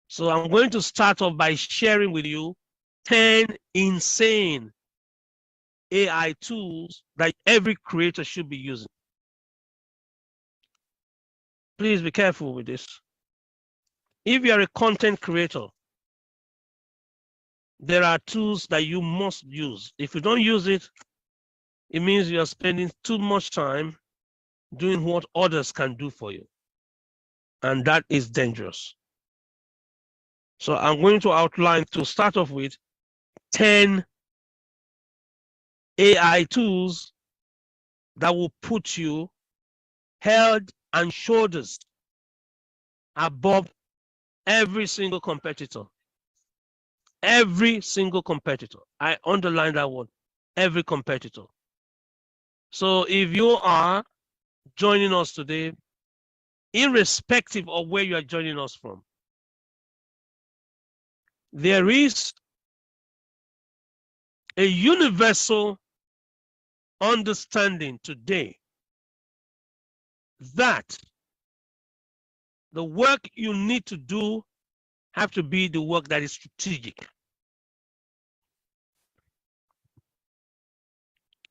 So I'm going to start off by sharing with you 10 insane AI tools that every creator should be using. Please be careful with this. If you are a content creator, there are tools that you must use. If you don't use it, it means you are spending too much time doing what others can do for you. And that is dangerous. So I'm going to outline, to start off with, 10 AI tools that will put you head and shoulders above every single competitor. Every single competitor. I underline that word, every competitor. So if you are joining us today, irrespective of where you are joining us from, there is a universal understanding today that the work you need to do have to be the work that is strategic.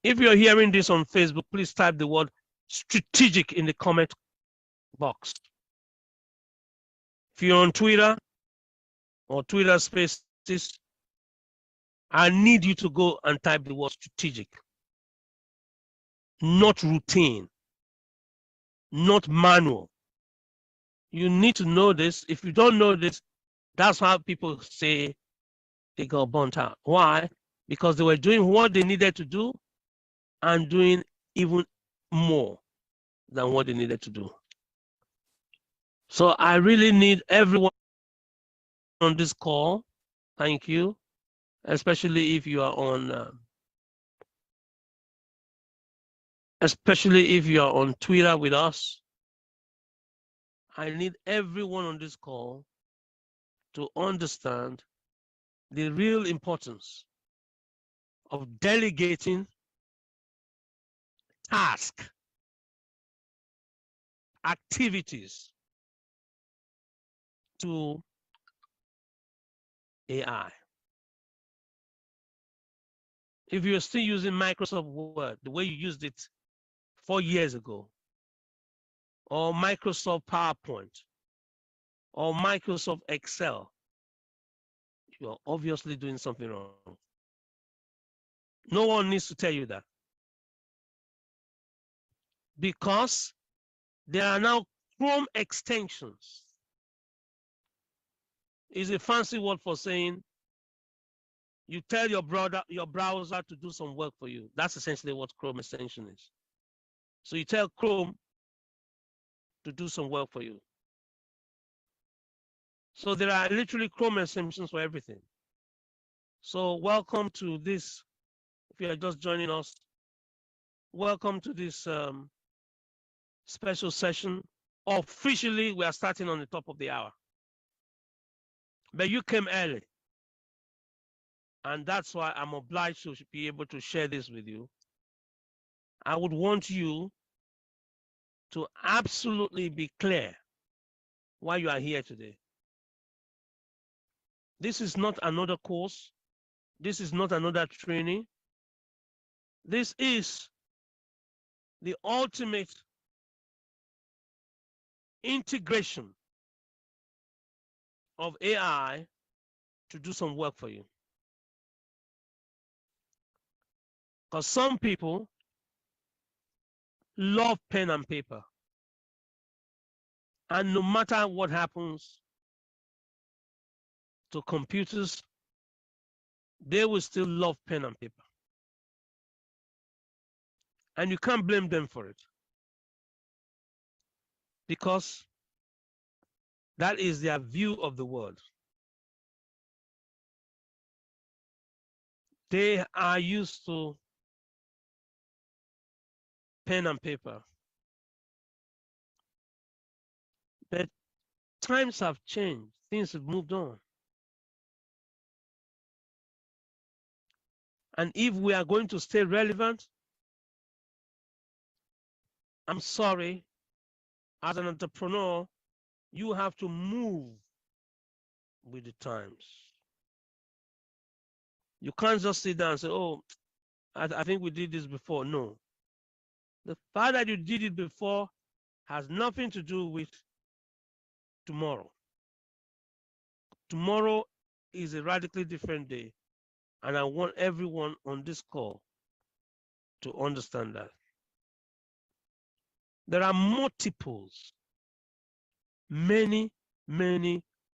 If you're hearing this on Facebook, please type the word strategic in the comment box. If you're on Twitter or Twitter Spaces, I need you to go and type the word strategic, not routine, not manual. You need to know this. If you don't know this, that's how people say they got burnt out. Why? Because they were doing what they needed to do and doing even more than what they needed to do. So I really need everyone on this call. Thank you, especially if you are on, Twitter with us. I need everyone on this call to understand the real importance of delegating tasks, activities to AI. If you're still using Microsoft Word the way you used it 4 years ago, or Microsoft PowerPoint, or Microsoft Excel, you are obviously doing something wrong. No one needs to tell you that. Because there are now Chrome extensions. It's a fancy word for saying you tell your browser to do some work for you. That's essentially what Chrome extension is. So you tell Chrome to do some work for you. So there are literally Chrome extensions for everything. So welcome to this. If you are just joining us, welcome to this special session. Officially, we are starting on the top of the hour. But you came early. And that's why I'm obliged to be able to share this with you. I would want you to absolutely be clear why you are here today. This is not another course. This is not another training. This is the ultimate integration of AI to do some work for you. Because some people love pen and paper. And no matter what happens to computers, they will still love pen and paper. And you can't blame them for it. Because that is their view of the world. They are used to pen and paper. But times have changed. Things have moved on. And if we are going to stay relevant, I'm sorry, as an entrepreneur, you have to move with the times. You can't just sit down and say, oh, I think we did this before. No. The fact that you did it before has nothing to do with tomorrow. Tomorrow is a radically different day. And I want everyone on this call to understand that. There are multiples, many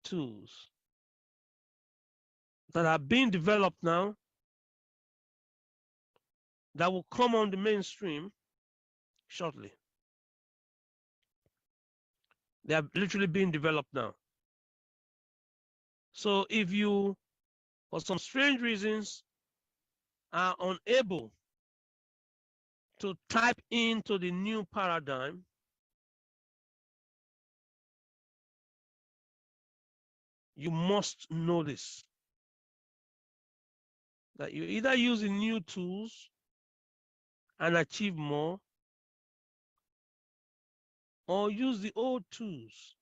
tools that are being developed now that will come on the mainstream shortly. They are literally being developed now. So if you, for some strange reasons, are unable to type into the new paradigm, you must know this, that you either use the new tools and achieve more, or use the old tools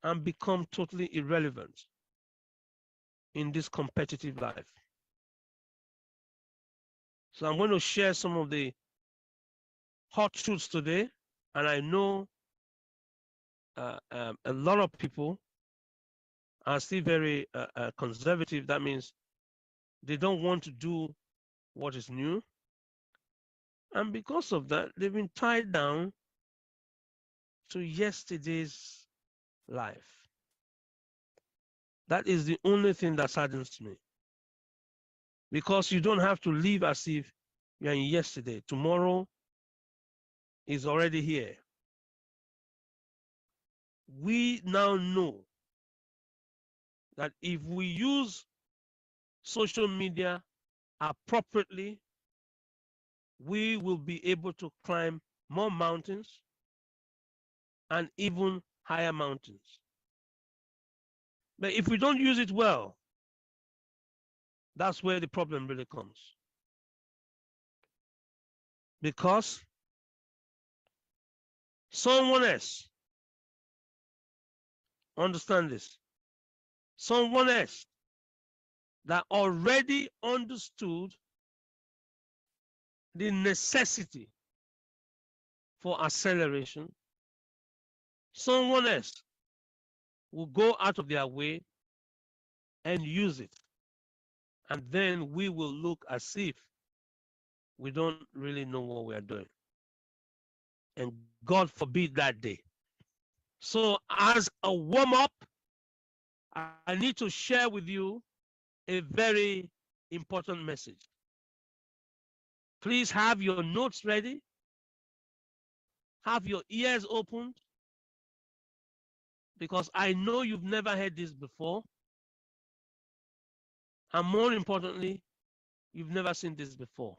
and become totally irrelevant in this competitive life. So I'm going to share some of the hot truths today, and I know a lot of people are still very conservative. That means they don't want to do what is new. And because of that, they've been tied down to yesterday's life. That is the only thing that saddens me. Because you don't have to live as if you're in yesterday. Tomorrow is already here. We now know that if we use social media appropriately, we will be able to climb more mountains and even higher mountains. But if we don't use it well, that's where the problem really comes. Because someone else, understand this, someone else that already understood the necessity for acceleration, someone else will go out of their way and use it. And then we will look as if we don't really know what we are doing. And God forbid that day. So as a warm-up, I need to share with you a very important message. Please have your notes ready. Have your ears opened. Because I know you've never heard this before. And more importantly, you've never seen this before.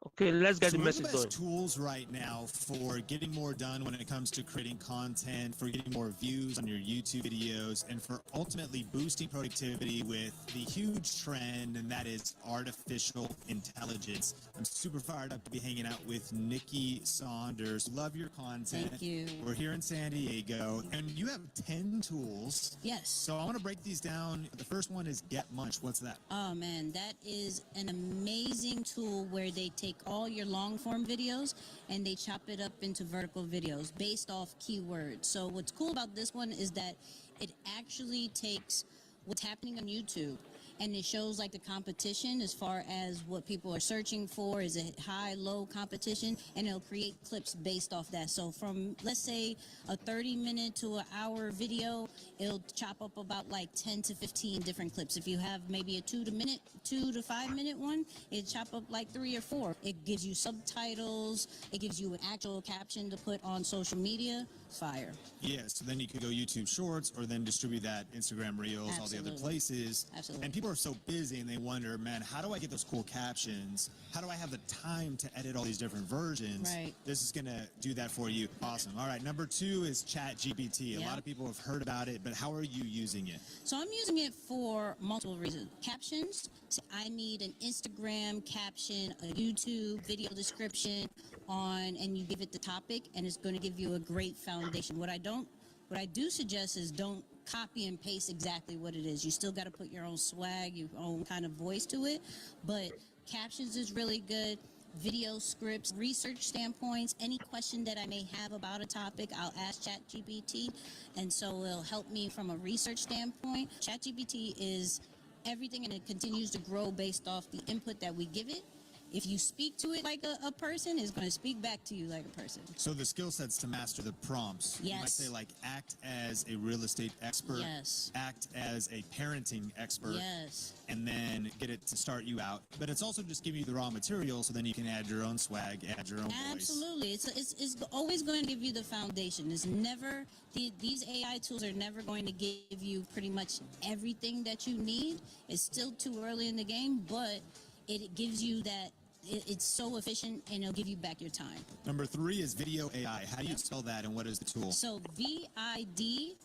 Okay, let's get the message going. One of the best tools right now for getting more done when it comes to creating content, for getting more views on your YouTube videos, and for ultimately boosting productivity with the huge trend, and that is artificial intelligence. I'm super fired up to be hanging out with Nikki Saunders. Love your content. Thank you. We're here in San Diego, and you have 10 tools. Yes. So I want to break these down. The first one is Get Munch. What's that? Oh man, that is an amazing tool where they take all your long form videos and they chop it up into vertical videos based off keywords. So what's cool about this one is that it actually takes what's happening on YouTube and it shows like the competition as far as what people are searching for. Is it high, low competition? And it'll create clips based off that. So from, let's say, a 30-minute to an hour video, it'll chop up about like 10 to 15 different clips. If you have maybe a 2 to 5 minute one, it chop up like 3 or 4. It gives you subtitles. It gives you an actual caption to put on social media. Fire. Yeah, so then you could go YouTube Shorts or then distribute that Instagram Reels, Absolutely. all the other places. Absolutely. And people are so busy and they wonder, man, how do I get those cool captions? How do I have the time to edit all these different versions? Right. This is going to do that for you. Awesome. All right, number 2 is ChatGPT. A lot of people have heard about it, but how are you using it? So I'm using it for multiple reasons. Captions. I need an Instagram caption, a YouTube video description and you give it the topic and it's going to give you a great foundation. What I don't What I do suggest is don't copy and paste exactly what it is. You still got to put your own swag, your own kind of voice to it. But captions is really good. Video scripts, research standpoints, any question that I may have about a topic, I'll ask ChatGPT, and so it'll help me from a research standpoint. ChatGPT is everything, and it continues to grow based off the input that we give it. If you speak to it like a person, it's going to speak back to you like a person. So the skill sets to master the prompts. Yes. You might say like act as a real estate expert. Yes. Act as a parenting expert. Yes. And then get it to start you out. But it's also just giving you the raw material so then you can add your own swag, add your own voice. Absolutely. It's always going to give you the foundation. It's never, these AI tools are never going to give you pretty much everything that you need. It's still too early in the game, but it gives you that, it's so efficient, and it'll give you back your time. Number 3 is video AI. How do you spell that, and what is the tool? So VIDYO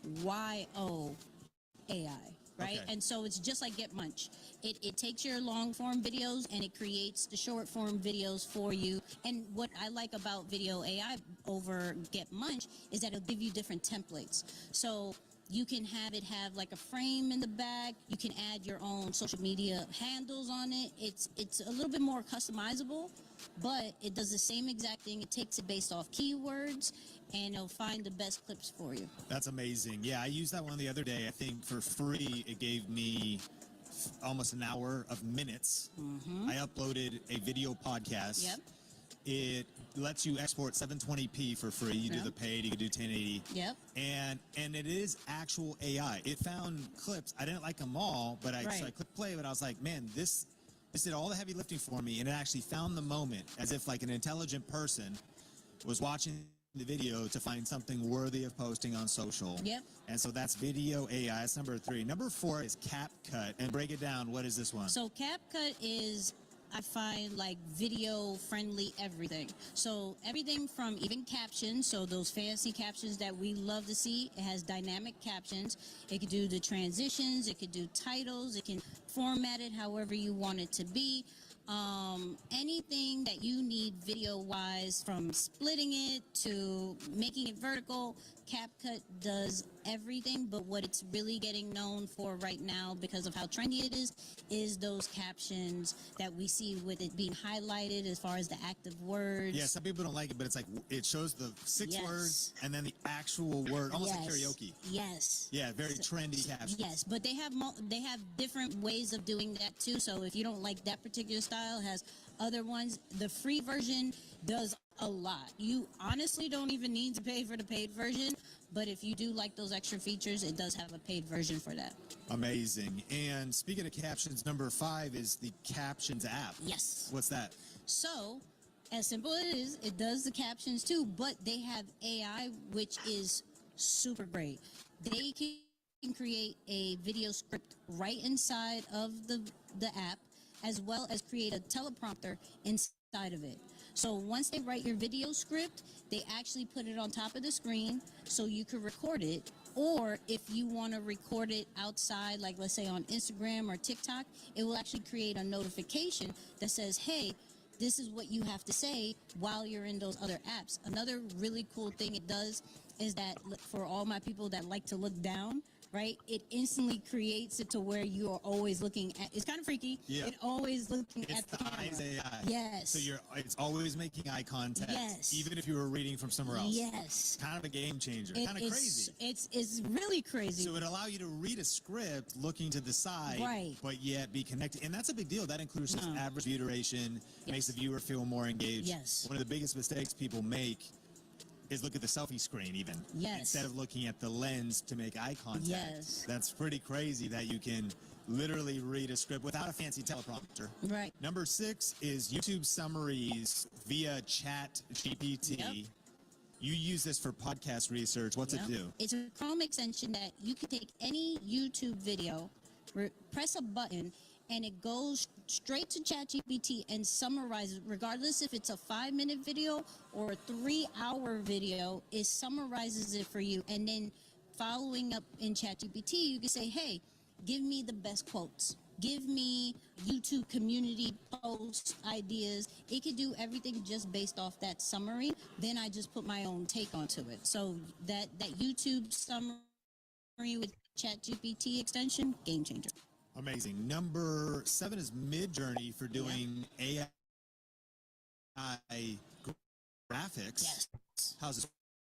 AI, right? Okay. And so it's just like Get Munch. It takes your long form videos and it creates the short form videos for you. And what I like about video AI over Get Munch is that it'll give you different templates. So you can have it have like a frame in the back. You can add your own social media handles on it. It's a little bit more customizable, but it does the same exact thing. It takes it based off keywords, and it'll find the best clips for you. That's amazing. Yeah, I used that one the other day. I think for free, it gave me almost an hour of minutes. I uploaded a video podcast. Yep. It lets you export 720p for free. You do the paid, you can do 1080. Yep. And it is actual AI. It found clips. I didn't like them all, but so I clicked play, but I was like, man, this did all the heavy lifting for me, and it actually found the moment as if like an intelligent person was watching the video to find something worthy of posting on social. Yep. And so that's video AI. That's number 3. Number 4 is CapCut. And break it down. What is this one? So CapCut is, I find, like video friendly everything. So everything from even captions, so those fancy captions that we love to see, it has dynamic captions. It could do the transitions, it could do titles, it can format it however you want it to be. Anything that you need video wise, from splitting it to making it vertical, CapCut does everything. But what it's really getting known for right now, because of how trendy it is those captions that we see with it being highlighted as far as the active words. Yeah, some people don't like it, but it's like it shows the 6 words and then the actual word, almost like karaoke. Yes. Yeah, very trendy captions. Yes, but they have different ways of doing that too. So if you don't like that particular style, it has other ones. The free version does a lot. You honestly don't even need to pay for the paid version, but if you do like those extra features, it does have a paid version for that. Amazing. And speaking of captions, number 5 is the Captions app. Yes. What's that? So, as simple as it is, it does the captions too, but they have AI, which is super great. They can create a video script right inside of the app, as well as create a teleprompter inside of it. So once they write your video script, they actually put it on top of the screen so you can record it. Or if you want to record it outside, like let's say on Instagram or TikTok, it will actually create a notification that says, hey, this is what you have to say while you're in those other apps. Another really cool thing it does is that for all my people that like to look down, right, it instantly creates it to where you are always looking at, it's kind of freaky. Yeah. It always looking It's at the the camera. eyes AI. Yes. So it's always making eye contact. Yes. Even if you were reading from somewhere else. Yes. Kind of a game changer. Kind of crazy. It's really crazy. So it allow you to read a script looking to the side, Right. but yet be connected. And that's a big deal. That includes average view duration, makes the viewer feel more engaged. Yes. One of the biggest mistakes people make is look at the selfie screen even. Yes. Instead of looking at the lens to make eye contact. Yes. That's pretty crazy that you can literally read a script without a fancy teleprompter. Right. Number 6 is YouTube summaries via Chat GPT. Yep. You use this for podcast research. What's it do? It's a Chrome extension that you can take any YouTube video, press a button, and it goes straight to ChatGPT and summarizes, regardless if it's a 5-minute video or a 3-hour video, it summarizes it for you. And then following up in ChatGPT, you can say, hey, give me the best quotes. give me YouTube community post ideas. It could do everything just based off that summary. Then I just put my own take onto it. So that YouTube summary with ChatGPT extension, game changer. Amazing. Number 7 is Midjourney for doing AI graphics. Yes. How's this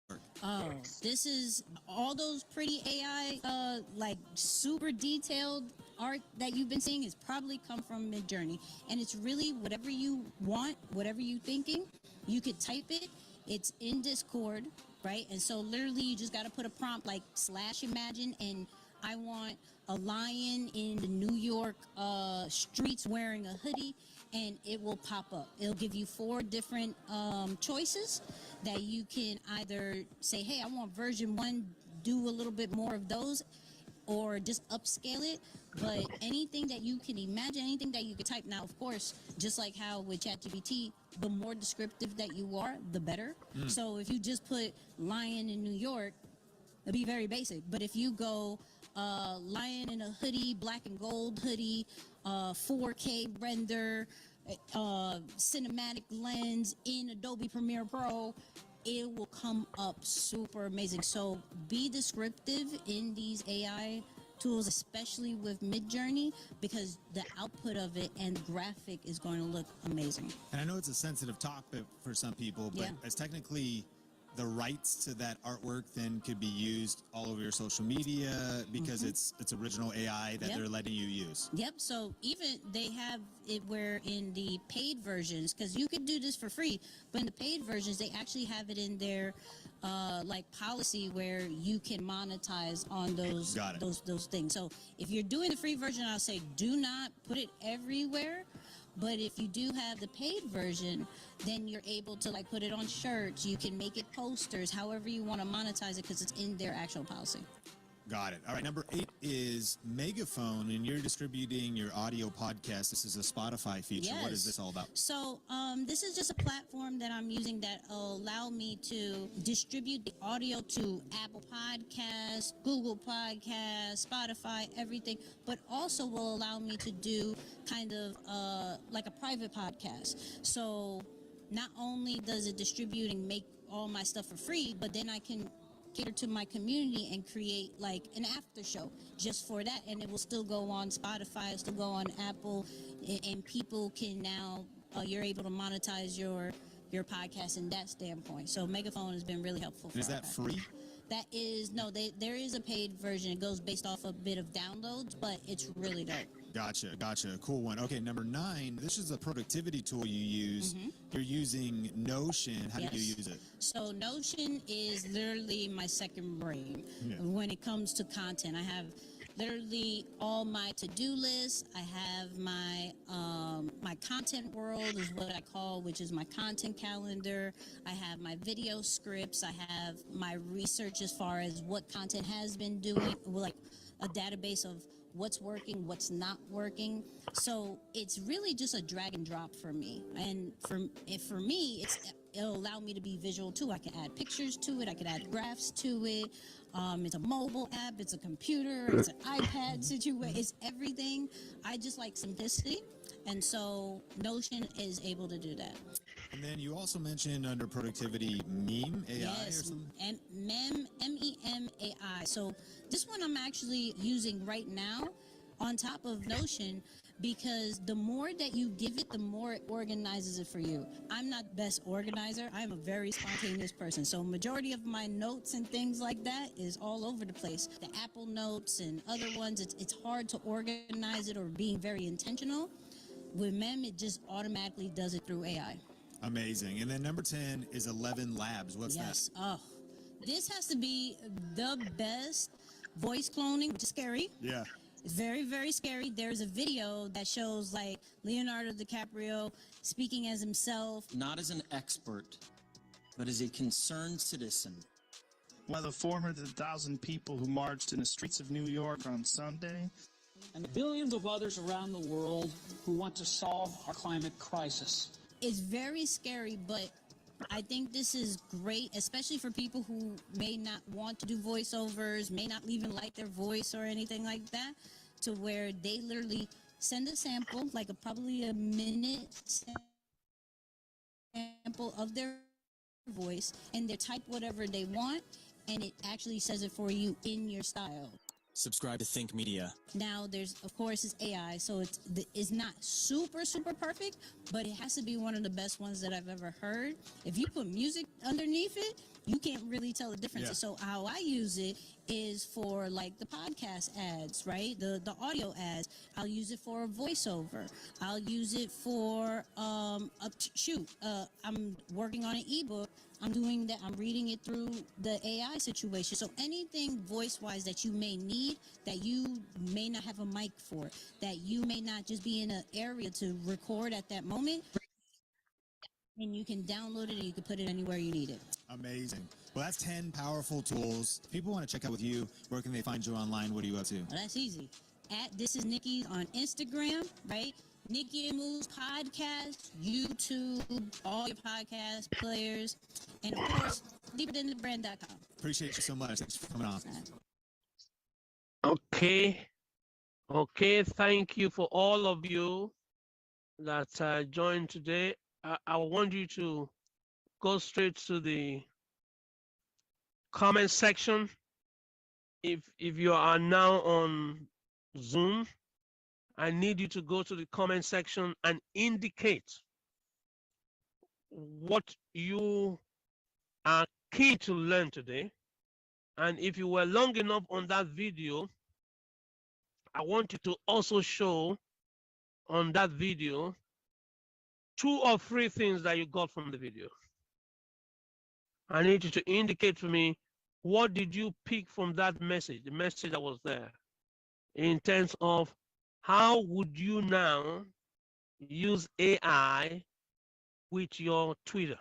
work? Oh, this is all those pretty AI, like super detailed art that you've been seeing is probably come from Midjourney. And it's really whatever you want, whatever you're thinking, you could type it. It's in Discord, right? And so literally you just got to put a prompt like /imagine, and I want a lion in the New York streets wearing a hoodie, and it will pop up. It'll give you 4 different choices that you can either say, hey, I want version 1, do a little bit more of those, or just upscale it. But anything that you can imagine, anything that you could type. Now, of course, just like how with ChatGPT, the more descriptive that you are, the better. So if you just put lion in New York, it'll be very basic. But if you go lion in a hoodie, black and gold hoodie, 4K render, cinematic lens in Adobe Premiere Pro, it will come up super amazing. So be descriptive in these AI tools, especially with Midjourney, because the output of it and graphic is going to look amazing. And I know it's a sensitive topic for some people, but as technically the rights to that artwork then could be used all over your social media because it's original AI that they're letting you use. Yep. So even they have it where in the paid versions, because you could do this for free, but in the paid versions, they actually have it in their like policy where you can monetize on those things. So if you're doing the free version, I'll say do not put it everywhere. But if you do have the paid version, then you're able to like put it on shirts. You can make it posters, however you want to monetize it, because it's in their actual policy. Got it. All right. Number 8 is Megaphone, and you're distributing your audio podcast. This is a Spotify feature. Yes. What is this all about? So this is just a platform that I'm using that will allow me to distribute the audio to Apple Podcasts, Google Podcasts, Spotify, everything, but also will allow me to do kind of like a private podcast. So not only does it distribute and make all my stuff for free, but then I can cater to my community and create like an after show just for that, and it will still go on Spotify, it'll still go on Apple, and people can now you're able to monetize your podcast in that standpoint. So Megaphone has been really helpful. Is that free? That is there is a paid version. It goes based off a bit of downloads, but it's really dope. Gotcha. Cool one. Okay, number 9, this is a productivity tool you use. You're using Notion. How do you use it? So Notion is literally my second brain when it comes to content. I have literally all my to-do lists. I have my my content world is what I call, which is my content calendar. I have my video scripts. I have my research as far as what content has been doing, like a database of what's working, what's not working. So it's really just a drag and drop for me. And for me, it'll allow me to be visual too. I can add pictures to it. I can add graphs to it. It's a mobile app. It's a computer. It's an iPad situation. It's everything. I just like simplicity. And so Notion is able to do that. And then you also mentioned under productivity Meme AI or something? MEM-AI. So this one I'm actually using right now on top of Notion, because the more that you give it, the more it organizes it for you. I'm not the best organizer. I'm a very spontaneous person. So majority of my notes and things like that is all over the place. The Apple Notes and other ones, it's hard to organize it or being very intentional. With Mem, it just automatically does it through AI. Amazing. And then number 10 is 11 Labs. What's that? Oh, this has to be the best voice cloning, which is scary. Yeah. It's very, very scary. There's a video that shows like Leonardo DiCaprio speaking as himself. Not as an expert, but as a concerned citizen. One of the 400,000 people who marched in the streets of New York on Sunday. And billions of others around the world who want to solve our climate crisis. It's very scary, but I think this is great, especially for people who may not want to do voiceovers, may not even like their voice or anything like that, to where they literally send a sample, like probably a minute sample of their voice, and they type whatever they want, and it actually says it for you in your style. Subscribe to Think Media. Now, there's, of course, it's AI, so it's not super, super perfect, but it has to be one of the best ones that I've ever heard. If you put music underneath it, you can't really tell the difference. Yeah. So how I use it is for like the podcast ads, right? The audio ads. I'll use it for a voiceover. I'll use it for I'm working on an ebook. I'm doing that. I'm reading it through the AI situation. So anything voice-wise that you may need, that you may not have a mic for, that you may not just be in an area to record at that moment, and you can download it and you can put it anywhere you need it. Amazing. Well, that's 10 powerful tools. If people want to check out with you, where can they find you online? What are you up to? Well, that's easy. At This Is Nikki on Instagram, right? Nikki and Moo's podcast, YouTube, all your podcast players, and of course, deeperthanthebrand.com. Appreciate you so much. Thanks for coming on. Okay. Okay. Thank you for all of you that joined today. I want you to go straight to the comment section. If you are now on Zoom, I need you to go to the comment section and indicate what you are keen to learn today. And if you were long enough on that video, I want you to also show on that video 2 or 3 things that you got from the video. I need you to indicate for me, what did you pick from that message, the message that was there, in terms of how would you now use AI with your Twitter?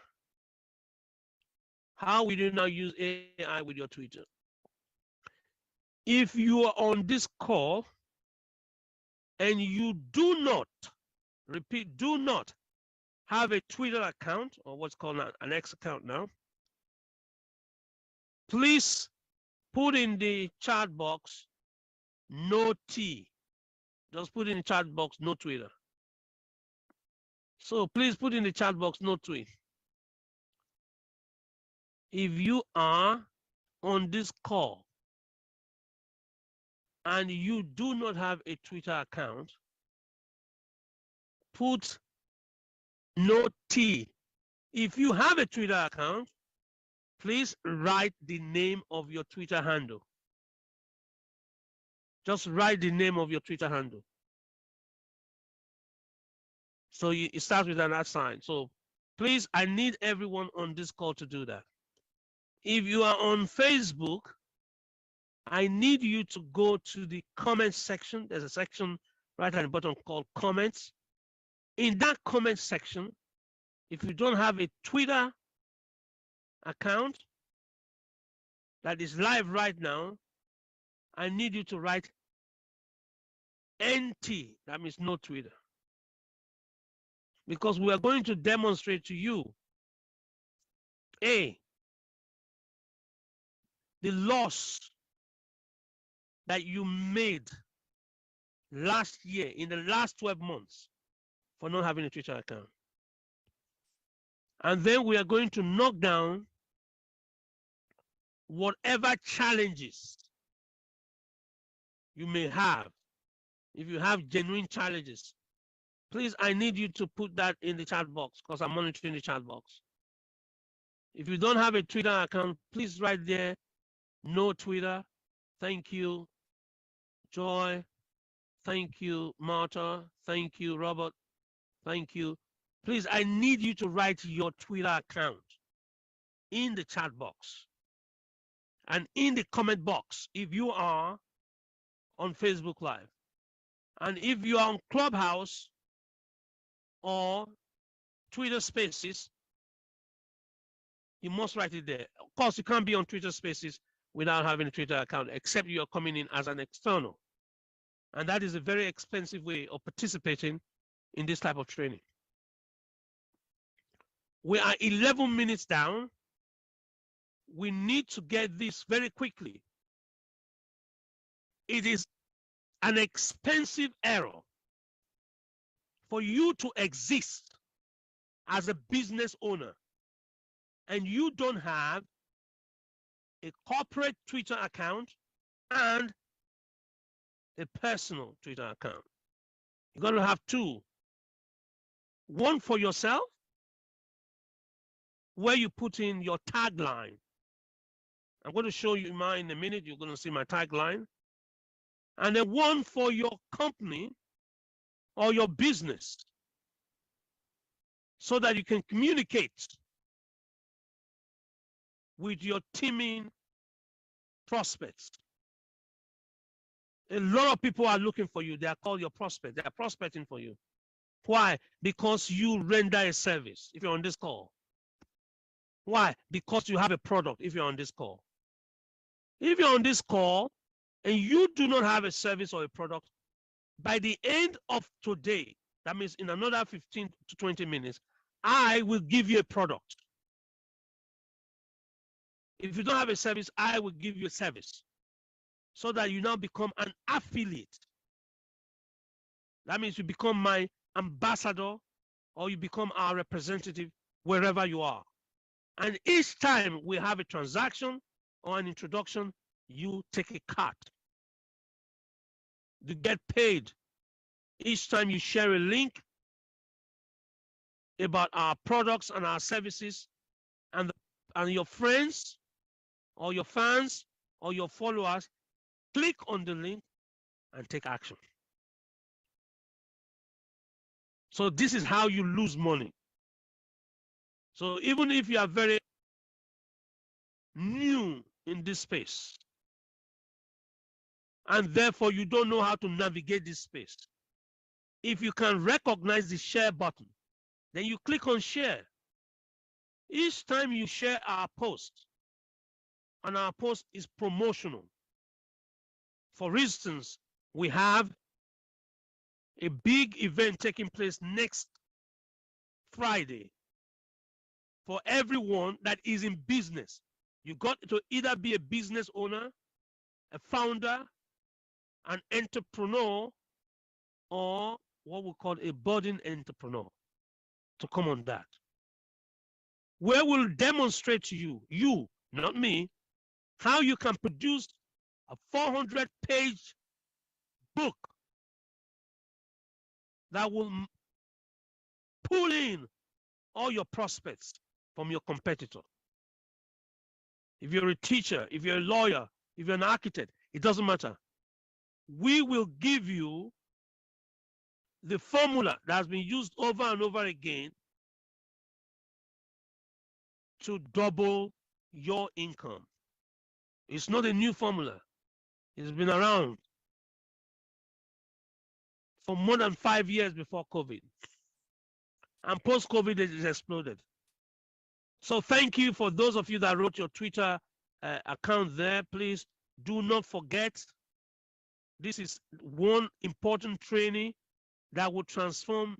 How will you now use AI with your Twitter? If you are on this call and you do not, repeat, do not have a Twitter account, or what's called an X account now, please put in the chat box, no T. Just put in the chat box, no Twitter. So please put in the chat box, no tweet. If you are on this call and you do not have a Twitter account, put no T. If you have a Twitter account, please write the name of your Twitter handle. Just write the name of your Twitter handle. So it starts with an @ sign. So please, I need everyone on this call to do that. If you are on Facebook, I need you to go to the comment section. There's a section right at the bottom called comments. In that comment section, if you don't have a Twitter account that is live right now, I need you to write NT. That means no Twitter. Because we are going to demonstrate to you, A, the loss that you made last year, in the last 12 months, for not having a Twitter account. And then we are going to knock down whatever challenges you may have. If you have genuine challenges, please, I need you to put that in the chat box, because I'm monitoring the chat box. If you don't have a Twitter account, please write there, no Twitter. Thank you, Joy. Thank you, Martha. Thank you, Robert. Thank you. Please, I need you to write your Twitter account in the chat box and in the comment box if you are on Facebook Live. And if you are on Clubhouse or Twitter Spaces, you must write it there. Of course, you can't be on Twitter Spaces without having a Twitter account, except you're coming in as an external. And that is a very expensive way of participating in this type of training. We are 11 minutes down. We need to get this very quickly. It is an expensive error for you to exist as a business owner and you don't have a corporate Twitter account and a personal Twitter account. You got to have two. One for yourself, where you put in your tagline. I'm going to show you mine in a minute. You're going to see my tagline. And then one for your company or your business, so that you can communicate with your teaming prospects. A lot of people are looking for you. They are called your prospect. They are prospecting for you. Why? Because you render a service if you're on this call. Why? Because you have a product if you're on this call. If you're on this call and you do not have a service or a product, by the end of today, that means in another 15 to 20 minutes, I will give you a product. If you don't have a service, I will give you a service so that you now become an affiliate. That means you become my ambassador or you become our representative wherever you are. And each time we have a transaction or an introduction, you take a cut. You get paid each time you share a link about our products and our services, and your friends or your fans or your followers click on the link and take action. So this is how you lose money. So even if you are very new in this space and therefore you don't know how to navigate this space, if you can recognize the share button, then you click on share. Each time you share our post, and our post is promotional. For instance, we have a big event taking place next Friday for everyone that is in business. You got to either be a business owner, a founder, an entrepreneur, or what we call a budding entrepreneur to come on that. Where we'll demonstrate to you, not me, how you can produce a 400-page book that will pull in all your prospects from your competitor. If you're a teacher, if you're a lawyer, if you're an architect, it doesn't matter. We will give you the formula that has been used over and over again to double your income. It's not a new formula. It's been around for more than 5 years before COVID. And post-COVID, it has exploded. So thank you for those of you that wrote your Twitter account there. Please do not forget, this is one important training that will transform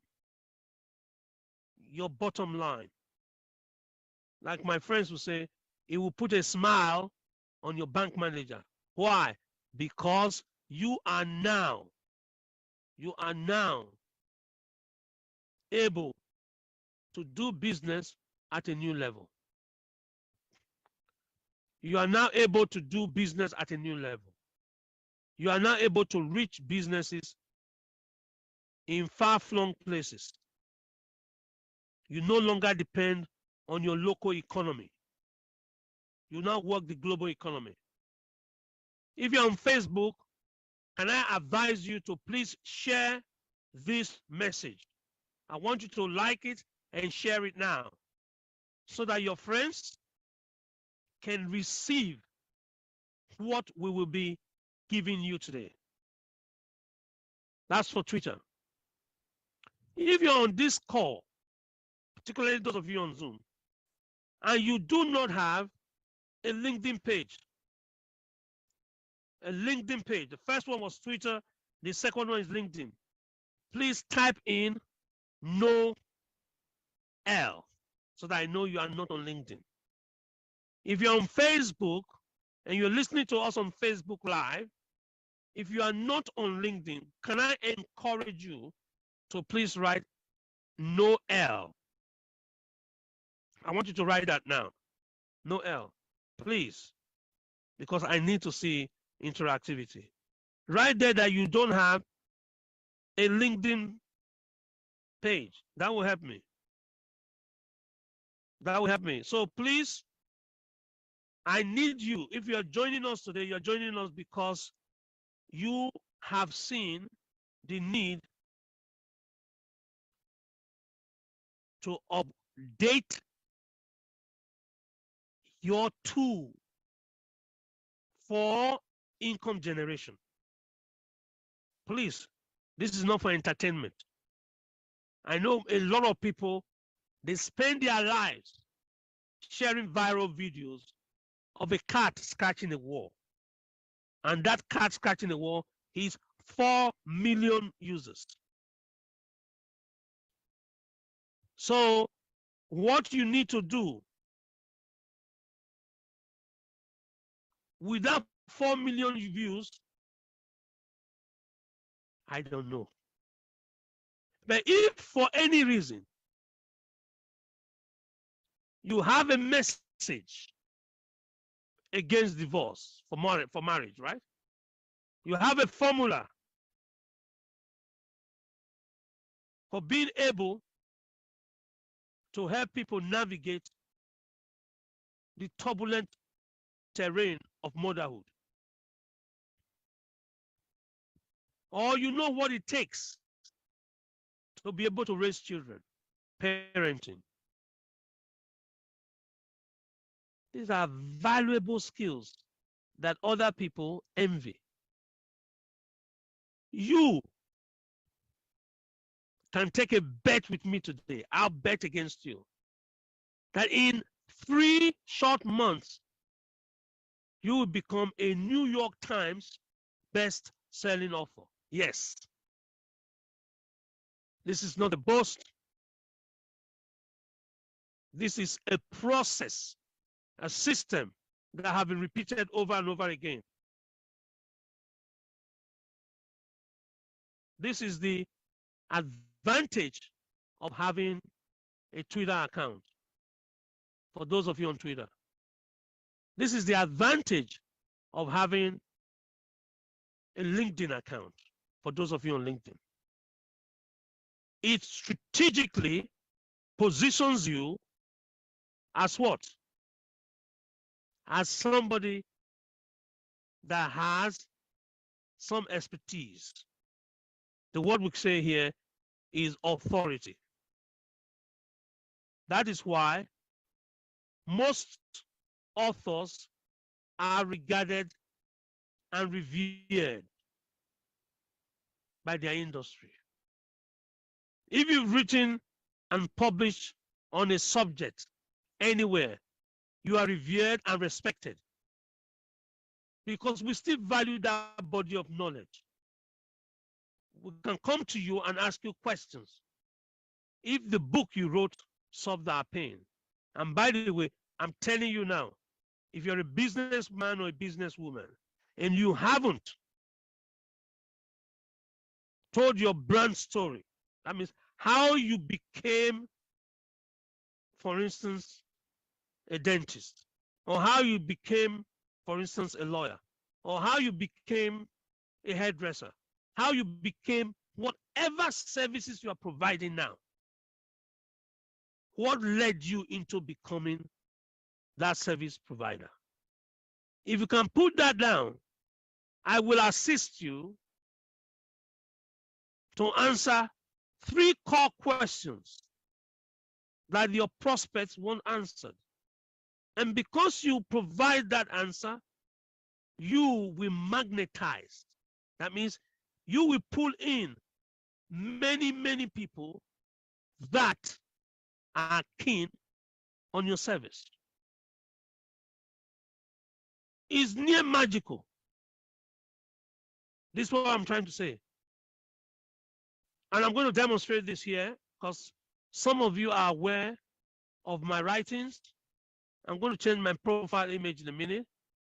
your bottom line. Like my friends will say, it will put a smile on your bank manager. Why? Because you are now able to do business at a new level. You are now able to do business at a new level. You are now able to reach businesses in far-flung places. You no longer depend on your local economy. You now work the global economy. If you're on Facebook, can I advise you to please share this message? I want you to like it and share it now so that your friends can receive what we will be giving you today. That's for Twitter. If you're on this call, particularly those of you on Zoom, and you do not have a LinkedIn page, the first one was Twitter, the second one is LinkedIn, please type in no L so that I know you are not on LinkedIn. If you're on Facebook and you're listening to us on Facebook Live, if you are not on LinkedIn, can I encourage you So please write no L. I want you to write that now. No L, please, because I need to see interactivity. Write there that you don't have a LinkedIn page. That will help me. That will help me. So please, I need you. If you are joining us today, you're joining us because you have seen the need to update your tool for income generation. Please, this is not for entertainment. I know a lot of people, they spend their lives sharing viral videos of a cat scratching a wall. And that cat scratching the wall is 4 million users. So what you need to do with that 4 million views, I don't know. But if for any reason you have a message against divorce for marriage, right? You have a formula for being able to help people navigate the turbulent terrain of motherhood. Or you know what it takes to be able to raise children, parenting. These are valuable skills that other people envy. You can take a bet with me today. I'll bet against you that in 3 short months, you will become a New York Times best-selling author. Yes. This is not a boast. This is a process, a system that have been repeated over and over again. This is the advantage of having a Twitter account for those of you on Twitter. This is the advantage of having a LinkedIn account for those of you on LinkedIn. It strategically positions you as what? As somebody that has some expertise. The word we say here is authority. That is why most authors are regarded and revered by their industry. If you've written and published on a subject anywhere, you are revered and respected because we still value that body of knowledge. We can come to you and ask you questions. If the book you wrote solved our pain, and by the way, I'm telling you now, if you're a businessman or a businesswoman and you haven't told your brand story, that means how you became, for instance, a dentist, or how you became, for instance, a lawyer, or how you became a hairdresser, how you became whatever services you are providing now. What led you into becoming that service provider? If you can put that down, I will assist you to answer 3 core questions that your prospects want answered. And because you provide that answer, you will magnetize. That means you will pull in many, many people that are keen on your service. It's near magical. This is what I'm trying to say. And I'm going to demonstrate this here because some of you are aware of my writings. I'm going to change my profile image in a minute.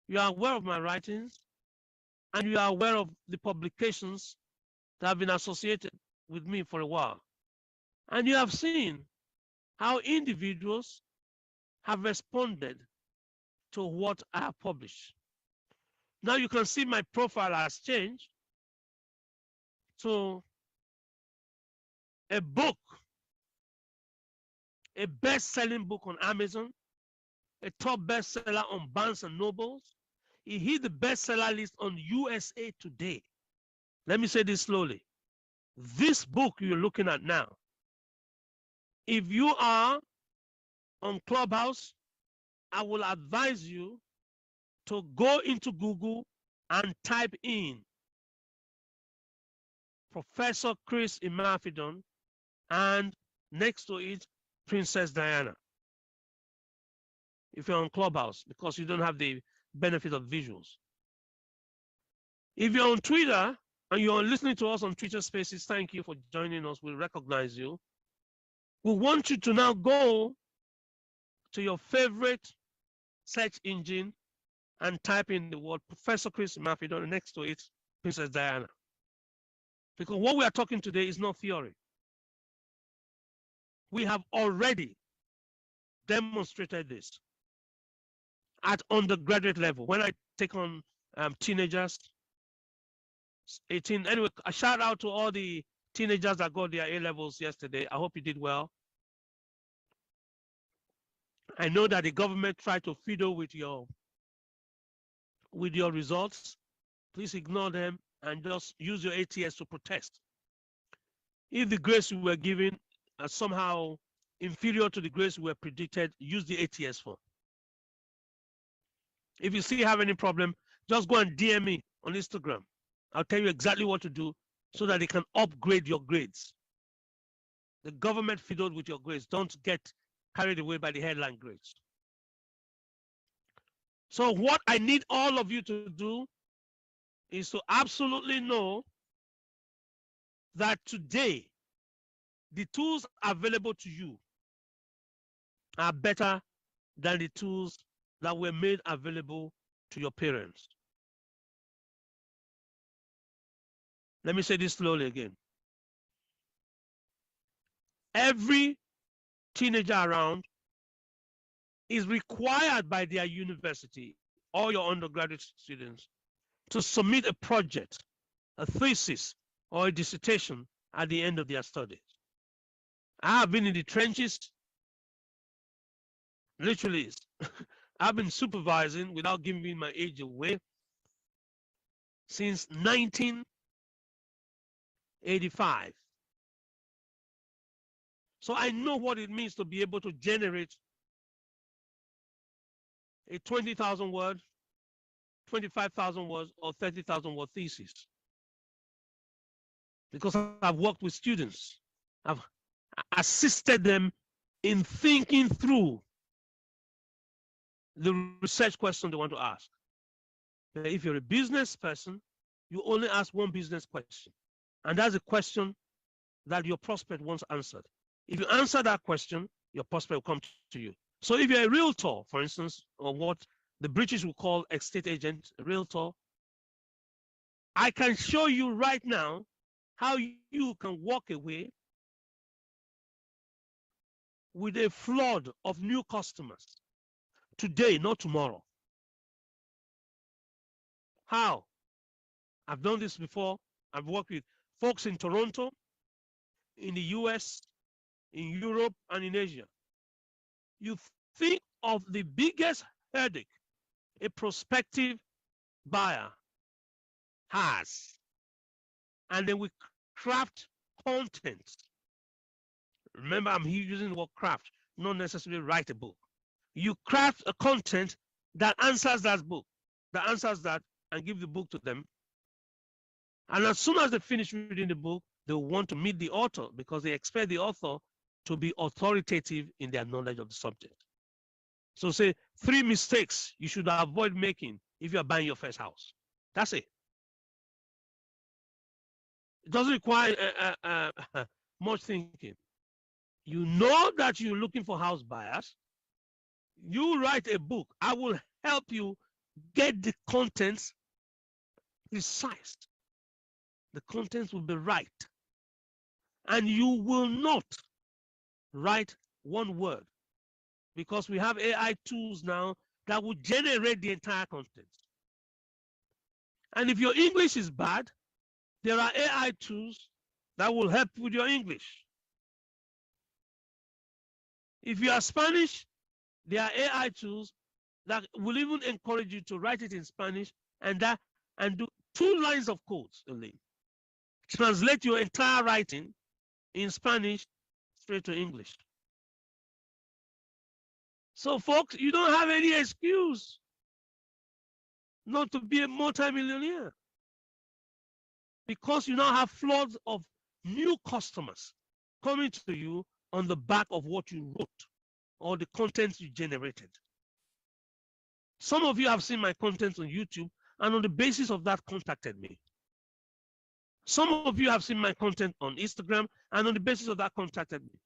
You are aware of my writings and you are aware of the publications that have been associated with me for a while. And you have seen how individuals have responded to what I have published. Now you can see my profile has changed to a book, a best-selling book on Amazon, a top bestseller on Barnes and Nobles. It hit the bestseller list on USA Today. Let me say this slowly. This book you're looking at now, if you are on Clubhouse, I will advise you to go into Google and type in Professor Chris Imafidon and next to it, Princess Diana. If you're on Clubhouse, because you don't have the benefit of visuals. If you're on Twitter and you're listening to us on Twitter Spaces, thank you for joining us. We recognize you. We want you to now go to your favorite search engine and type in the word Professor Chris Imafidon and next to it, Princess Diana. Because what we are talking today is not theory. We have already demonstrated this at undergraduate level. When I take on teenagers, 18, anyway, a shout out to all the teenagers that got their A-levels yesterday. I hope you did well. I know that the government tried to fiddle with your results. Please ignore them and just use your ATS to protest. If the grades you were given are somehow inferior to the grades we were predicted, use the ATS for. If you still have any problem, just go and DM me on Instagram. I'll tell you exactly what to do so that they can upgrade your grades. The government fiddled with your grades. Don't get carried away by the headline grades. So what I need all of you to do is to absolutely know that today, the tools available to you are better than the tools that were made available to your parents. Let me say this slowly again. Every teenager around is required by their university or your undergraduate students to submit a project, a thesis, or a dissertation at the end of their studies. I have been in the trenches, literally. I've been supervising without giving my age away since 1985. So I know what it means to be able to generate a 20,000 word, 25,000 words, or 30,000 word thesis. Because I've worked with students. I've assisted them in thinking through the research question they want to ask. If you're a business person, you only ask one business question. And that's a question that your prospect wants answered. If you answer that question, your prospect will come to you. So if you're a realtor, for instance, or what the British will call estate agent, a realtor, I can show you right now how you can walk away with a flood of new customers today, not tomorrow. How? I've done this before. I've worked with folks in Toronto, in the US, in Europe, and in Asia. You think of the biggest headache a prospective buyer has, and then we craft content. Remember, I'm using the word craft, not necessarily write a book. You craft a content that answers that book, that answers that, and give the book to them. And as soon as they finish reading the book, they want to meet the author because they expect the author to be authoritative in their knowledge of the subject. So say 3 mistakes you should avoid making if you're buying your first house. That's it. It doesn't require much thinking. You know that you're looking for house buyers. You write a book. I will help you get the contents precise. The contents will be right. And you will not write one word, because we have AI tools now that will generate the entire content. And if your English is bad, there are AI tools that will help with your English. If you are Spanish, there are AI tools that will even encourage you to write it in Spanish and do 2 lines of codes only. Translate your entire writing in Spanish straight to English. So, folks, you don't have any excuse not to be a multimillionaire, because you now have floods of new customers coming to you on the back of what you wrote or the content you generated. Some of you have seen my content on YouTube, and on the basis of that contacted me. Some of you have seen my content on Instagram, and on the basis of that contacted me.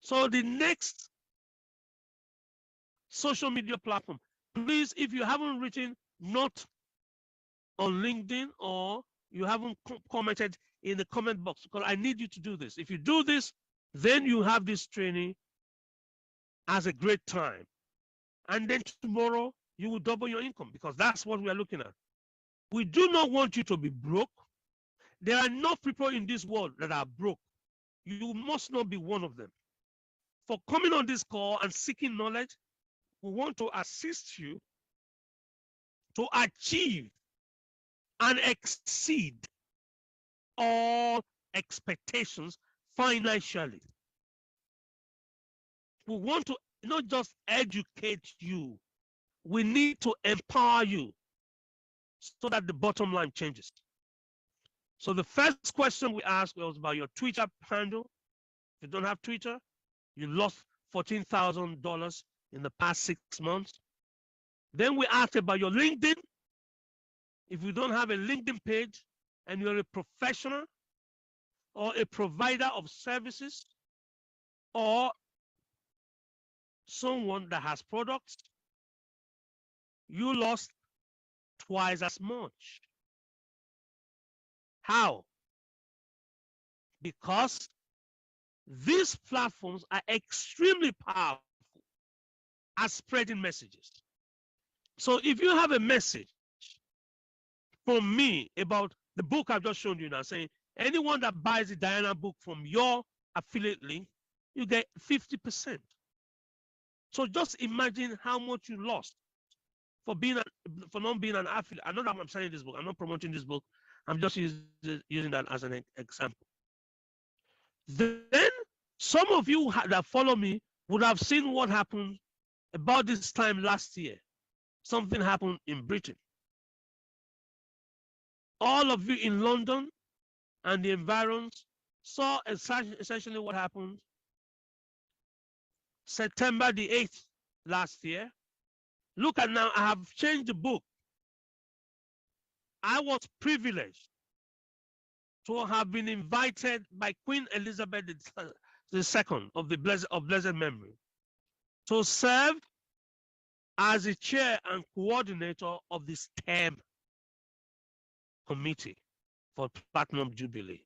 So the next social media platform, please, if you haven't written not on LinkedIn, or you haven't commented in the comment box, because I need you to do this. If you do this, then you have this training as a great time. And then tomorrow, you will double your income, because that's what we are looking at. We do not want you to be broke. There are enough people in this world that are broke. You must not be one of them. For coming on this call and seeking knowledge, we want to assist you to achieve and exceed all expectations financially. We want to not just educate you, we need to empower you so that the bottom line changes. So the first question we asked was about your Twitter handle. If you don't have Twitter, you lost $14,000 in the past 6 months. Then we asked about your LinkedIn. If you don't have a LinkedIn page and you're a professional or a provider of services or someone that has products, you lost twice as much. How? Because these platforms are extremely powerful at spreading messages. So if you have a message from me about the book I've just shown you now, saying anyone that buys the Diana book from your affiliate link, you get 50%. So just imagine how much you lost for not being an affiliate. I know that I'm selling this book. I'm not promoting this book. I'm just using that as an example. Then some of you that follow me would have seen what happened about this time last year. Something happened in Britain. All of you in London and the environs saw essentially what happened September the 8th last year. Look at now, I have changed the book. I was privileged to have been invited by Queen Elizabeth II of blessed memory to serve as the chair and coordinator of the STEM committee for Platinum Jubilee.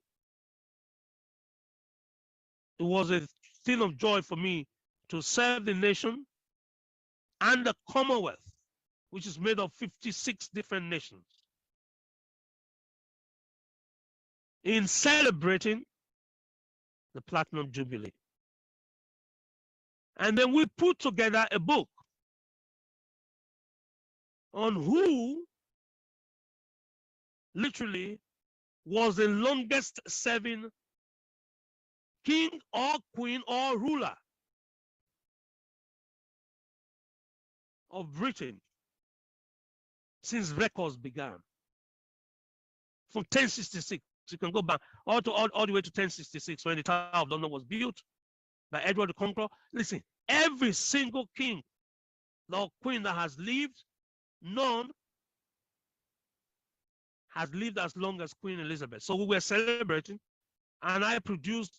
It was a thing of joy for me to serve the nation and the Commonwealth, which is made of 56 different nations, in celebrating the Platinum Jubilee. And then we put together a book on who literally was the longest serving king or queen or ruler of Britain since records began. From 1066, you can go back all the way to 1066 when the Tower of London was built by Edward the Conqueror. Listen, every single king or queen that has lived, none has lived as long as Queen Elizabeth. So we were celebrating, and I produced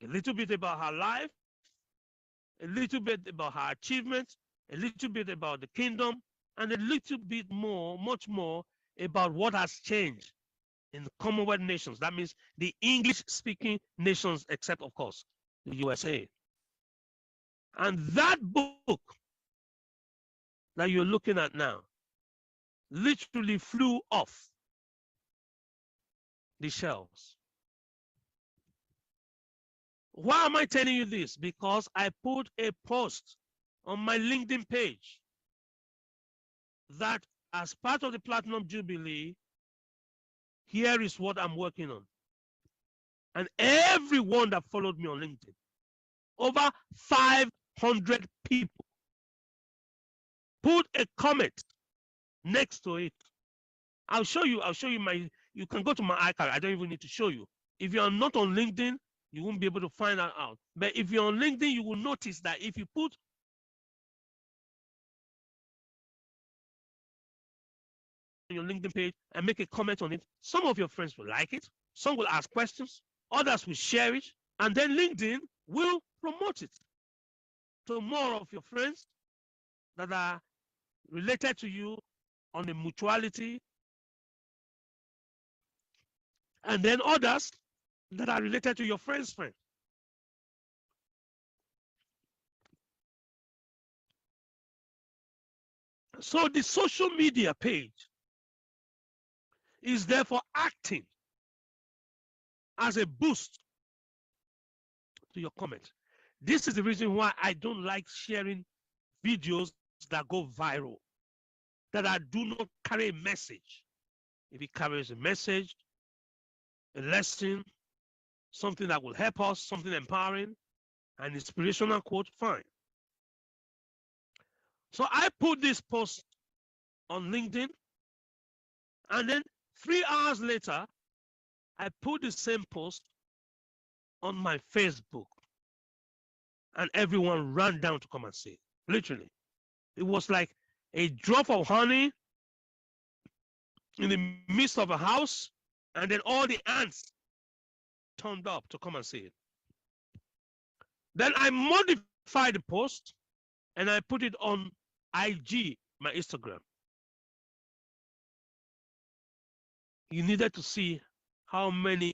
a little bit about her life, a little bit about her achievements, a little bit about the kingdom, and a little bit more, much more, about what has changed in the Commonwealth nations. That means the English-speaking nations, except, of course, the USA. And that book that you're looking at now literally flew off the shelves. Why am I telling you this? Because I put a post on my LinkedIn page that as part of the Platinum Jubilee, here is what I'm working on. And everyone that followed me on LinkedIn, over 500 people, put a comment next to it. I'll show you you can go to my archive. I don't even need to show you. If you're not on LinkedIn, you won't be able to find that out. But if you're on LinkedIn, you will notice that if you put on your LinkedIn page and make a comment on it, some of your friends will like it, some will ask questions, others will share it, and then LinkedIn will promote it to more of your friends that are related to you on a mutuality, and then others that are related to your friend's friend. So the social media page is therefore acting as a boost to your comment. This is the reason why I don't like sharing videos that go viral, that do not carry a message. If it carries a message, a lesson, something that will help us, something empowering, an inspirational quote, fine. So I put this post on LinkedIn, and then 3 hours later, I put the same post on my Facebook, and everyone ran down to come and see it. Literally, it was like a drop of honey in the midst of a house, and then all the ants turned up to come and see it. Then I modified the post and I put it on IG, my Instagram. You needed to see how many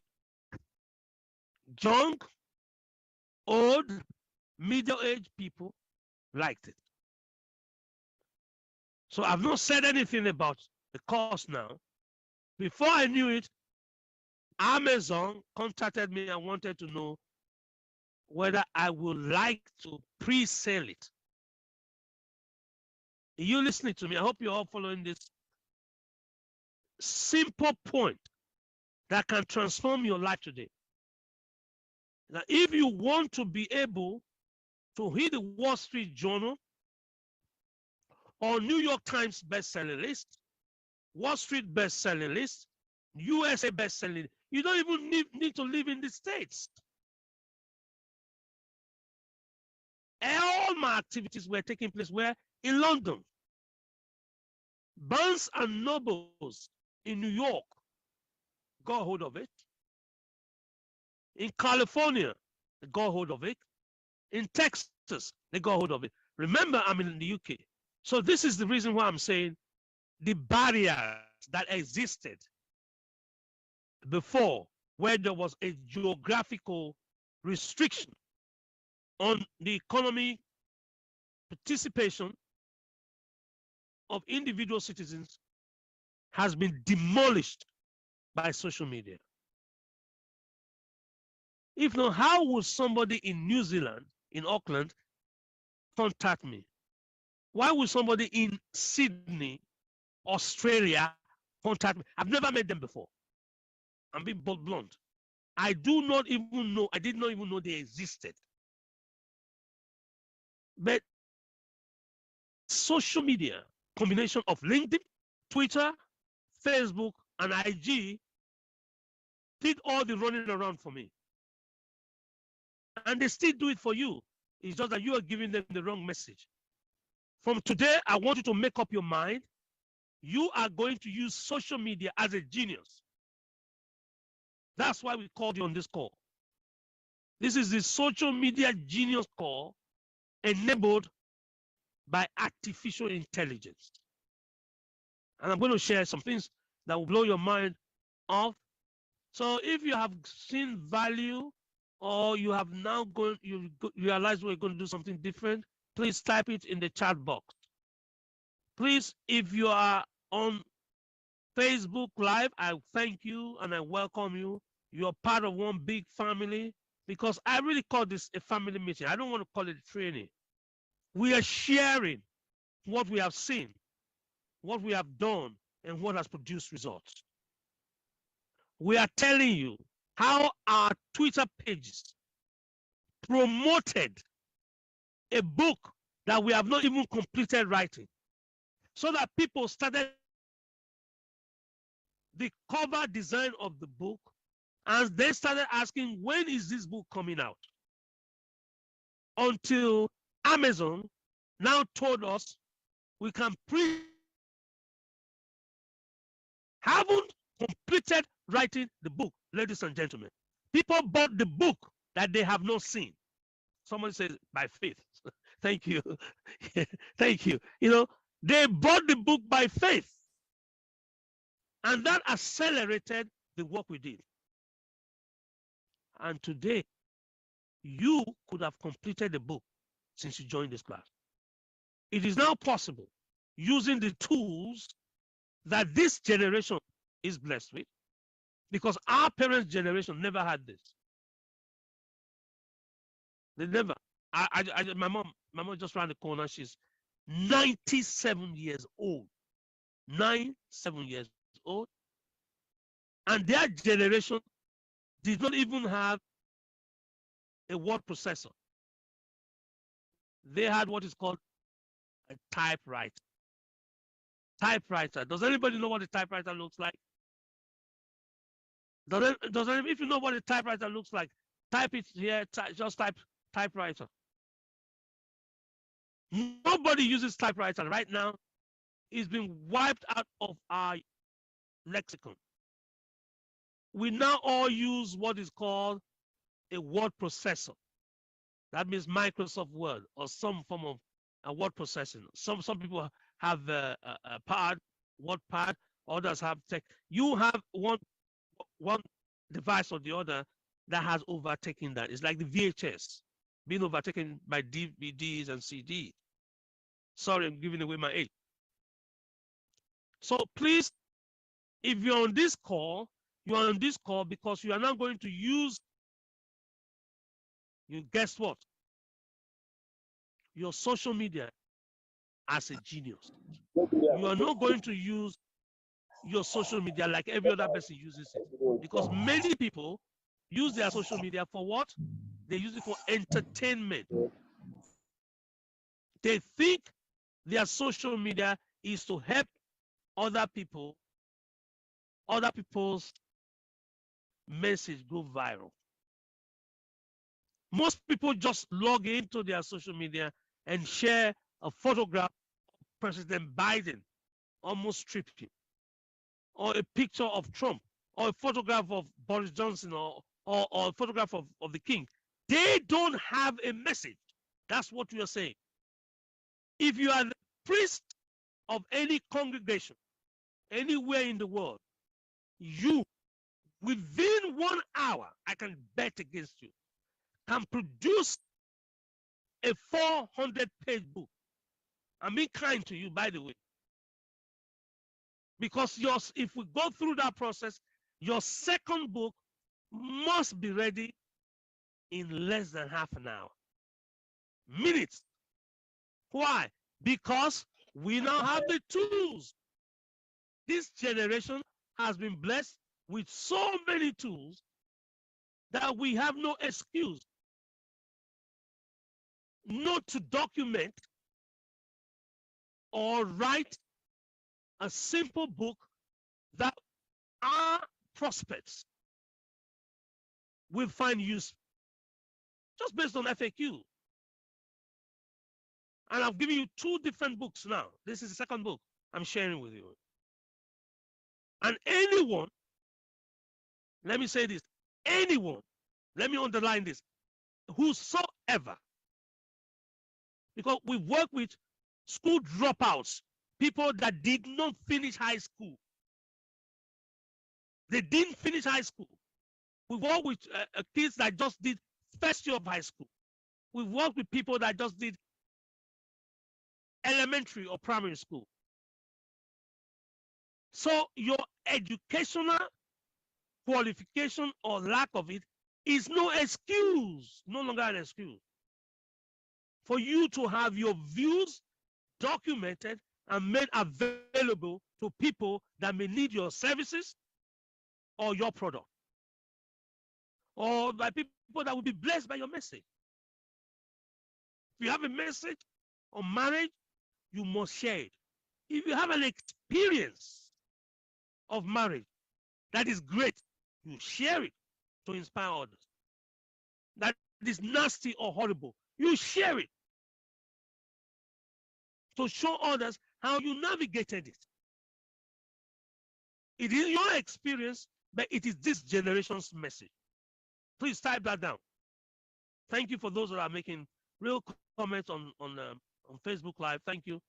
young, old, middle-aged people liked it. So I've not said anything about the cost now. Before I knew it, Amazon contacted me and wanted to know whether I would like to pre-sell it. Are you listening to me? I hope you're all following this simple point that can transform your life today. Now, if you want to be able to hit the Wall Street Journal or New York Times bestseller list, Wall Street bestseller list, USA bestseller, you don't even need to live in the States. All my activities were taking place where? In London. Barnes and Nobles in New York got hold of it. In California, they got hold of it. In Texas, they got hold of it. Remember, I'm in the UK. So this is the reason why I'm saying the barriers that existed before, where there was a geographical restriction on the economic participation of individual citizens, has been demolished by social media. If not, how would somebody in New Zealand, in Auckland, contact me? Why would somebody in Sydney, Australia, contact me? I've never met them before. I'm being blunt. I did not even know they existed. But social media, combination of LinkedIn, Twitter, Facebook, and IG did all the running around for me. And they still do it for you. It's just that you are giving them the wrong message. From today, I want you to make up your mind. You are going to use social media as a genius. That's why we called you on this call. This is the social media genius call enabled by artificial intelligence. And I'm going to share some things that will blow your mind off So if you have seen value, or you have now realize we're going to do something different, please type it in the chat box. Please, if you are on Facebook Live, I thank you and I welcome you. You're part of one big family, because I really call this a family meeting. I don't want to call it training. We are sharing what we have seen, what we have done, and what has produced results. We are telling you how our Twitter pages promoted a book that we have not even completed writing, so that people started the cover design of the book, and they started asking, when is this book coming out? Until Amazon now told us we can haven't completed writing the book, ladies and gentlemen. People bought the book that they have not seen. Someone says by faith. Thank you. Thank you. You know, they bought the book by faith. And that accelerated the work we did. And today, you could have completed the book since you joined this class. It is now possible, using the tools that this generation is blessed with, because our parents' generation never had this. They never. My mom just around the corner. She's 97 years old. 97 years old. And their generation did not even have a word processor. They had what is called a typewriter. Typewriter. Does anybody know what a typewriter looks like? If you know what a typewriter looks like, type it here. Just type typewriter. Nobody uses typewriter right now. It's been wiped out of our lexicon. We now all use what is called a word processor. That means Microsoft Word or some form of a word processing. Some people have a pad, word pad. Others have tech. You have one device or the other that has overtaken that. It's like the VHS being overtaken by DVDs and CDs. Sorry, I'm giving away my age. So please, if you're on this call, you are on this call because you are now going to use, guess what? Your social media as a genius. You are not going to use your social media like every other person uses it, because many people use their social media for what? They use it for entertainment. They think their social media is to help other people's message go viral. Most people just log into their social media and share a photograph of President Biden almost tripping, or a picture of Trump, or a photograph of Boris Johnson, or a photograph of the king. They don't have a message. That's what we are saying. If you are the priest of any congregation, anywhere in the world, you, within 1 hour, I can bet against you, can produce a 400-page book. I'm being kind to you, by the way. Because if we go through that process, your second book must be ready in less than half an hour. Minutes. Why? Because we now have the tools. This generation has been blessed with so many tools that we have no excuse not to document or write a simple book that our prospects will find useful, just based on FAQ. And I've given you 2 different books now. This is the second book I'm sharing with you. And anyone, let me say this, anyone, let me underline this, whosoever, because we work with school dropouts, people that did not finish high school. They didn't finish high school. We've worked with kids that just did first year of high school. We've worked with people that just did elementary or primary school. So your educational qualification or lack of it is no excuse, no longer an excuse for you to have your views documented and made available to people that may need your services or your product, or by people that will be blessed by your message. If you have a message on marriage, you must share it. If you have an experience of marriage that is great, you share it to inspire others. That is nasty or horrible, you share it to show others how you navigated it. It is your experience, but it is this generation's message. Please type that down. Thank you for those that are making real comments on Facebook Live. Thank you.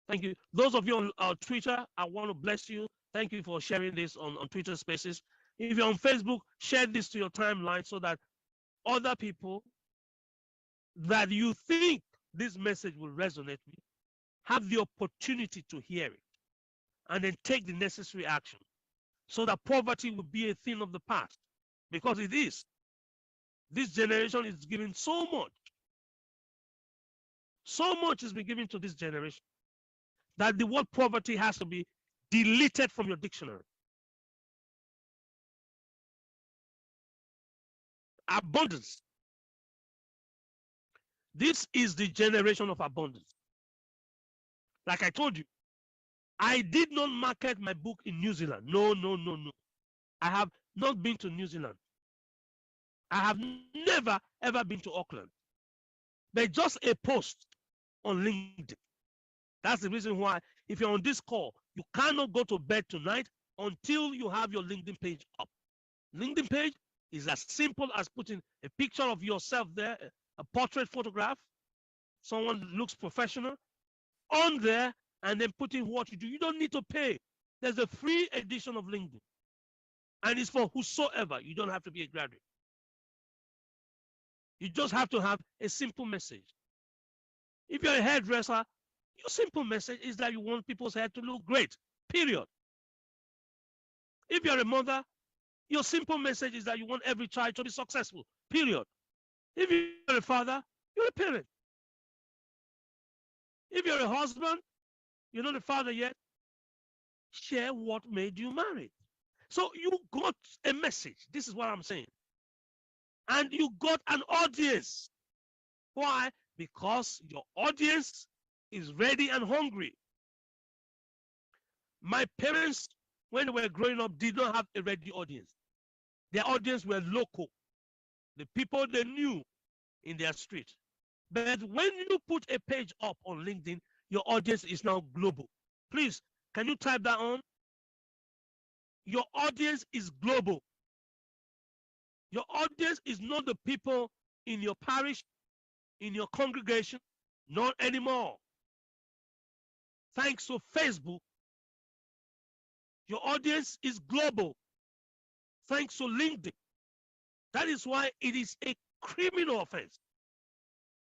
Thank you. Those of you on Twitter, I want to bless you. Thank you for sharing this on Twitter Spaces. If you're on Facebook, share this to your timeline so that other people that you think this message will resonate with have the opportunity to hear it and then take the necessary action so that poverty will be a thing of the past, because it is. This generation is giving so much. So much has been given to this generation that the word poverty has to be deleted from your dictionary. Abundance. This is the generation of abundance. Like I told you, I did not market my book in New Zealand. No, no, no, no. I have not been to New Zealand. I have never, ever been to Auckland. But just a post on LinkedIn. That's the reason why, if you're on this call, you cannot go to bed tonight until you have your LinkedIn page up. LinkedIn page is as simple as putting a picture of yourself there, a portrait photograph, someone looks professional, on there, and then putting what you do. You don't need to pay. There's a free edition of LinkedIn. And it's for whosoever. You don't have to be a graduate. You just have to have a simple message. If you're a hairdresser, your simple message is that you want people's hair to look great, period. If you're a mother, your simple message is that you want every child to be successful, period. If you're a father, you're a parent. If you're a husband, you're not a father yet, share what made you married. So you got a message. This is what I'm saying. And you got an audience. Why? Because your audience is ready and hungry. My parents, when they were growing up, did not have a ready audience. Their audience were local, the people they knew in their street. But when you put a page up on LinkedIn, your audience is now global. Please, can you type that on? Your audience is global. Your audience is not the people in your parish, in your congregation, not anymore. Thanks to Facebook, your audience is global. Thanks to LinkedIn. That is why it is a criminal offense.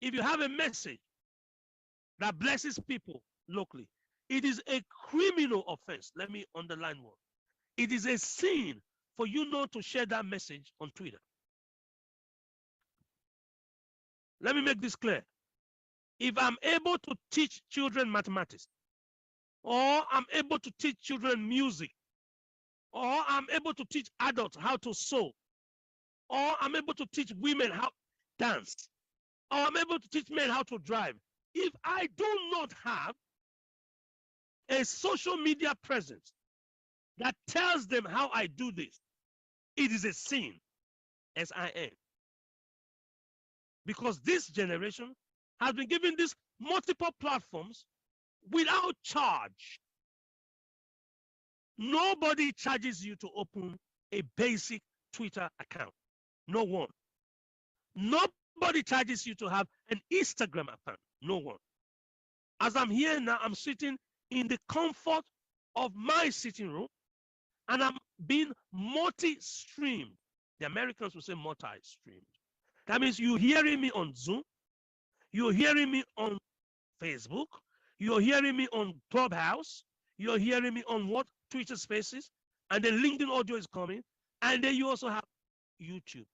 If you have a message that blesses people locally, it is a criminal offense. Let me underline one. It is a sin for you not to share that message on Twitter. Let me make this clear. If I'm able to teach children mathematics, or I'm able to teach children music, or I'm able to teach adults how to sew, or I'm able to teach women how to dance, or I'm able to teach men how to drive, if I do not have a social media presence that tells them how I do this, it is a sin, S-I-N. Because this generation has been given these multiple platforms without charge. Nobody charges you to open a basic Twitter account. No one. Nobody charges you to have an Instagram account. No one. As I'm here now, I'm sitting in the comfort of my sitting room, and I'm being multi-streamed The Americans will say multi-streamed. That means you're hearing me on Zoom, you're hearing me on Facebook, you're hearing me on Clubhouse, you're hearing me on what? Twitter Spaces, and then LinkedIn audio is coming, and then you also have YouTube.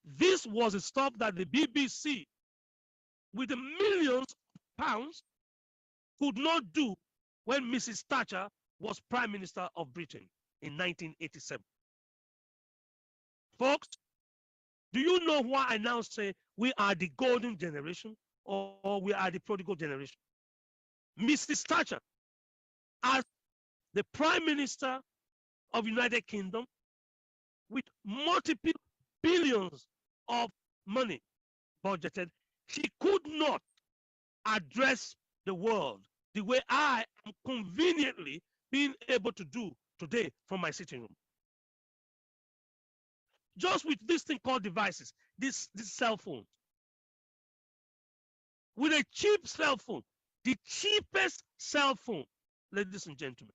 This was a stuff that the BBC, with the millions of pounds, could not do when Mrs. Thatcher was Prime Minister of Britain in 1987. Folks, do you know why I now say we are the golden generation or we are the prodigal generation? Mrs. Thatcher, as the Prime Minister of United Kingdom, with multiple billions of money budgeted, she could not address the world the way I am conveniently being able to do today from my sitting room. Just with this thing called devices, this cell phone. With a cheap cell phone, the cheapest cell phone, ladies and gentlemen.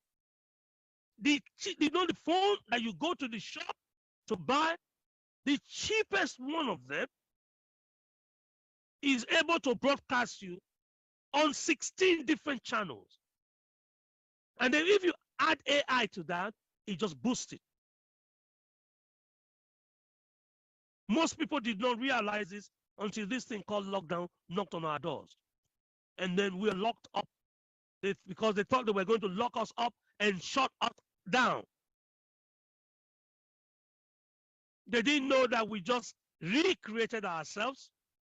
The phone that you go to the shop to buy, the cheapest one of them is able to broadcast you on 16 different channels. And then if you add AI to that, it just boosts it. Most people did not realize this until this thing called lockdown knocked on our doors. And then we were locked up because they thought they were going to lock us up and shut us down. They didn't know that we just recreated ourselves.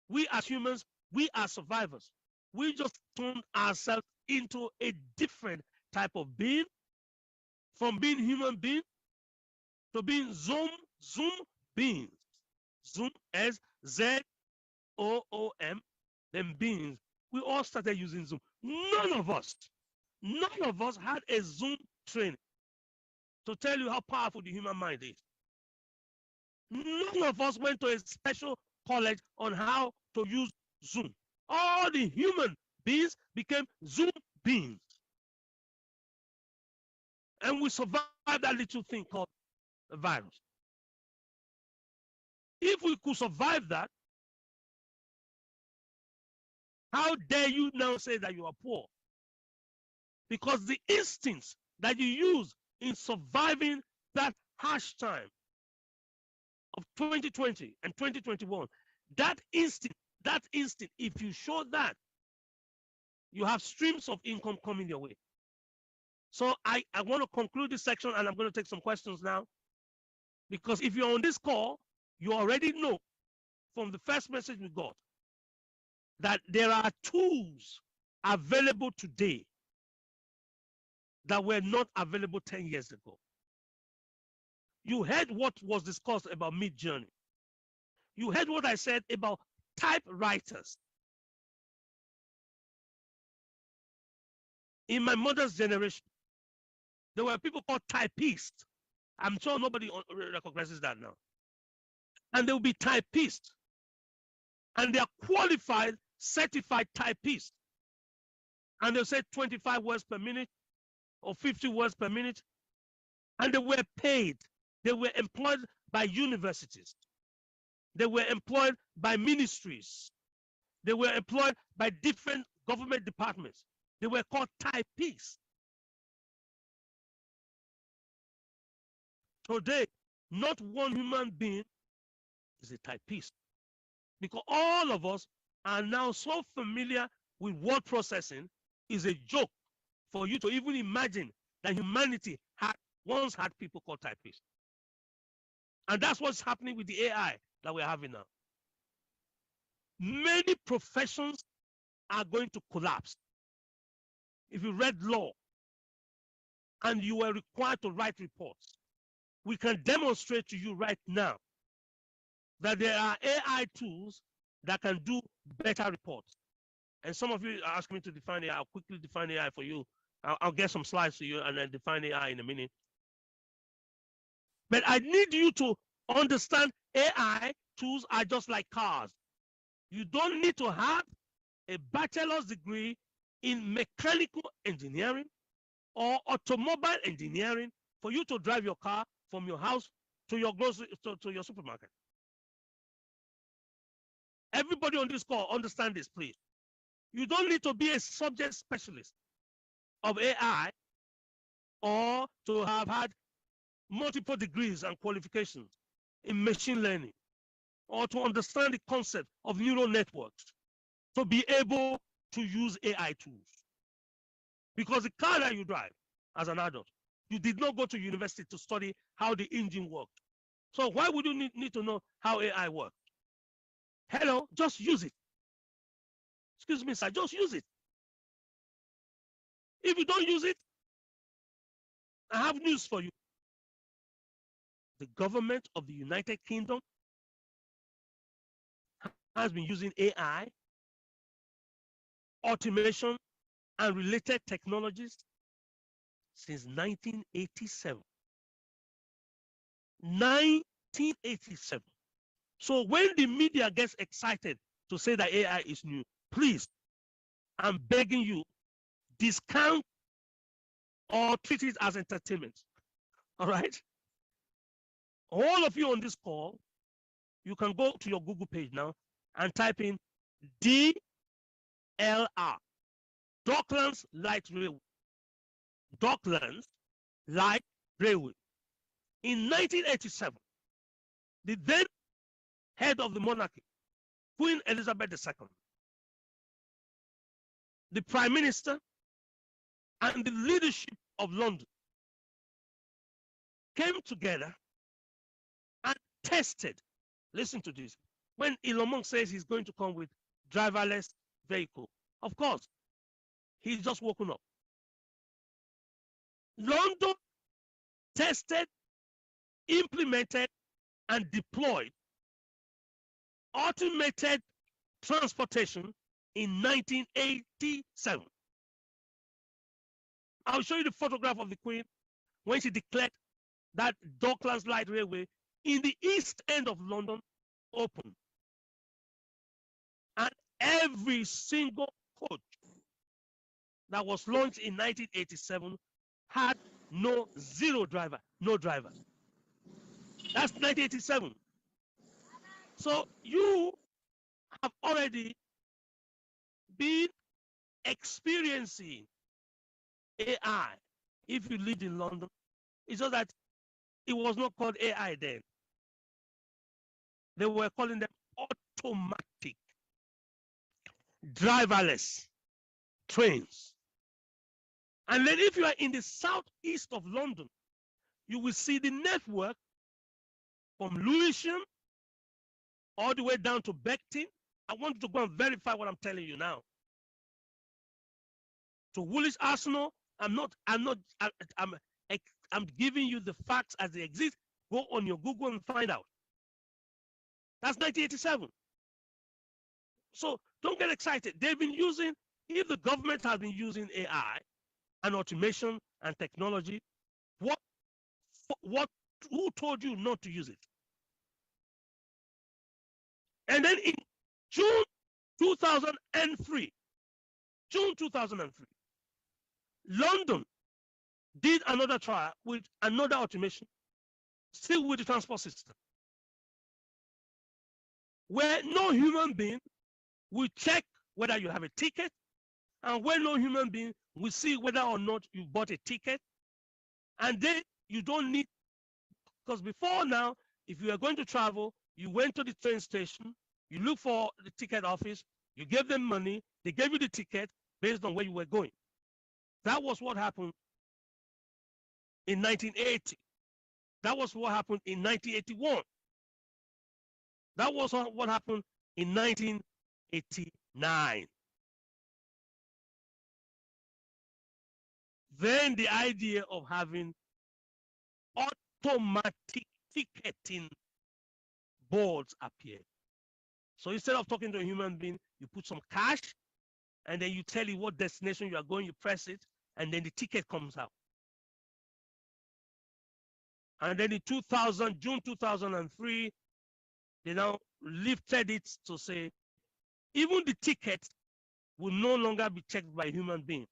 We as humans, we are survivors. We just turned ourselves into a different type of being, from being human being to being Zoom beings. Zoom, Z-O-O-M, then beings. We all started using Zoom. None of us had a Zoom training to tell you how powerful the human mind is. None of us went to a special college on how to use Zoom. All the human beings became Zoom beings. And we survived that little thing called a virus. If we could survive that, how dare you now say that you are poor? Because the instincts that you use in surviving that harsh time of 2020 and 2021, that instinct, if you show that, you have streams of income coming your way. So I want to conclude this section, and I'm going to take some questions now. Because if you're on this call, you already know from the first message we got that there are tools available today that were not available 10 years ago. You heard what was discussed about Midjourney. You heard what I said about typewriters. In my mother's generation, there were people called typists. I'm sure nobody recognizes that now. And they will be typists. And they are qualified, certified typists. And they'll say 25 words per minute or 50 words per minute. And they were paid. They were employed by universities. They were employed by ministries. They were employed by different government departments. They were called typists. Today, not one human being is a typist, because all of us are now so familiar with word processing. Is a joke for you to even imagine that humanity once had people called typists. And that's what's happening with the AI that we're having now. Many professions are going to collapse. If you read law and you were required to write reports, we can demonstrate to you right now that there are AI tools that can do better reports. And some of you are asking me to define AI. I'll quickly define AI for you. I'll get some slides to you and then define AI in a minute. But I need you to understand AI tools are just like cars. You don't need to have a bachelor's degree in mechanical engineering or automobile engineering for you to drive your car from your house to your grocery to your supermarket. Everybody on this call understand this, please. You don't need to be a subject specialist of AI or to have had multiple degrees and qualifications in machine learning or to understand the concept of neural networks to be able to use AI tools. Because the car that you drive as an adult, you did not go to university to study how the engine worked. So why would you need to know how AI works? Hello, just use it. Excuse me, sir, just use it. If you don't use it, I have news for you. The government of the United Kingdom has been using AI, automation, and related technologies since 1987. 1987. So when the media gets excited to say that AI is new, please, I'm begging you, discount or treat it as entertainment. All right? All of you on this call, you can go to your Google page now and type in DLR, Docklands Light Railway. Docklands Light Railway. In 1987, the then head of the monarchy, Queen Elizabeth II, the Prime Minister, and the leadership of London came together and tested. Listen to this. When Elon Musk says he's going to come with driverless vehicle, of course, he's just woken up. London tested, implemented, and deployed automated transportation in 1987. I'll show you the photograph of the Queen when she declared that Docklands Light Railway in the east end of London open. And every single coach that was launched in 1987 had zero driver, no driver. That's 1987. So you have already been experiencing AI if you lived in London. It's just that it was not called AI then. They were calling them automatic, driverless trains. And then if you are in the southeast of London, you will see the network from Lewisham all the way down to Beckton. I want you to go and verify what I'm telling you now. To Woolwich Arsenal, I'm giving you the facts as they exist. Go on your Google and find out. That's 1987. So don't get excited. They've been using, if the government has been using AI and automation and technology, who told you not to use it? And then in June 2003, London did another trial with another automation, still with the transport system, where no human being will check whether you have a ticket, and where no human being will see whether or not you bought a ticket. And then you don't need, because before now, if you are going to travel, you went to the train station, you look for the ticket office, you gave them money, they gave you the ticket based on where you were going. That was what happened in 1980. That was what happened in 1981. That was what happened in 1989. Then the idea of having automatic ticketing boards appeared. So instead of talking to a human being, you put some cash, and then you tell it what destination you are going, you press it, and then the ticket comes out. And then in June 2003, they now lifted it to say, even the ticket will no longer be checked by a human being.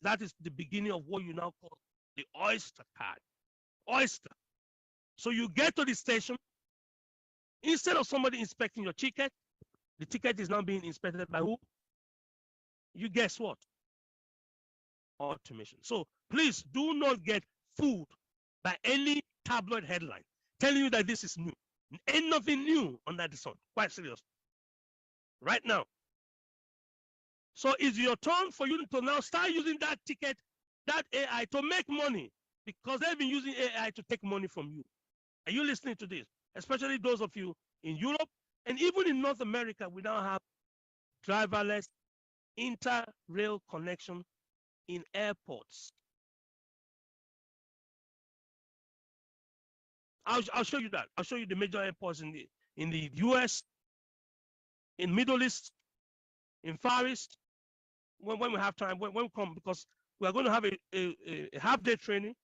That is the beginning of what you now call the Oyster card. Oyster. So you get to the station, instead of somebody inspecting your ticket, the ticket is now being inspected by who? You guess what? Automation. So please do not get fooled by any tabloid headline telling you that this is new. Ain't nothing new under the sun. Quite serious. Right now. So it's your turn for you to now start using that ticket, that AI, to make money, because they've been using AI to take money from you. Are you listening to this? Especially those of you in Europe and even in North America, we now have driverless inter-rail connection in airports. I'll show you that. I'll show you the major airports in the US, in Middle East, in Far East, when we have time, when we come, because we are going to have a half-day training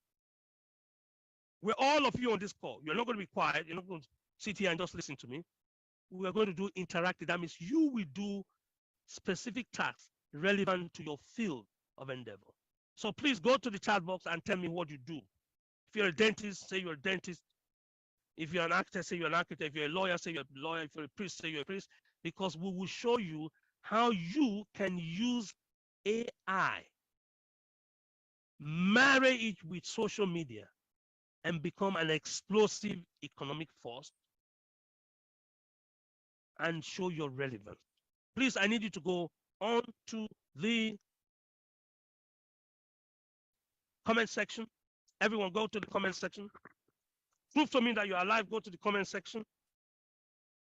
where all of you on this call, you're not going to be quiet, you're not going to sit here and just listen to me. We are going to do interactive. That means you will do specific tasks relevant to your field of endeavor. So please go to the chat box and tell me what you do. If you're a dentist, say you're a dentist. If you're an architect, say you're an architect. If you're a lawyer, say you're a lawyer. If you're a priest, say you're a priest. Because we will show you how you can use AI, marry it with social media, and become an explosive economic force and show your relevance. Please, I need you to go on to the comment section. Everyone go to the comment section. Prove to me that you're alive, go to the comment section.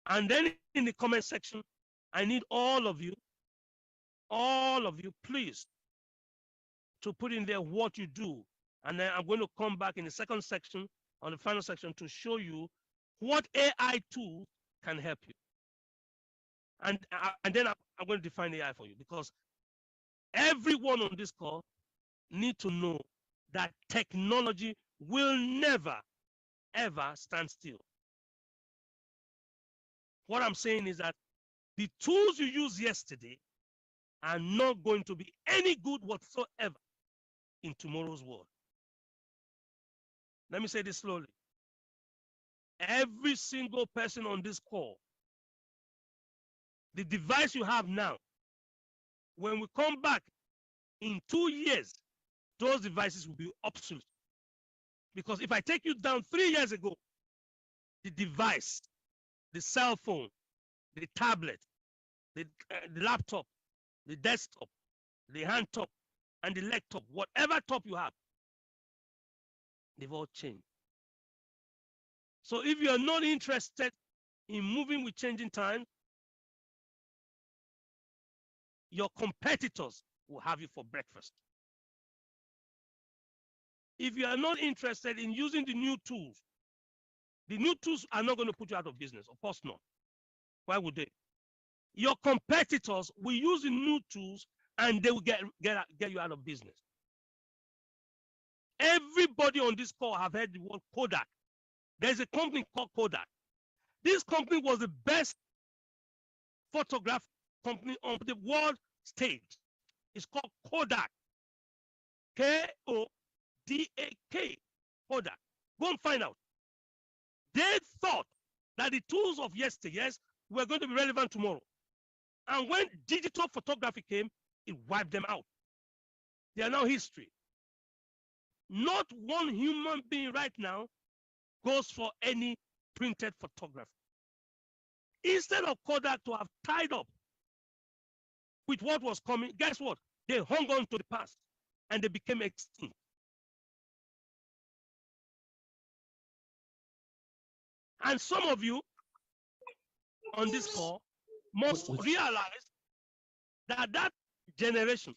And then in the comment section, I need all of you, please, to put in there what you do. And then I'm going to come back in the second section, on the final section, to show you what AI tool can help you. And then I'm going to define AI for you, because everyone on this call need to know that technology will never, ever stand still. What I'm saying is that the tools you used yesterday are not going to be any good whatsoever in tomorrow's world. Let me say this slowly. Every single person on this call, the device you have now, when we come back in 2 years, those devices will be obsolete. Because if I take you down 3 years ago, the device, the cell phone, the tablet, the laptop, the desktop, the hand top, and the laptop, whatever top you have, they've all changed. So if you are not interested in moving with changing times, your competitors will have you for breakfast. If you are not interested in using the new tools are not going to put you out of business. Of course not. Why would they? Your competitors will use the new tools and they will get you out of business. Everybody on this call have heard the word Kodak. There's a company called Kodak. This company was the best photograph company on the world stage. It's called Kodak. Kodak. Kodak. Go and find out. They thought that the tools of yesteryears were going to be relevant tomorrow. And when digital photography came, it wiped them out. They are now history. Not one human being right now goes for any printed photography. Instead of Kodak to have tied up with what was coming, guess what? They hung on to the past and they became extinct. And some of you on this call must realize that that generation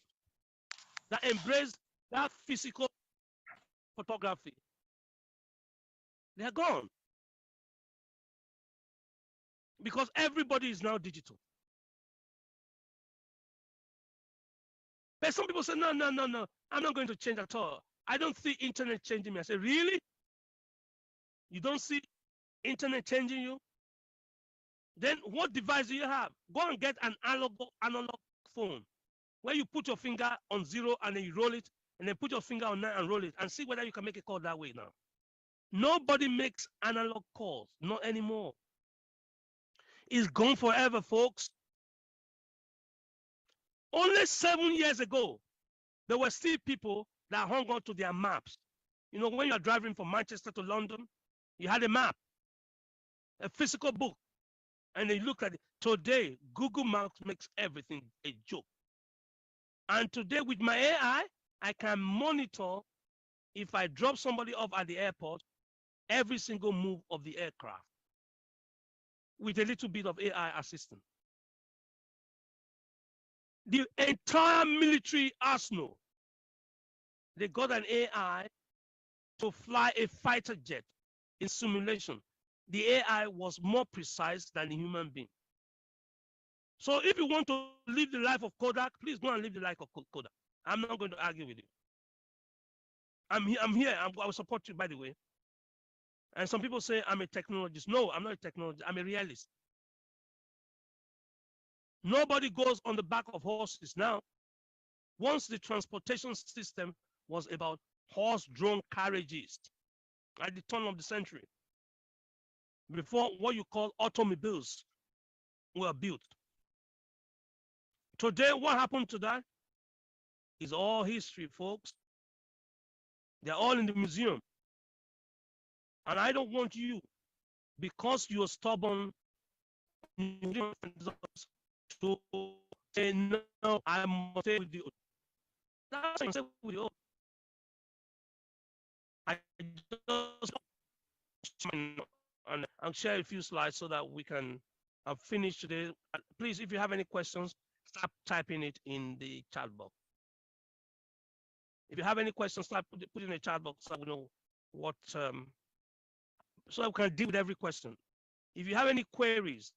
that embraced that physical photography, they're gone. Because everybody is now digital. But some people say, no, I'm not going to change at all. I don't see internet changing me. I say, really? You don't see internet changing you? Then what device do you have? Go and get an analog phone where you put your finger on 0 and then you roll it, and then put your finger on 9 and roll it, and see whether you can make a call that way now. Nobody makes analog calls, not anymore. It's gone forever, folks. Only 7 years ago, there were still people that hung on to their maps. You know, when you are driving from Manchester to London, you had a map, a physical book, and you look at it. Today, Google Maps makes everything a joke. And today, with my AI, I can monitor, if I drop somebody off at the airport, every single move of the aircraft with a little bit of AI assistance. The entire military arsenal, they got an AI to fly a fighter jet in simulation. The AI was more precise than the human being. So if you want to live the life of Kodak, please go and live the life of Kodak. I'm not going to argue with you. I'm here. I will support you, by the way. And some people say I'm a technologist. No, I'm not a technologist. I'm a realist. Nobody goes on the back of horses now. Once the transportation system was about horse-drawn carriages at the turn of the century, before what you call automobiles were built. Today, what happened to that is all history, folks. They're all in the museum. And I don't want you, because you're stubborn, to say, no, I must stay with you. That's what I say with you. I just, and I'll share a few slides so that we can finish today. Please, if you have any questions, start typing it in the chat box. If you have any questions, start put in the chat box so we know what, so that we can deal with every question. If you have any queries,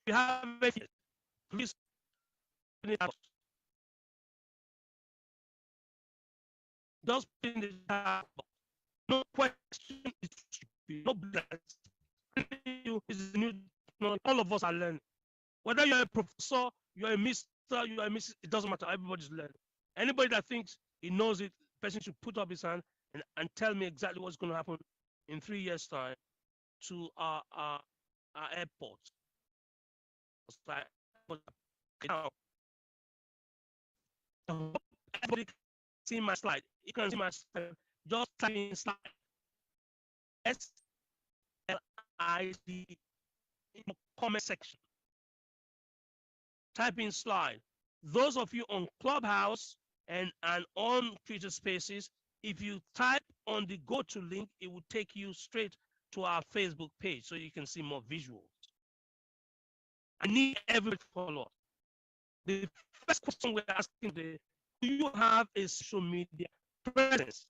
if you have any, please put in the chat box. Just put in the chat box. No question is stupid. No is new. All of us are learning. Whether you're a professor, you're a mister, you're a Mrs., it doesn't matter. Everybody's learning. Anybody that thinks he knows it, the person should put up his hand and tell me exactly what's going to happen in 3 years' time to our airport. Now, everybody can see my slide. You can see my slide. Just type in slide. SLID in the comment section. Type in slide. Those of you on Clubhouse and on Twitter Spaces, if you type on the go-to link, it will take you straight to our Facebook page so you can see more visuals. I need everybody to follow us. The first question we're asking today, do you have a social media presence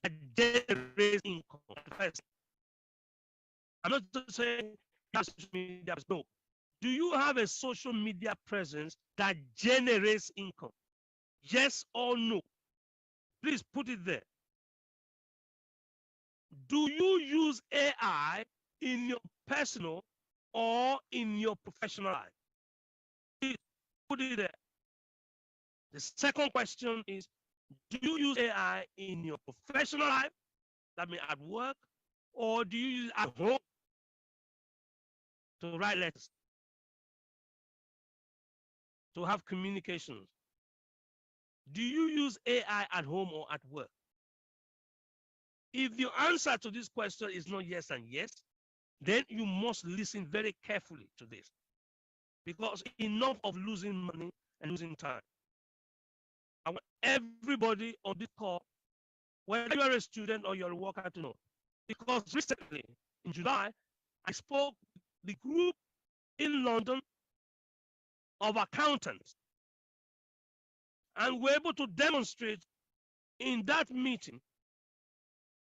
that generates income? First, I'm not just saying social media, no. Do you have a social media presence that generates income? Yes or no? Please put it there. Do you use AI in your personal or in your professional life? Please put it there. The second question is, do you use AI in your professional life, that means at work, or do you use it at home to write letters, to have communications? Do you use AI at home or at work? If your answer to this question is not yes and yes, then you must listen very carefully to this, because enough of losing money and losing time. I want everybody on this call, whether you are a student or you're a worker, to know. Because recently, in July, I spoke with the group in London of accountants, and we're able to demonstrate in that meeting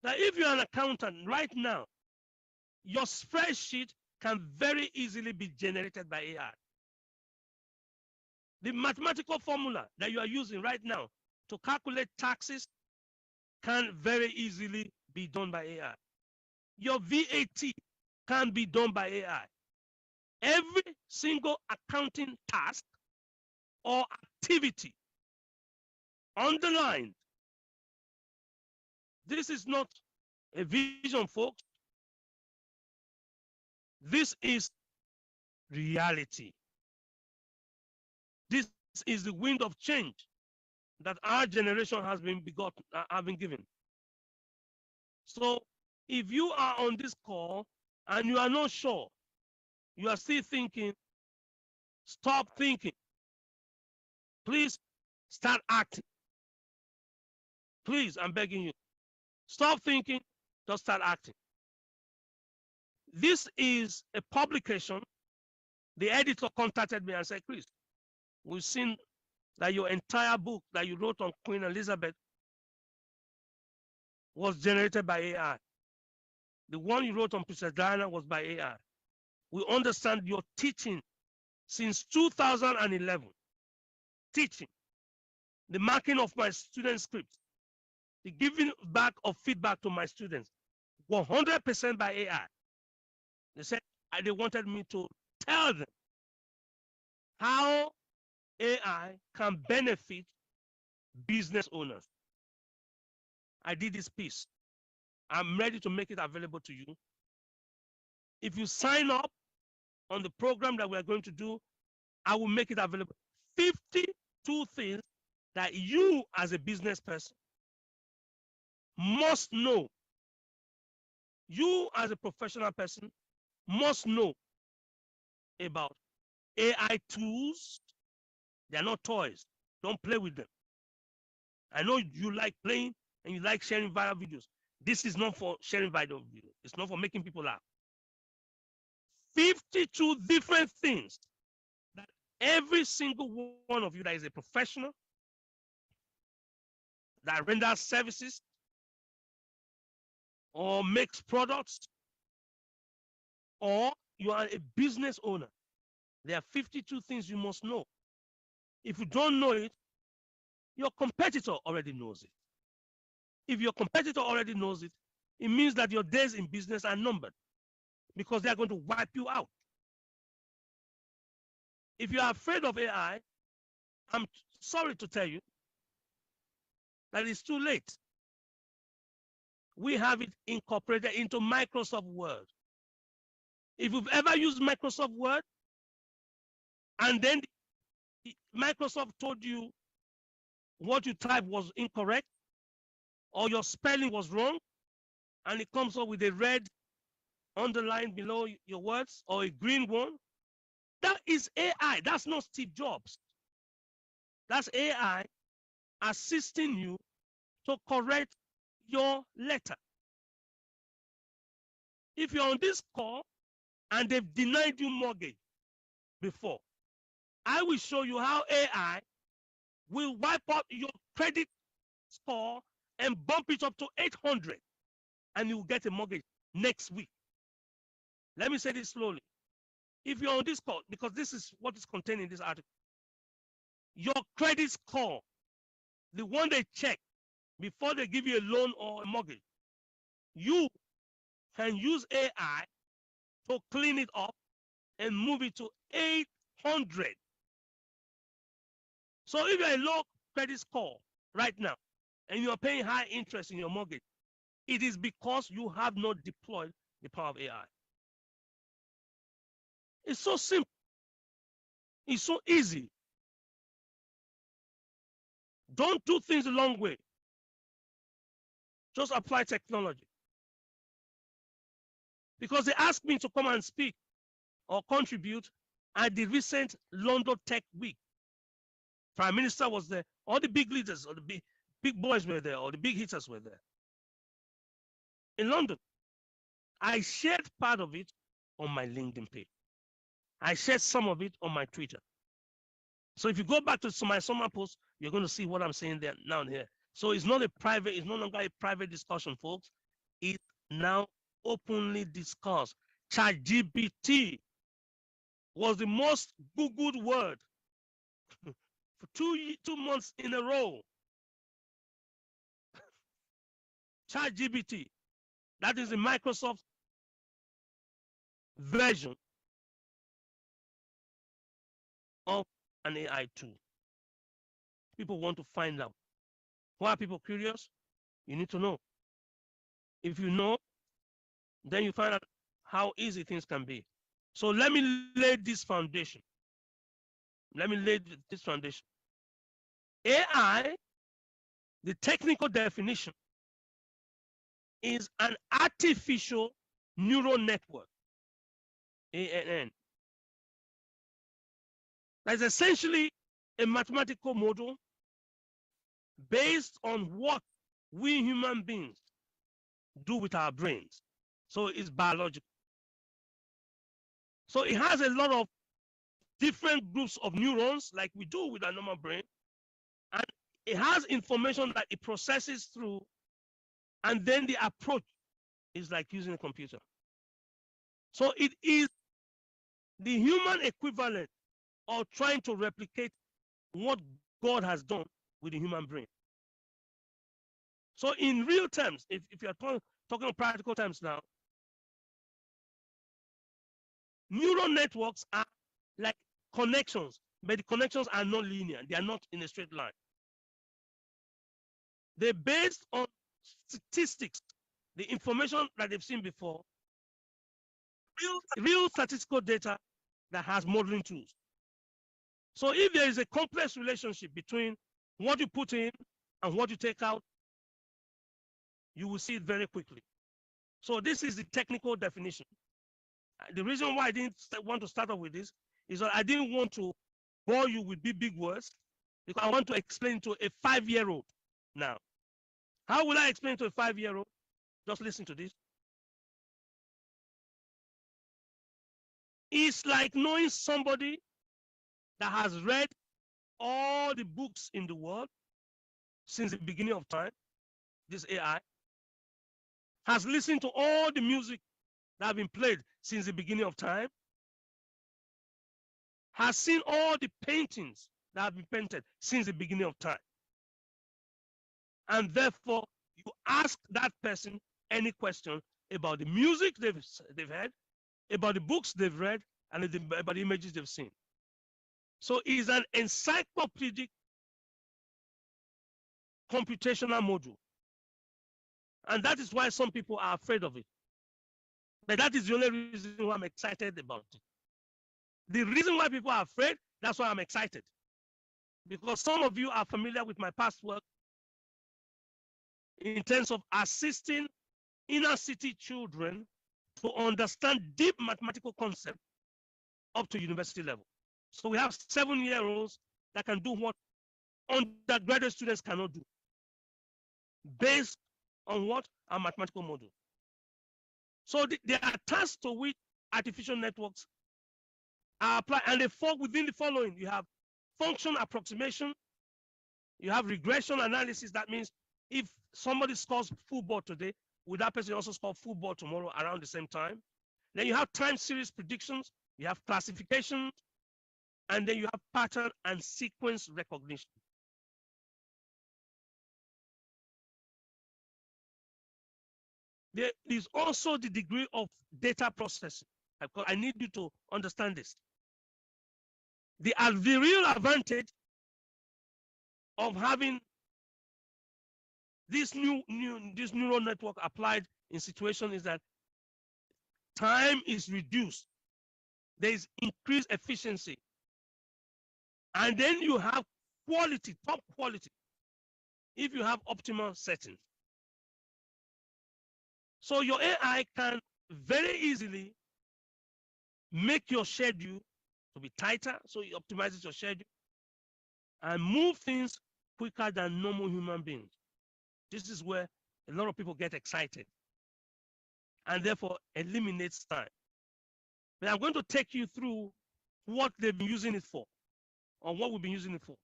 that if you're an accountant right now, your spreadsheet can very easily be generated by AI. The mathematical formula that you are using right now to calculate taxes can very easily be done by AI. Your VAT can be done by AI. Every single accounting task or activity, underlined, this is not a vision, folks. This is reality. This is the wind of change that our generation has been begotten, have been given. So if you are on this call and you are not sure, you are still thinking, stop thinking. Please start acting. Please, I'm begging you. Stop thinking, just start acting. This is a publication. The editor contacted me and said, Chris, we've seen that your entire book that you wrote on Queen Elizabeth was generated by AI. The one you wrote on Princess Diana was by AI. We understand your teaching since 2011. Teaching, the marking of my student scripts, the giving back of feedback to my students, 100% by AI. They said they wanted me to tell them how AI can benefit business owners. I did this piece. I'm ready to make it available to you. If you sign up on the program that we are going to do, I will make it available. 52 things that you as a business person must know. You as a professional person must know about AI tools. They are not toys. Don't play with them. I know you like playing and you like sharing viral videos. This is not for sharing viral videos. It's not for making people laugh. 52 different things that every single one of you that is a professional, that renders services or makes products, or you are a business owner. There are 52 things you must know. If you don't know it, your competitor already knows it. If your competitor already knows it, it means that your days in business are numbered because they are going to wipe you out. If you are afraid of AI, I'm sorry to tell you that it's too late. We have it incorporated into Microsoft Word. If you've ever used Microsoft Word and then Microsoft told you what you typed was incorrect or your spelling was wrong, and it comes up with a red underline below your words or a green one, that is AI. That's not Steve Jobs. That's AI assisting you to correct your letter. If you're on this call and they've denied you mortgage before, I will show you how AI will wipe out your credit score and bump it up to 800, and you will get a mortgage next week. Let me say this slowly. If you're on this call, because this is what is contained in this article, your credit score, the one they check before they give you a loan or a mortgage, you can use AI to clean it up and move it to 800. So if you're a low credit score right now and you're paying high interest in your mortgage, it is because you have not deployed the power of AI. It's so simple. It's so easy. Don't do things the long way. Just apply technology. Because they asked me to come and speak or contribute at the recent London Tech Week. Prime Minister was there. All the big leaders or the big boys were there, or the big hitters were there. In London, I shared part of it on my LinkedIn page. I shared some of it on my Twitter. So if you go back to my summer post, you're going to see what I'm saying there now and here. So it's not a private, it's no longer a private discussion, folks. It's now openly discussed. ChatGPT was the most Googled word for 2 months in a row. ChatGPT, that is the Microsoft version of an AI tool. People want to find out. Why are people curious? You need to know. If you know, then you find out how easy things can be. So let me lay this foundation. Let me lay this foundation. AI, the technical definition, is an artificial neural network, ANN. That's essentially a mathematical model based on what we human beings do with our brains. So it's biological. So it has a lot of different groups of neurons like we do with our normal brain. And it has information that it processes through. And then the approach is like using a computer. So it is the human equivalent of trying to replicate what God has done with the human brain. So in real terms, if you're talking of practical terms now, neural networks are like connections, but the connections are not linear. They are not in a straight line. They're based on statistics, the information that they've seen before, real statistical data that has modeling tools. So if there is a complex relationship between what you put in and what you take out, you will see it very quickly. So this is the technical definition. The reason why I didn't want to start off with this is that I didn't want to bore you with big words, because I want to explain to a 5-year-old now. How will I explain to a 5-year-old? Just listen to this. It's like knowing somebody that has read all the books in the world since the beginning of time, this AI, has listened to all the music that have been played since the beginning of time, has seen all the paintings that have been painted since the beginning of time. And therefore, you ask that person any question about the music they've heard, about the books they've read, and about the images they've seen. So it is an encyclopedic computational module. And that is why some people are afraid of it. But that is the only reason why I'm excited about it. The reason why people are afraid, that's why I'm excited. Because some of you are familiar with my past work in terms of assisting inner city children to understand deep mathematical concepts up to university level. So we have 7-year-olds that can do what undergraduate students cannot do, based on what? Our mathematical model. So there are tasks to which artificial networks are applied, and they fall within the following. You have function approximation, you have regression analysis. That means if somebody scores football today, will that person also score football tomorrow around the same time? Then you have time series predictions, you have classification, and then you have pattern and sequence recognition. There is also the degree of data processing. I need you to understand this. The real advantage of having this neural network applied in situation is that time is reduced. There is increased efficiency. And then you have quality, top quality, if you have optimal settings. So your AI can very easily make your schedule to be tighter, so it optimizes your schedule and move things quicker than normal human beings. This is where a lot of people get excited and therefore eliminates time. But I'm going to take you through what they've been using it for, or what we've been using it for.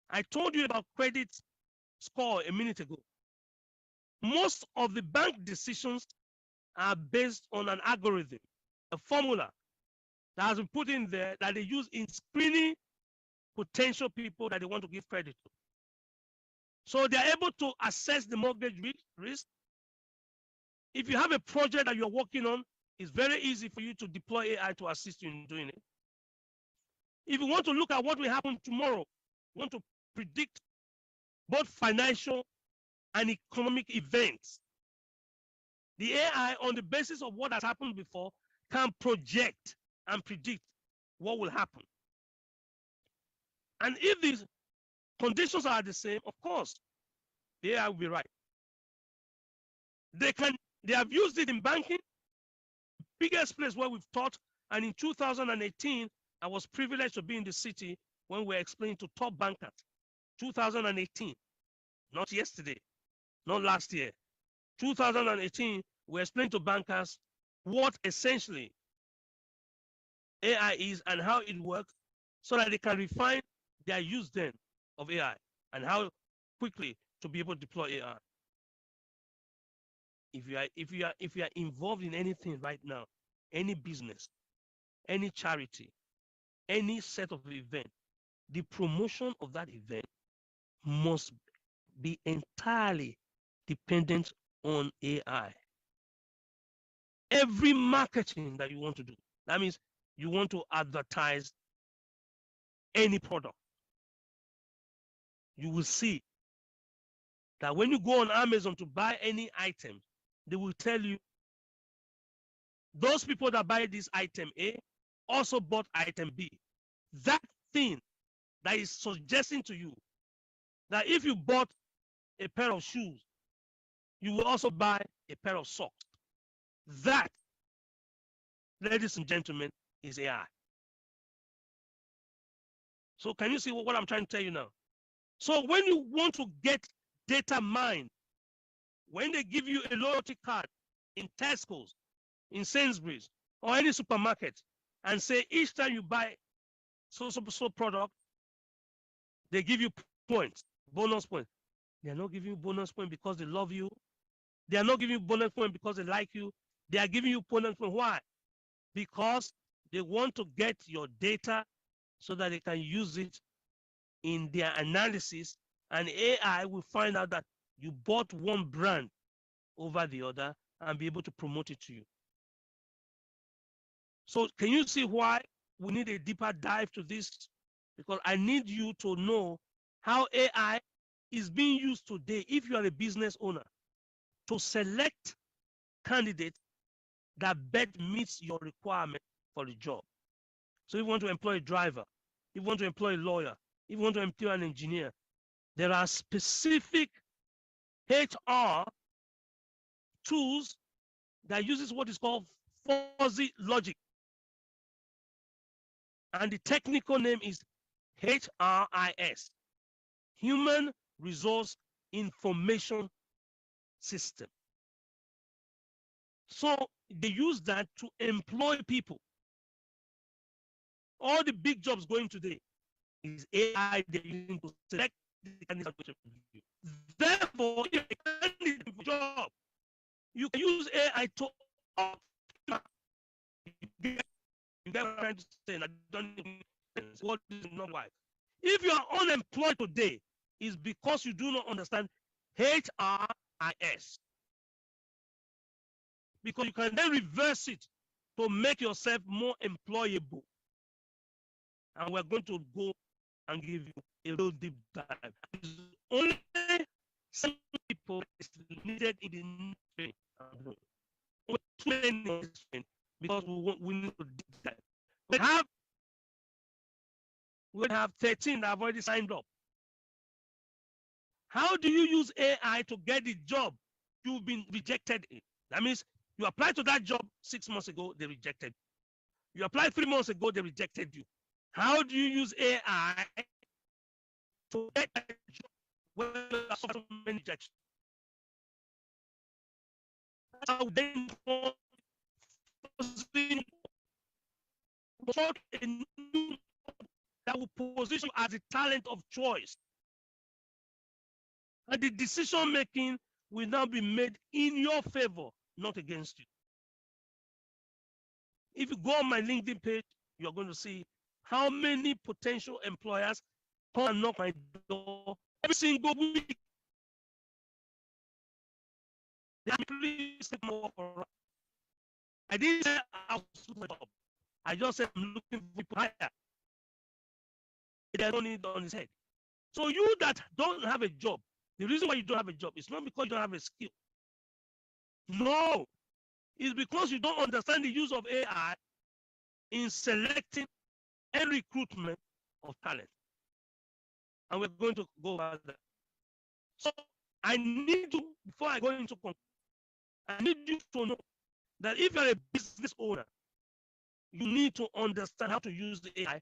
I told you about credit score a minute ago. Most of the bank decisions are based on an algorithm, a formula that has been put in there that they use in screening potential people that they want to give credit to. So they're able to assess the mortgage risk. If you have a project that you're working on, it's very easy for you to deploy AI to assist you in doing it. If you want to look at what will happen tomorrow, you want to predict both financial and economic events, The AI, on the basis of what has happened before, can project and predict what will happen. And if these conditions are the same, of course, the AI will be right. They have used it in banking, biggest place where we've taught. And in 2018, I was privileged to be in the city when we were explaining to top bankers. 2018, not yesterday, not last year. 2018, we explained to bankers what essentially AI is and how it works, so that they can refine their use then of AI and how quickly to be able to deploy AI. If you are involved in anything right now, any business, any charity, any set of event, the promotion of that event must be entirely dependent on AI. Every marketing that you want to do, that means you want to advertise any product, you will see that when you go on Amazon to buy any item, they will tell you those people that buy this item A also bought item B. That thing that is suggesting to you that if you bought a pair of shoes, you will also buy a pair of socks. That, ladies and gentlemen, is AI. So can you see what I'm trying to tell you now? So when you want to get data mined, when they give you a loyalty card in Tesco's, in Sainsbury's, or any supermarket, and say each time you buy so product, they give you points, bonus points. They are not giving you bonus points because they love you. They are not giving you bonus points because they like you. They are giving you bonus points. Why? Because they want to get your data so that they can use it in their analysis, and AI will find out that you bought one brand over the other and be able to promote it to you. So can you see why we need a deeper dive to this? Because I need you to know how AI is being used today, if you are a business owner, to select candidates that best meets your requirement for the job. So if you want to employ a driver, if you want to employ a lawyer, if you want to employ an engineer, there are specific HR tools that uses what is called fuzzy logic. And the technical name is HRIS, Human Resource Information System. So they use that to employ people. All the big jobs going today is AI they're using to select the candidates. Therefore, if a candidate for job, you can use AI to optimize. You get what I'm trying to say, and I don't know what is not why. If you are unemployed today, it's because you do not understand HRIS. Because you can then reverse it to make yourself more employable. And we're going to go and give you a real deep dive. It's only some people is needed in the training. Too many because we need to deep dive. We have 13 that have already signed up. How do you use AI to get the job you've been rejected in? That means you applied to that job 6 months ago, they rejected you. You applied 3 months ago, they rejected you. How do you use AI to get a job when you have so many rejections? That's how then that will position you as a talent of choice. And the decision making will now be made in your favor, not against you. If you go on my LinkedIn page, you're going to see how many potential employers come and knock my door every single week. Please take more for. I didn't say I was my job. I just said I'm looking for people higher. They don't need on his head. So you that don't have a job, the reason why you don't have a job is not because you don't have a skill. No, it's because you don't understand the use of AI in selecting and recruitment of talent. And we're going to go over that. So I need to, before I go into conclusion, I need you to know that if you're a business owner, you need to understand how to use the AI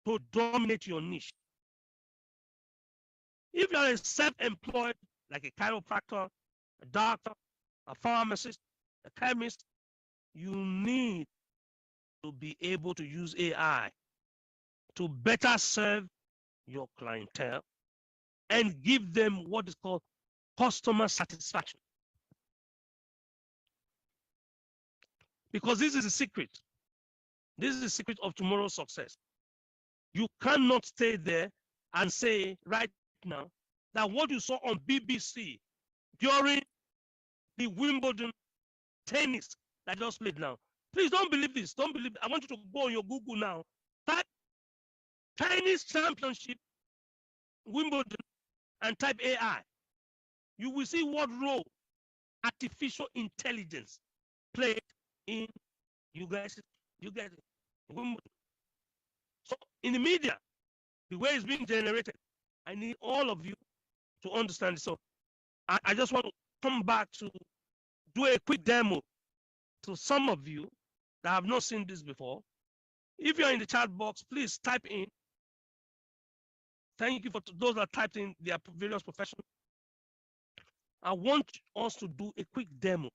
to dominate your niche. If you're a self-employed, like a chiropractor, a doctor, a pharmacist, a chemist, you need to be able to use AI to better serve your clientele and give them what is called customer satisfaction. Because this is the secret. This is the secret of tomorrow's success. You cannot stay there and say right now that what you saw on BBC during the Wimbledon tennis that just played now. Please don't believe this. Don't believe it. I want you to go on your Google now. Type tennis championship Wimbledon and type AI. You will see what role artificial intelligence played in you guys Wimbledon. So in the media, the way it's being generated, I need all of you to understand it. So I just want to come back to do a quick demo to some of you that have not seen this before. If you're in the chat box, please type in. Thank you for those that typed in their various professions. I want us to do a quick demo.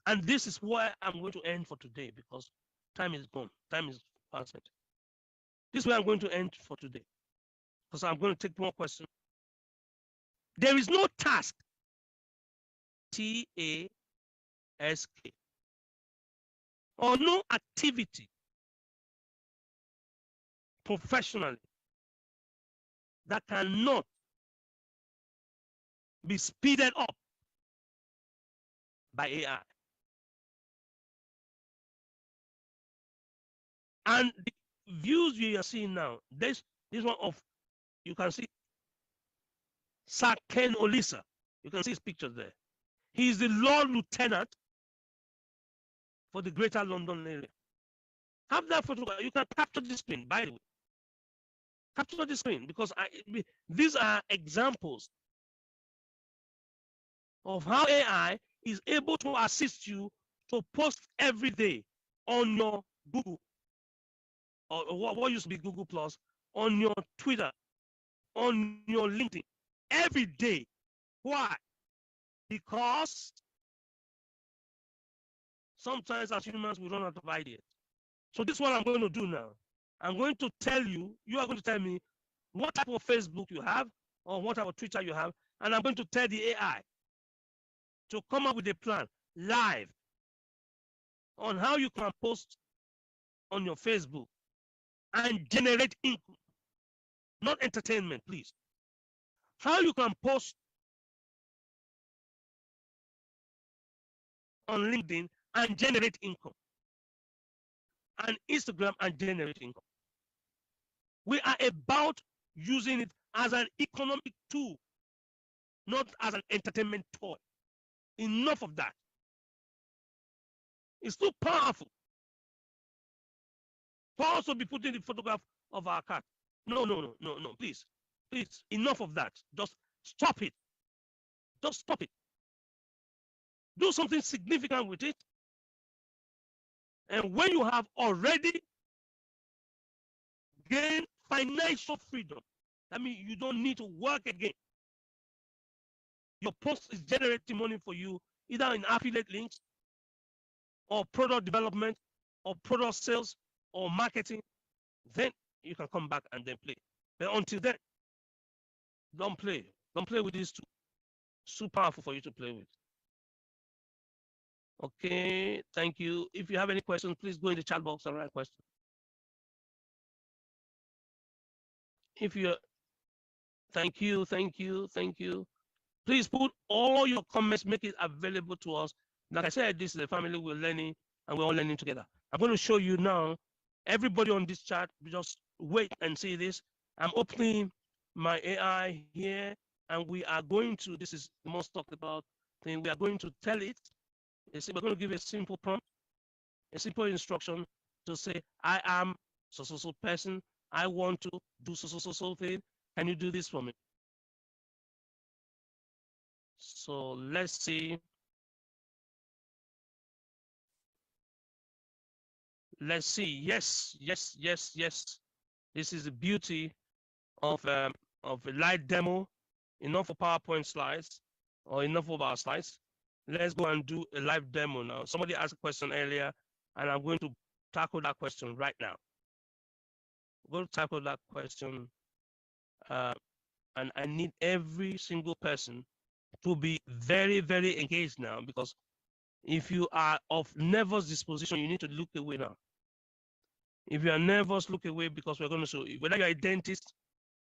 And this is where I'm going to end for today because time is gone. Time is past. This is where I'm going to end for today because I'm going to take more questions. There is no task, TASK, or no activity professionally that cannot be speeded up by AI. And the views you are seeing now, this one of, you can see Sir Ken Olisa. You can see his pictures there. He is the Lord Lieutenant for the Greater London area. Have that photograph. You can capture the screen, by the way. Capture the screen because these are examples of how AI is able to assist you to post every day on your Google, or what used to be Google Plus, on your Twitter, on your LinkedIn, every day. Why? Because sometimes as humans we run out of ideas. So this is what I'm going to do now. I'm going to tell you, you are going to tell me what type of Facebook you have or what type of Twitter you have, and I'm going to tell the AI to come up with a plan live on how you can post on your Facebook and generate income, not entertainment, please. How you can post on LinkedIn and generate income, and Instagram and generate income. We are about using it as an economic tool, not as an entertainment toy. Enough of that. It's too powerful. For us to be putting the photograph of our cat. No, please. Please, enough of that. Just stop it. Just stop it. Do something significant with it. And when you have already gained financial freedom, that means you don't need to work again. Your post is generating money for you, either in affiliate links, or product development, or product sales, or marketing. Then you can come back and then play. But until then, don't play. Don't play with these two. It's too powerful for you to play with. Okay, thank you. If you have any questions, please go in the chat box and write questions. If you're, thank you. Please put all your comments, make it available to us. Like I said, this is a family, we're learning, and we're all learning together. I'm going to show you now, everybody on this chat, just wait and see this. I'm opening my AI here, and we are going to, this is the most talked about, thing, we are going to tell it. We're going to give a simple prompt, a simple instruction to say, I am so person. I want to do so thing. Can you do this for me? So let's see. Let's see. Yes. This is the beauty of a light demo. Enough of PowerPoint slides or enough of our slides. Let's go and do a live demo now. Somebody asked a question earlier, and I'm going to tackle that question right now. I'm going to tackle that question, and I need every single person to be very, very engaged now, because if you are of nervous disposition, you need to look away now. If you are nervous, look away, because we're going to show you. Whether you're a dentist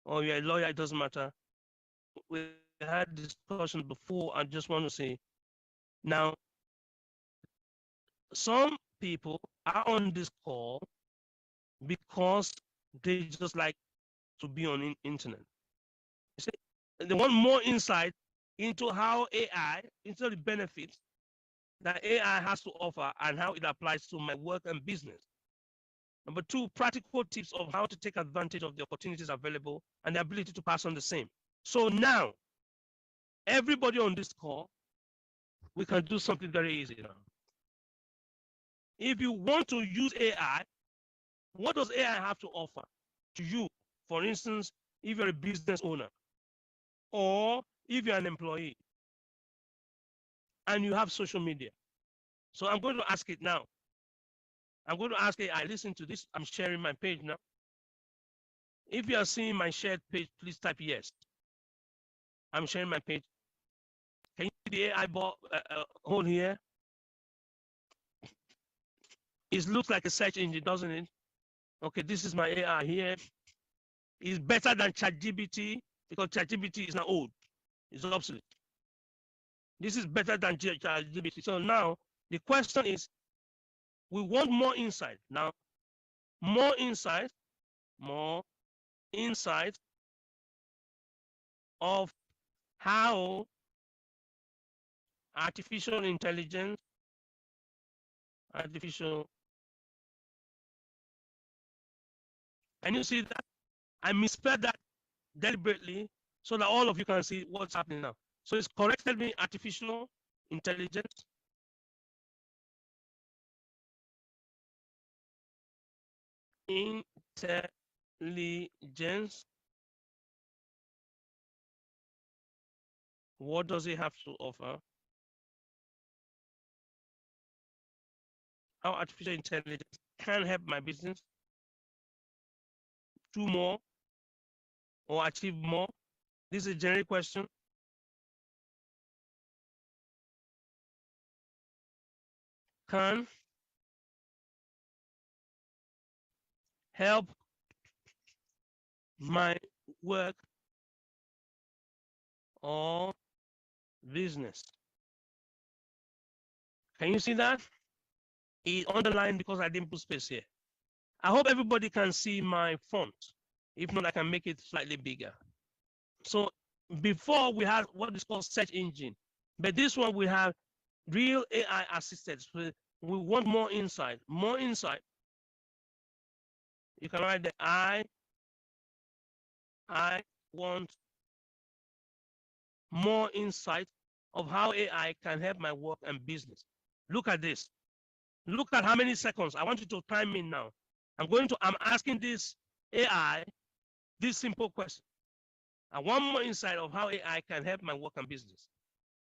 or you're a lawyer, it doesn't matter. We had discussion before. I just want to say, now, some people are on this call because they just like to be on the internet. You see, they want more insight into how AI, into the benefits that AI has to offer and how it applies to my work and business. Number two, practical tips of how to take advantage of the opportunities available and the ability to pass on the same. So now, everybody on this call, we can do something very easy now. If you want to use AI, what does AI have to offer to you? For instance, if you're a business owner or if you're an employee and you have social media. So I'm going to ask it now. I'm going to ask AI, listen to this. I'm sharing my page now. If you are seeing my shared page, please type yes. I'm sharing my page. Can you see the AI hole here? It looks like a search engine, doesn't it? Okay, this is my AI here. It's better than ChatGPT because ChatGPT is now old. It's obsolete. This is better than ChatGPT. So now the question is, we want more insight. Now, more insight of how artificial intelligence, can you see that? I misspelled that deliberately so that all of you can see what's happening now. So it's corrected me, artificial intelligence. Intelligence. What does it have to offer? How artificial intelligence can help my business do more or achieve more? This is a generic question. Can help my work or business. Can you see that? It's underlined because I didn't put space here. I hope everybody can see my font. If not, I can make it slightly bigger. So before we had what is called search engine, but this one we have real AI assisted. So we want more insight. More insight. You can write the I want more insight of how AI can help my work and business. Look at this. Look at how many seconds. I want you to time in now. I'm asking this AI this simple question. I want more insight of how AI can help my work and business.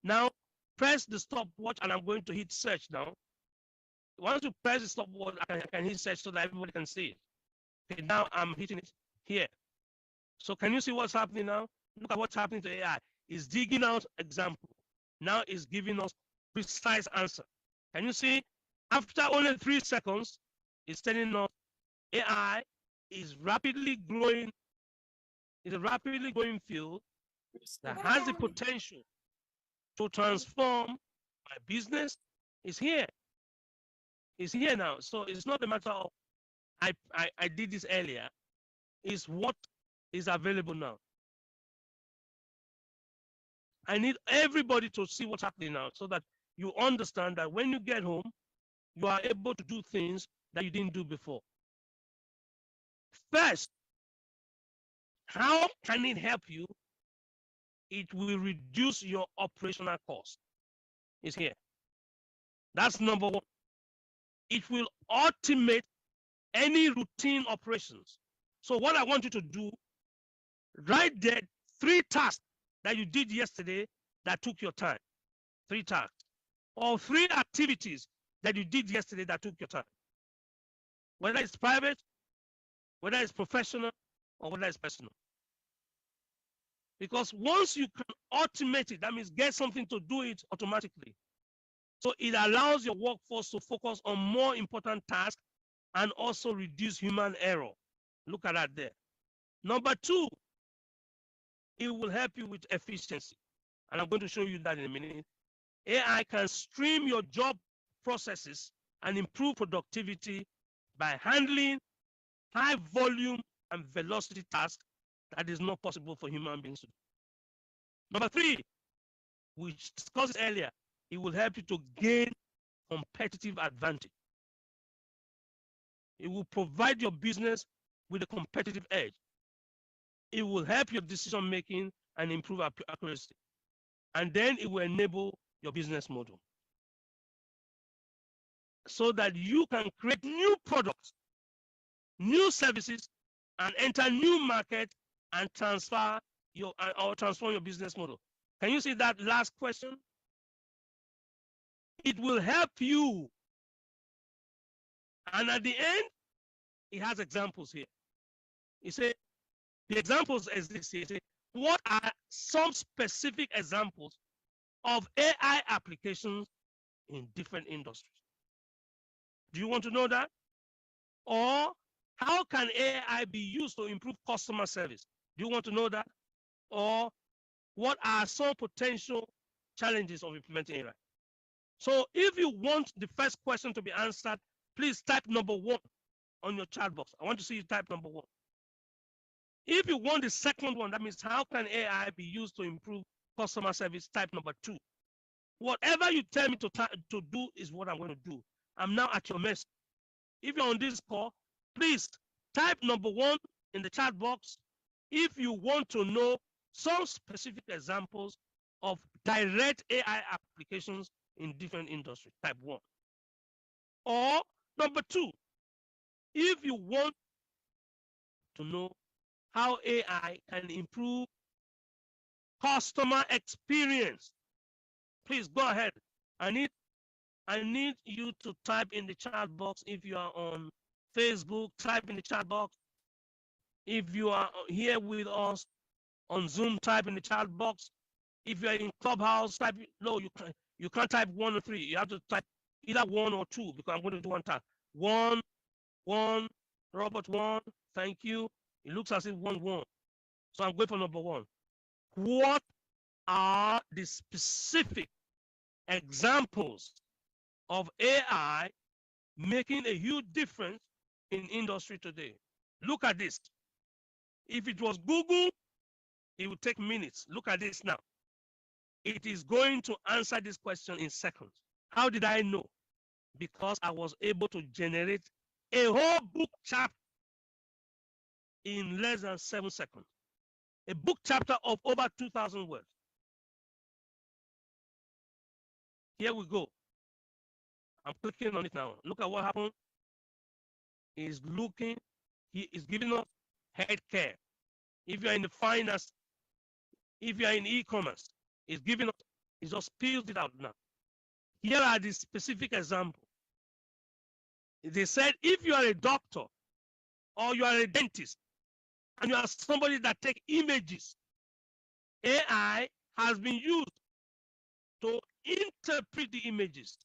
Now, press the stopwatch and I'm going to hit search now. Once you press the stopwatch, I can hit search so that everybody can see it. Okay, now I'm hitting it here. So can you see what's happening now? Look at what's happening to AI. It's digging out example. Now it's giving us precise answer. Can you see? After only 3 seconds, it's telling us AI is rapidly growing. It's a rapidly growing field that has the potential to transform my business. Is here. It's here now. So it's not a matter of I did this earlier. It's what is available now. I need everybody to see what's happening now so that you understand that when you get home, you are able to do things that you didn't do before. First, how can it help you? It will reduce your operational cost. It's here. That's number one. It will automate any routine operations. So what I want you to do, write there 3 tasks that you did yesterday that took your time. 3 tasks. Or 3 activities that you did yesterday that took your time. Whether it's private, whether it's professional, or whether it's personal. Because once you can automate it, that means get something to do it automatically. So it allows your workforce to focus on more important tasks and also reduce human error. Look at that there. Number 2, it will help you with efficiency. And I'm going to show you that in a minute. AI can stream your job processes and improve productivity by handling high volume and velocity tasks that is not possible for human beings to do. Number 3, we discussed earlier, it will help you to gain competitive advantage. It will provide your business with a competitive edge. It will help your decision making and improve accuracy. And then it will enable your business model so that you can create new products, new services, and enter new markets and transform your business model. Can you see that last question? It will help you. And at the end, it has examples here. You say, the examples is this here. Say, what are some specific examples of AI applications in different industries? Do you want to know that? Or how can AI be used to improve customer service? Do you want to know that? Or what are some potential challenges of implementing AI? So if you want the first question to be answered, please type number 1 on your chat box. I want to see you type number 1. If you want the second one, that means how can AI be used to improve customer service, type number 2. Whatever you tell me to do is what I'm going to do. I'm now at your mercy. If you're on this call, please type number 1 in the chat box if you want to know some specific examples of direct AI applications in different industries, type 1. Or number 2, if you want to know how AI can improve customer experience, please go ahead. I need you to type in the chat box. If you are on Facebook, type in the chat box. If you are here with us on Zoom, type in the chat box. If you are in Clubhouse, type. No, you can't type 1 or 3. You have to type either 1 or 2 because I'm going to do one time. 1, Robert 1. Thank you. It looks as if 1. So I'm going for number 1. What are the specific examples of AI making a huge difference in industry today? Look at this. If it was Google, it would take minutes. Look at this now. It is going to answer this question in seconds. How did I know? Because I was able to generate a whole book chapter in less than 7 seconds. A book chapter of over 2,000 words. Here we go. I'm clicking on it now. Look at what happened. He is giving us health care. If you are in the finance, if you are in e-commerce, it's giving us, it just spills it out now. Here are the specific examples. They said if you are a doctor or you are a dentist and you are somebody that takes images, AI has been used to interpret the images.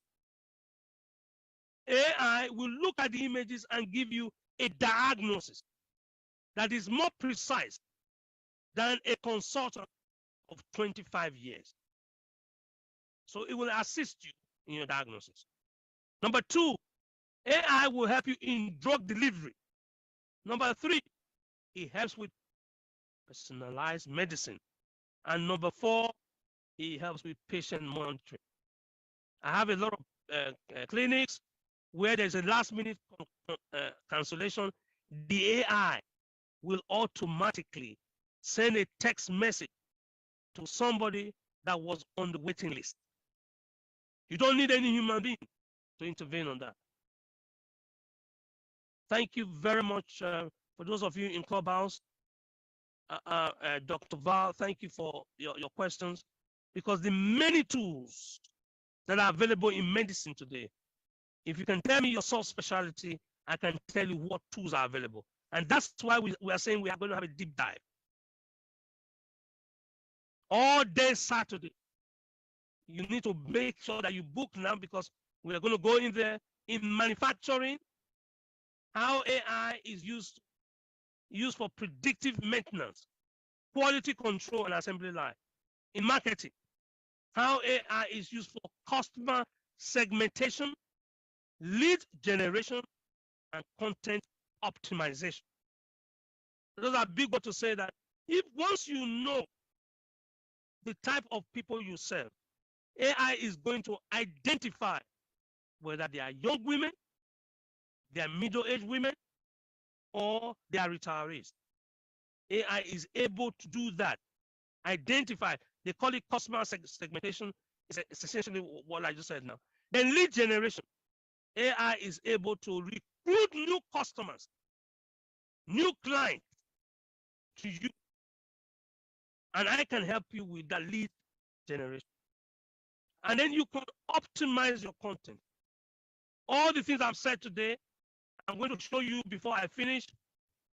AI will look at the images and give you a diagnosis that is more precise than a consultant of 25 years. So it will assist you in your diagnosis. Number 2, AI will help you in drug delivery. Number 3, it helps with personalized medicine. And number 4, It helps with patient monitoring. I have a lot of clinics where there's a last minute cancellation. The AI will automatically send a text message to somebody that was on the waiting list. You don't need any human being to intervene on that. Thank you very much for those of you in Clubhouse. Dr. Val, thank you for your questions, because the many tools that are available in medicine today, if you can tell me your subspecialty, I can tell you what tools are available. And that's why we are saying we are going to have a deep dive. All day Saturday, you need to make sure that you book now, because we are going to go in there. In manufacturing, how AI is used for predictive maintenance, quality control, and assembly line. In marketing, how AI is used for customer segmentation, lead generation, and content optimization. Those are big words to say that if once you know the type of people you serve, AI is going to identify whether they are young women, they are middle-aged women, or they are retirees. AI is able to do that. Identify. They call it customer segmentation. It's essentially what I just said now. Then lead generation. AI is able to recruit new customers, new clients to you. And I can help you with that lead generation. And then you can optimize your content. All the things I've said today, I'm going to show you before I finish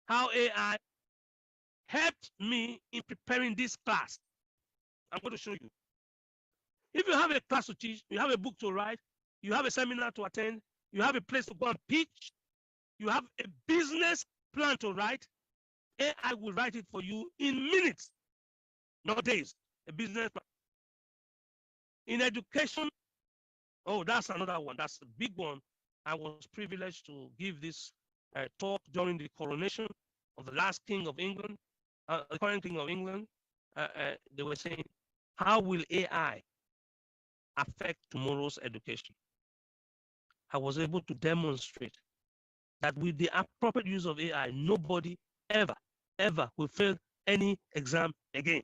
how AI helped me in preparing this class. I'm going to show you. If you have a class to teach, you have a book to write, you have a seminar to attend, you have a place to go and pitch, you have a business plan to write, AI will write it for you in minutes, not days. A business plan. In education, oh, that's another one. That's a big one. I was privileged to give this talk during the coronation of the last king of England, the current king of England. They were saying, how will AI affect tomorrow's education? I was able to demonstrate that with the appropriate use of AI, nobody ever will fail any exam again.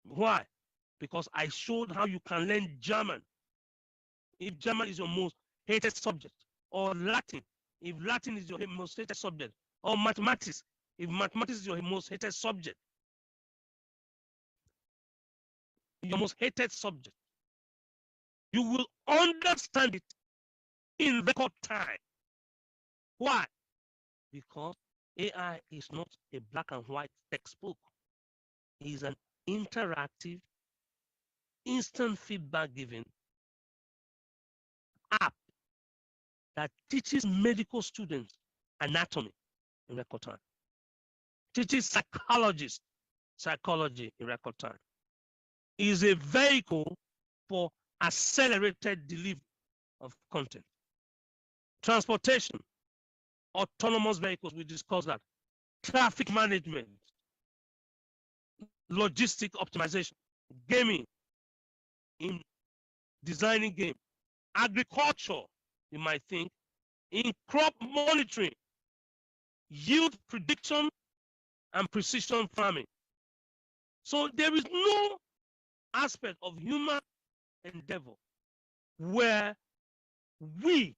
Why? Because I showed how you can learn German. If German is your most hated subject, or Latin, if Latin is your most hated subject, or mathematics, if mathematics is your most hated subject, you will understand it in record time. Why? Because AI is not a black and white textbook. It is an interactive, instant feedback giving app that teaches medical students anatomy in record time, teaches psychologists psychology in record time. It is a vehicle for accelerated delivery of content. Transportation, autonomous vehicles, we discussed that. Traffic management, logistic optimization, gaming, in designing game, agriculture, you might think, in crop monitoring, yield prediction, and precision farming. So there is no aspect of human endeavor where we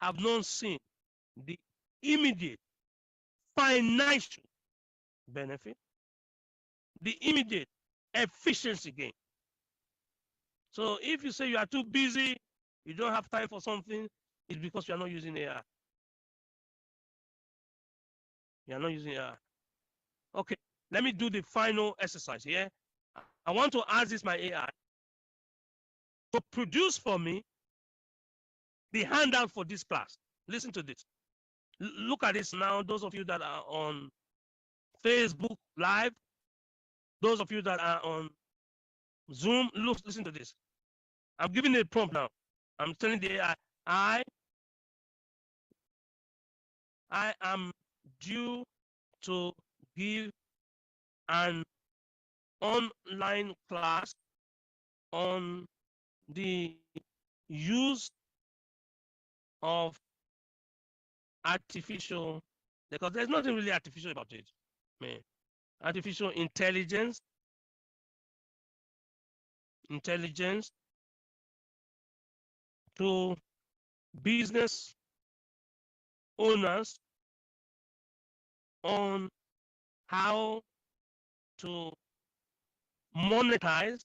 have not seen the immediate financial benefit, the immediate efficiency gain. So if you say you are too busy, you don't have time for something, it's because you are not using AI. You are not using AI. Okay, let me do the final exercise here. I want to ask this my AI to produce for me the handout for this class. Listen to this. Look at this now. Those of you that are on Facebook Live, those of you that are on Zoom, listen to this. I'm giving it a prompt now. I'm telling the AI, I am due to give an online class on the use of artificial, because there's nothing really artificial about it. Man, artificial intelligence to business owners on how to monetize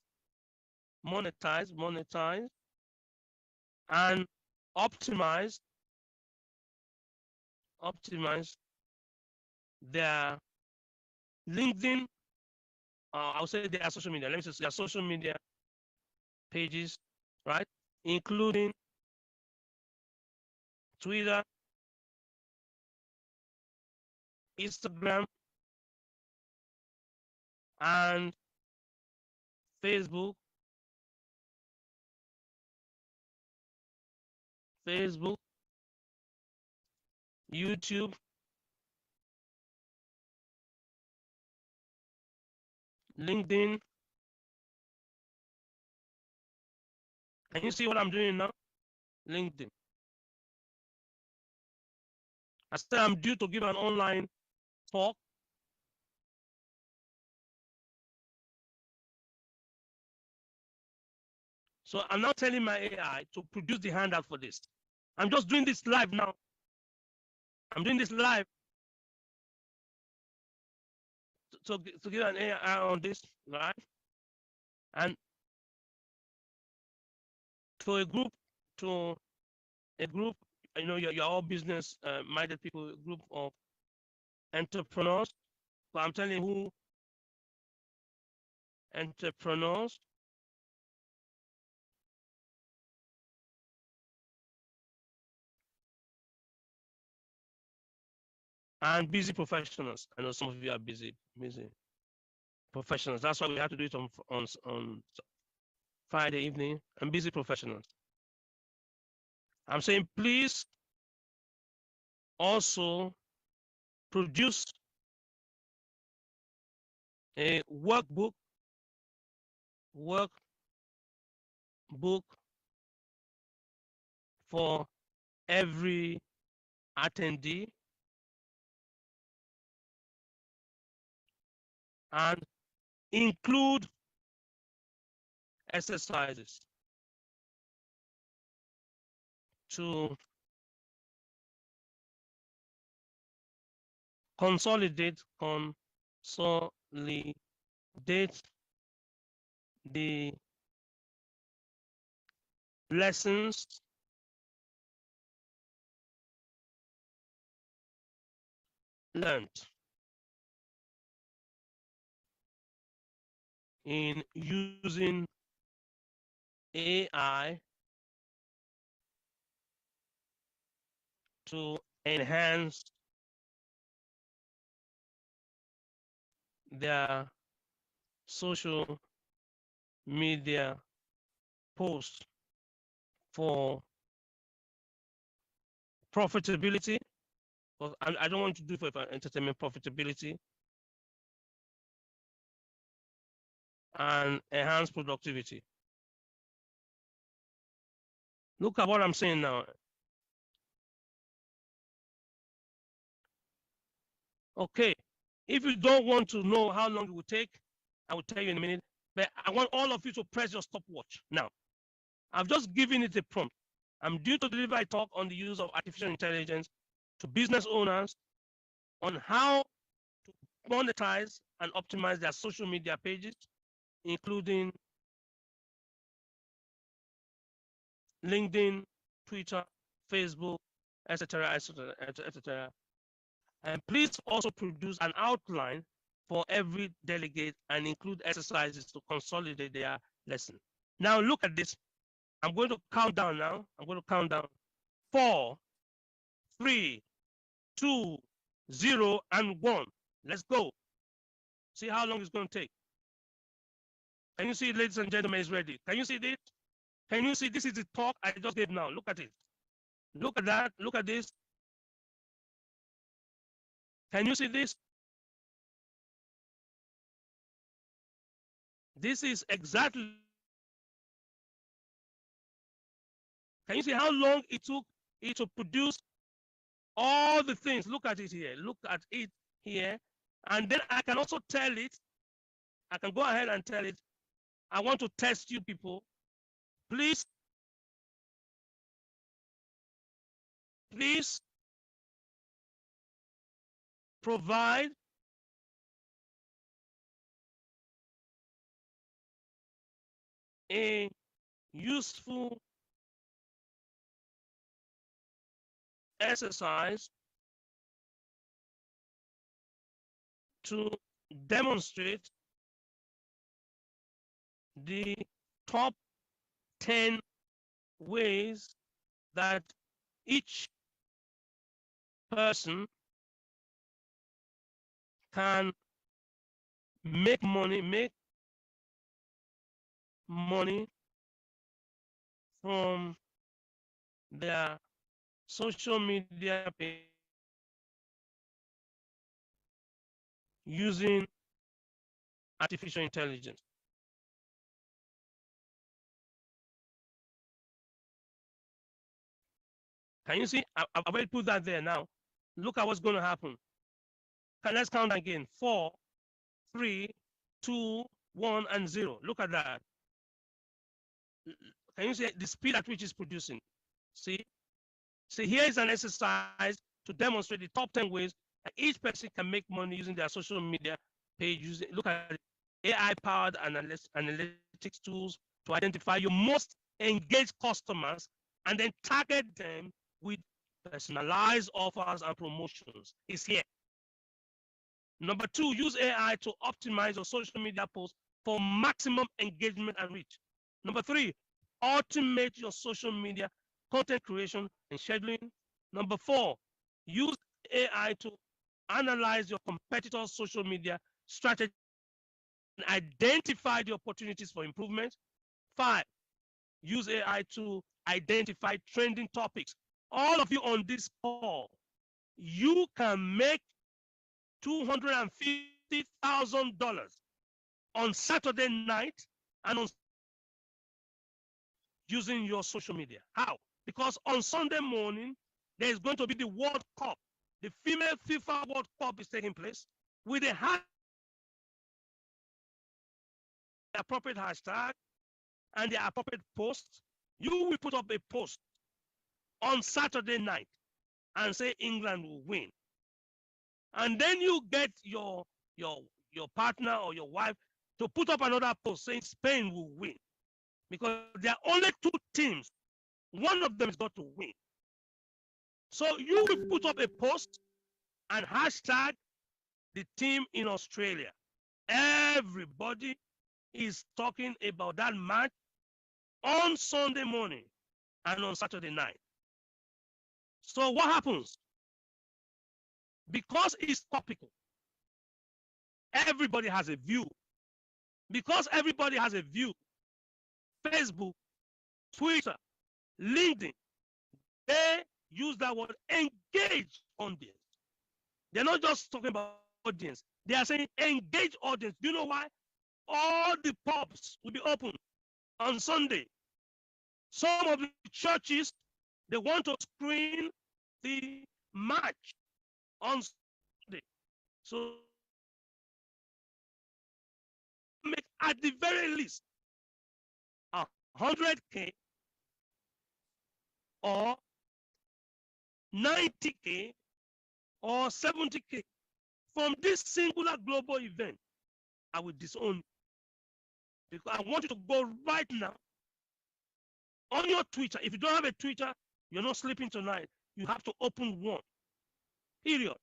and optimize their LinkedIn, I'll say their social media. Let me say their social media pages, right? Including Twitter, Instagram, and Facebook, YouTube, LinkedIn. Can you see what I'm doing now? LinkedIn. I said I'm due to give an online talk. So I'm now telling my AI to produce the handout for this. I'm just doing this live now. I'm doing this live to get an AI on this, right? And to a group, you know, you're all business minded people, a group of entrepreneurs. So I'm telling you who entrepreneurs and busy professionals. I know some of you are busy professionals. That's why we have to do it on Friday evening. And busy professionals. I'm saying please also produce a workbook for every attendee and include exercises to consolidate the lessons learned in using AI to enhance their social media posts for profitability. Because I don't want to do it for entertainment profitability and enhance productivity. Look at what I'm saying now. Okay, if you don't want to know how long it will take, I will tell you in a minute. But I want all of you to press your stopwatch now. I've just given it a prompt. I'm due to deliver a talk on the use of artificial intelligence to business owners on how to monetize and optimize their social media pages, including LinkedIn, Twitter, Facebook, etc., etc., etc. And please also produce an outline for every delegate and include exercises to consolidate their lesson. Now look at this. I'm going to count down now. I'm going to count down 4, 3, 2, 0, and 1. Let's go. See how long it's going to take. Can you see it, ladies and gentlemen, it's ready? Can you see this? Can you see this is the talk I just gave now? Look at it. Look at that. Look at this. Can you see this? This is exactly. Can you see how long it took it to produce all the things? Look at it here. Look at it here. And then I can also tell it. I can go ahead and tell it. I want to test you people. Please provide a useful exercise to demonstrate the top 10 ways that each person can make money from their social media page using artificial intelligence. Can you see? I've already put that there now. Look at what's going to happen. Let's count again. 4, 3, 2, 1, and 0. Look at that. Can you see the speed at which it's producing? See? See, here is an exercise to demonstrate the top 10 ways that each person can make money using their social media page. Look at AI-powered analytics tools to identify your most engaged customers and then target them with personalized offers and promotions. It's here. Number 2, use AI to optimize your social media posts for maximum engagement and reach. Number 3, automate your social media content creation and scheduling. Number 4, use AI to analyze your competitors' social media strategy and identify the opportunities for improvement. 5, use AI to identify trending topics. All of you on this call, you can make $250,000 on Saturday night and on using your social media. How? Because on Sunday morning, there is going to be the World Cup. The female FIFA World Cup is taking place with the appropriate hashtag and the appropriate post. You will put up a post on Saturday night and say England will win. And then you get your partner or your wife to put up another post saying Spain will win. Because there are only 2 teams. One of them is got to win. So you will put up a post and hashtag the team in Australia. Everybody is talking about that match on Sunday morning and on Saturday night. So what happens? Because it's topical, everybody has a view. Because everybody has a view, Facebook, Twitter, LinkedIn, they use that word engage audience. They're not just talking about audience. They are saying engage audience. Do you know why? All the pubs will be open on Sunday. Some of the churches, they want to screen the match on Sunday. So make at the very least 100K or 90K or 70K from this singular global event. I will disown you because I want you to go right now on your Twitter. If you don't have a Twitter, you're not sleeping tonight. You have to open one. Period.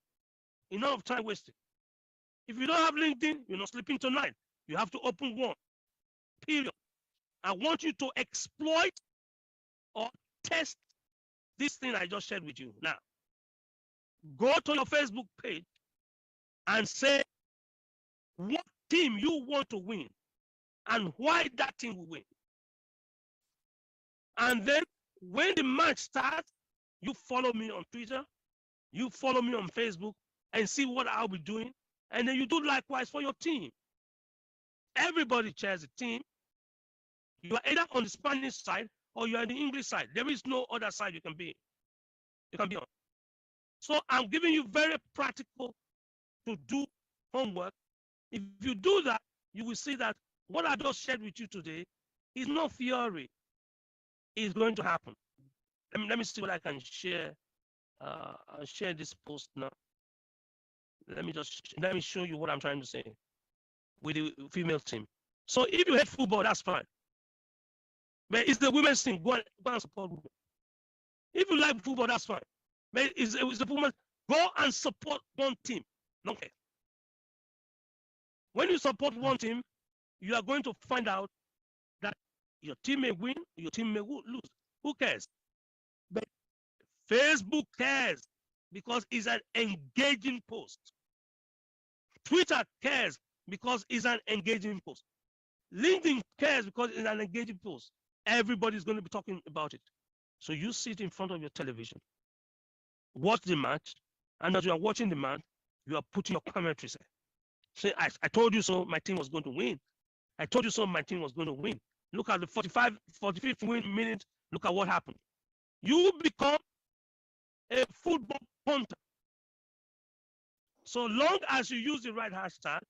Enough time wasted. If you don't have LinkedIn, you're not sleeping tonight. You have to open one. Period. I want you to exploit or test this thing I just shared with you. Now, go to your Facebook page and say what team you want to win and why that team will win. And then when the match starts, you follow me on Twitter, you follow me on Facebook and see what I'll be doing. And then you do likewise for your team. everybody shares a team. You are either on the Spanish side or you are on the English side. There is no other side you can be. You can be on. So I'm giving you very practical to do homework. If you do that, you will see that what I just shared with you today is not theory. It's going to happen. Let me see what I can share. I'll share this post now. Let me show you what I'm trying to say with the female team. So if you hate football, that's fine. But it's the women's team. Go and support women. If you like football, that's fine. But it's the women. Go and support one team. Okay. When you support one team, you are going to find out that your team may win, your team may lose. Who cares? But Facebook cares because it's an engaging post. Twitter cares because it's an engaging post. LinkedIn cares because it's an engaging post. Everybody's going to be talking about it. So you sit in front of your television, watch the match, and as you are watching the match, you are putting your commentaries. Say, I told you so, my team was going to win. I told you so, my team was going to win. Look at the 45th minute, look at what happened. You become a football punter. So long as you use the right hashtag,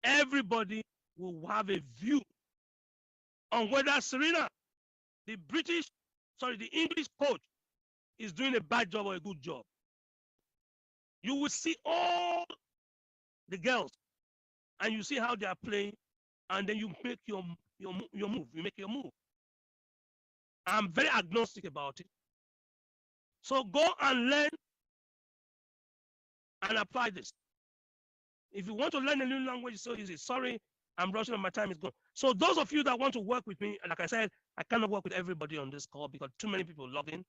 everybody will have a view on whether Serena, the English coach, is doing a bad job or a good job. You will see all the girls and you see how they are playing, and then you make your move. You make your move. I'm very agnostic about it. So go and learn and apply this. If you want to learn a new language, it's so easy. Sorry, I'm rushing and my time is gone. So those of you that want to work with me, like I said, I cannot work with everybody on this call because too many people logged in.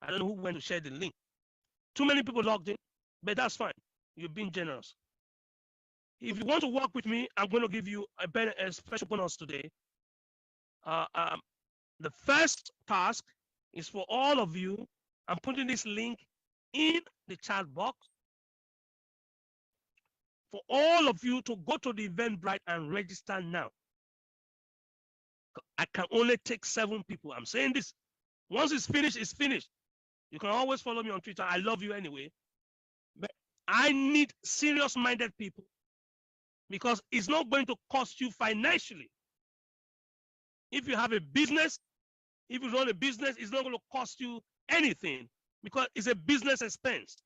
I don't know who went to share the link. Too many people logged in, but that's fine. You're being generous. If you want to work with me, I'm going to give you a special bonus today. The first task is for all of you. I'm putting this link in the chat box for all of you to go to the Eventbrite and register now. I can only take 7 people. I'm saying this. Once it's finished, it's finished. You can always follow me on Twitter. I love you anyway. But I need serious-minded people because it's not going to cost you financially. If you have a business, if you run a business, it's not going to cost you anything because it's a business expense.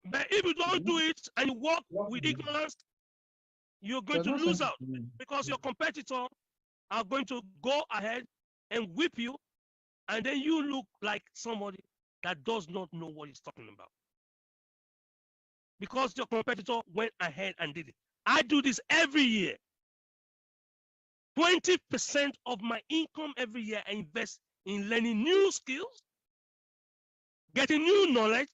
But if you don't do it and you work with ignorance, you're going to lose out because your competitors are going to go ahead and whip you, and then you look like somebody that does not know what he's talking about. Because your competitor went ahead and did it. I do this every year. 20% of my income every year I invest in learning new skills, getting new knowledge,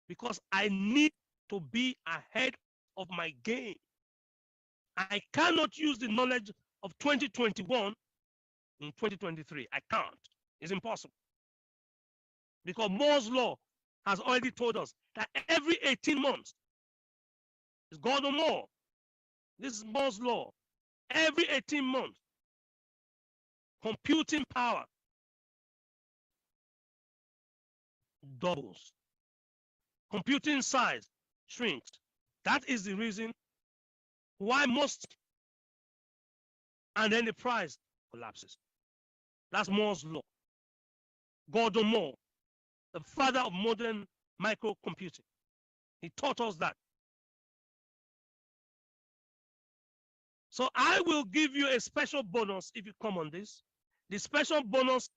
because I need to be ahead of my game. I cannot use the knowledge of 2021 in 2023. I can't. It's impossible. Because Moore's law has already told us that every 18 months, it's God or more. This is Moore's law. Every 18 months, computing power doubles. Computing size shrinks. That is the reason why most, and then the price collapses. That's Moore's law. Gordon Moore, the father of modern microcomputing. He taught us that. So I will give you a special bonus if you come on this. The special bonus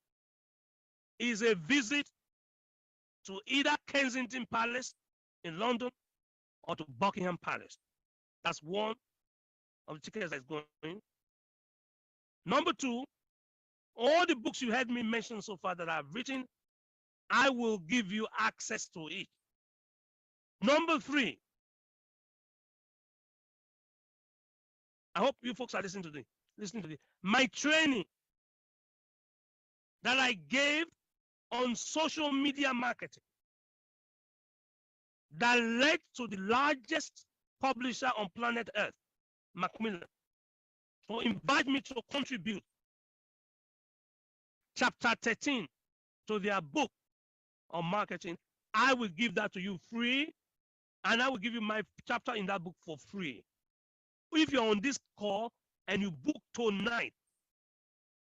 is a visit to either Kensington Palace in London or to Buckingham Palace. That's one of the tickets that's going. Number 2, all the books you heard me mention so far that I've written, I will give you access to it. Number 3, I hope you folks are listening to this. My training that I gave on social media marketing. that led to the largest publisher on planet Earth, Macmillan, to invite me to contribute chapter 13 to their book on marketing. I will give that to you free, and I will give you my chapter in that book for free. If you're on this call and you book tonight,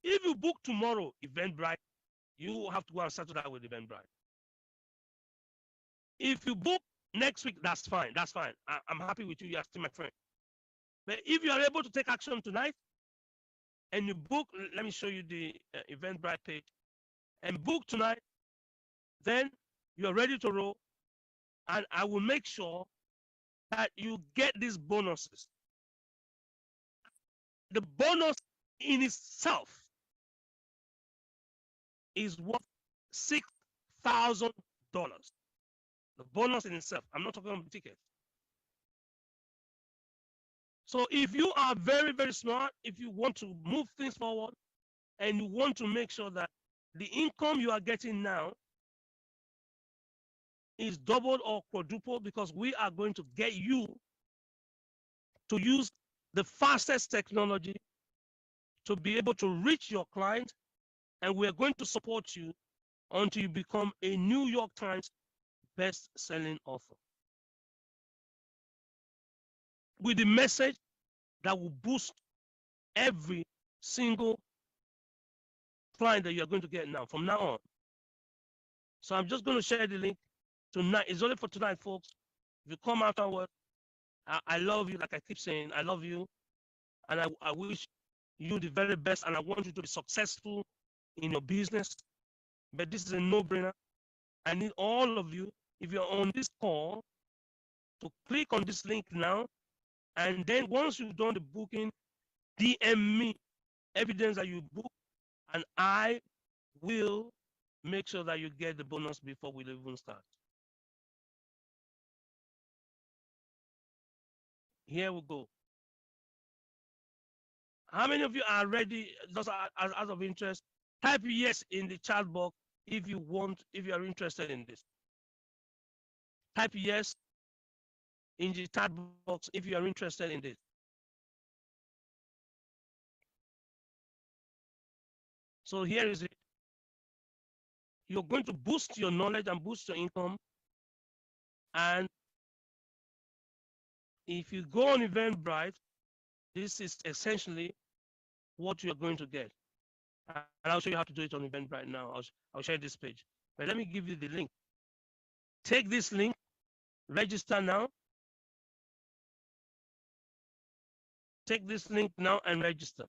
if you book tomorrow, Eventbrite, you have to go and settle that with Eventbrite. If you book next week, that's fine. That's fine. I'm happy with you. You're still my friend. But if you are able to take action tonight and you book, let me show you the Eventbrite page, and book tonight, then you're ready to roll, and I will make sure that you get these bonuses. The bonus in itself is worth $6,000. The bonus in itself. I'm not talking about the ticket. So if you are very, very smart, if you want to move things forward and you want to make sure that the income you are getting now is doubled or quadrupled, because we are going to get you to use the fastest technology to be able to reach your client, and we are going to support you until you become a New York Times best-selling author with the message that will boost every single client that you're going to get now from now on. So I'm just going to share the link tonight. It's only for tonight, folks. If you come afterward, I love you. Like I keep saying, I love you, and I wish you the very best, and I want you to be successful in your business. But this is a no-brainer. I need all of you, if you're on this call, to click on this link now, and then once you've done the booking, DM me evidence that you booked, and I will make sure that you get the bonus before we even start. Here we go. How many of you are ready? Just out of interest, type yes in the chat box if you are interested in this. Type yes in the chat box if you are interested in this. So here is it. You're going to boost your knowledge and boost your income. And if you go on Eventbrite, this is essentially what you're going to get. And I'll show you how to do it on Eventbrite now. I'll share this page. But let me give you the link. Take this link, register now. Take this link now and register.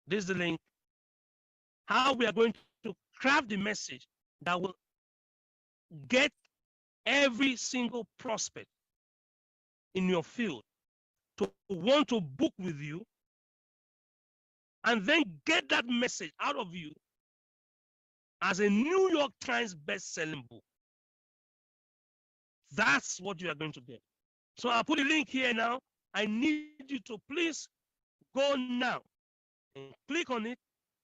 This is the link. How we are going to craft the message that will get every single prospect in your field to want to book with you, and then get that message out of you as a New York Times best-selling book. That's what you are going to get. So I'll put a link here now. I need you to please go now and click on it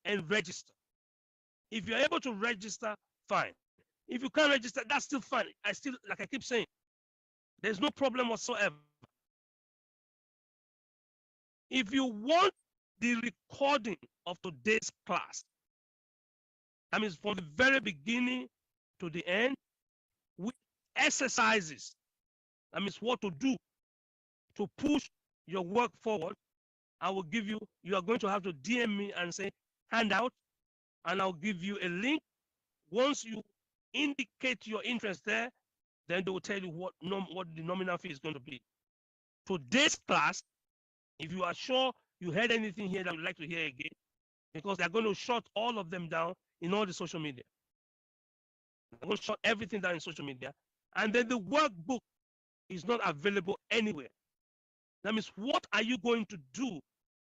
and register. If you're able to register, fine. If you can't register, that's still fine. Like I keep saying, there's no problem whatsoever. If you want the recording of today's class, that means from the very beginning to the end, with exercises, that means what to do to push your work forward, I will give you, you are going to have to DM me and say, handout, and I'll give you a link. Once you indicate your interest there, then they will tell you what the nominal fee is going to be. Today's class, if you are sure you heard anything here that you'd like to hear again, because they're going to shut all of them down in all the social media. They're going to shut everything down in social media. And then the workbook is not available anywhere. That means, what are you going to do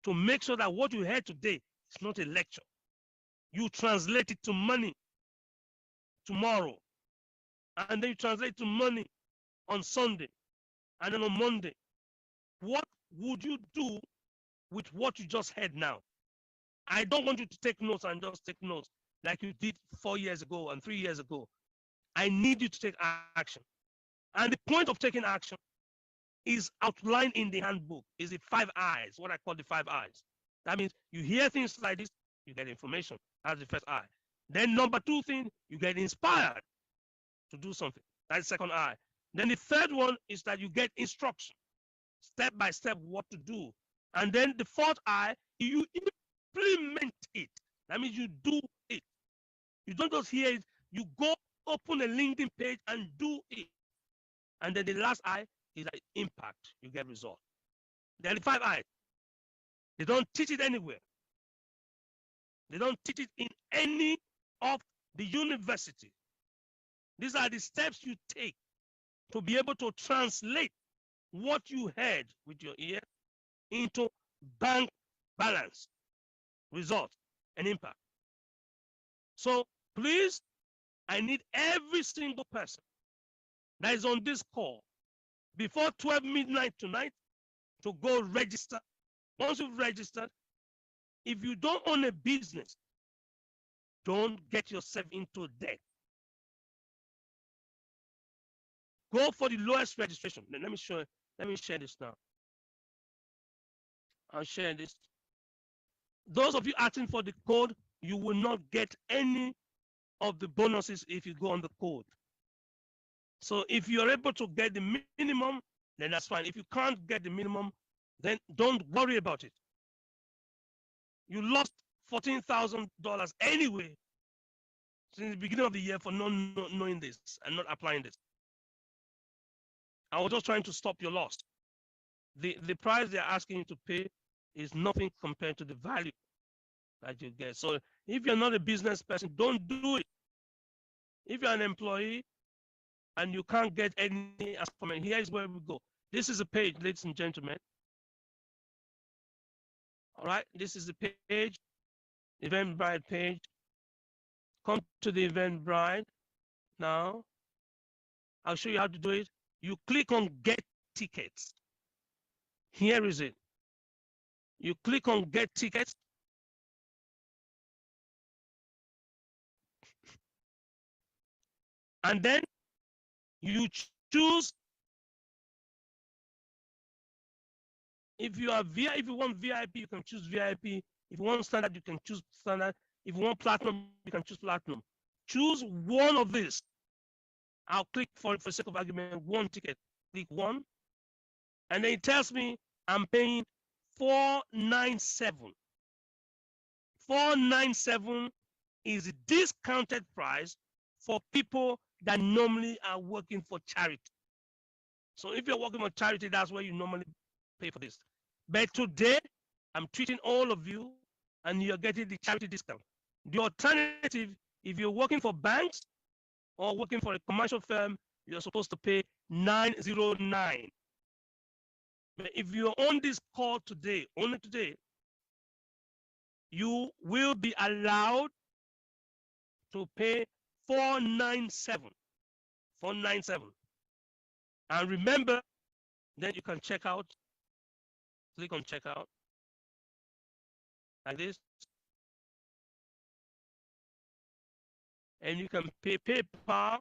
to make sure that what you heard today is not a lecture? You translate it to money tomorrow, and then you translate to money on Sunday, and then on Monday. What would you do with what you just heard now? I don't want you to take notes and just take notes like you did 4 years ago and 3 years ago. I need you to take action. And the point of taking action is outlined in the handbook. Is the 5 eyes, what I call the 5 eyes. That means you hear things like this, you get information. That's the first eye. Then number 2 thing, you get inspired to do something. That's the second eye. Then the third one is that you get instruction, step by step, what to do. And then the fourth eye, you implement it. That means you do it. You don't just hear it, you go open a LinkedIn page and do it. And then the last eye is like impact. You get result. There are the 5 eyes. They don't teach it anywhere. They don't teach it in any of the university. These are the steps you take to be able to translate what you heard with your ear into bank balance, result, and impact. So please, I need every single person that is on this call before 12 midnight tonight to go register. Once you've registered, if you don't own a business, don't get yourself into debt. Go for the lowest registration. Let me share this now. I'll share this. Those of you asking for the code, you will not get any of the bonuses if you go on the code. So if you're able to get the minimum, then that's fine. If you can't get the minimum, then don't worry about it. You lost $14,000 anyway since the beginning of the year for not knowing this and not applying this. I was just trying to stop your loss. The price they're asking you to pay is nothing compared to the value that you get. So if you're not a business person, don't do it. If you're an employee and you can't get any comment, here is where we go. This is a page, ladies and gentlemen. All right, this is the page, Eventbrite page. Come to the Eventbrite now. I'll show you how to do it. You click on Get Tickets. Here is it. You click on Get Tickets. And then you choose, if you want VIP, you can choose VIP. If you want standard, you can choose standard. If you want platinum, you can choose platinum. Choose one of these. I'll click for the sake of argument, one ticket. Click one. And then it tells me I'm paying $497. $497 is the discounted price for people that normally are working for charity. So if you're working for charity, that's where you normally pay for this. But today, I'm treating all of you and you're getting the charity discount. The alternative, if you're working for banks or working for a commercial firm, you're supposed to pay $909. But if you're on this call today, only today, you will be allowed to pay $497. $497. And remember, then you can check out. Click on checkout. Like this. And you can pay PayPal.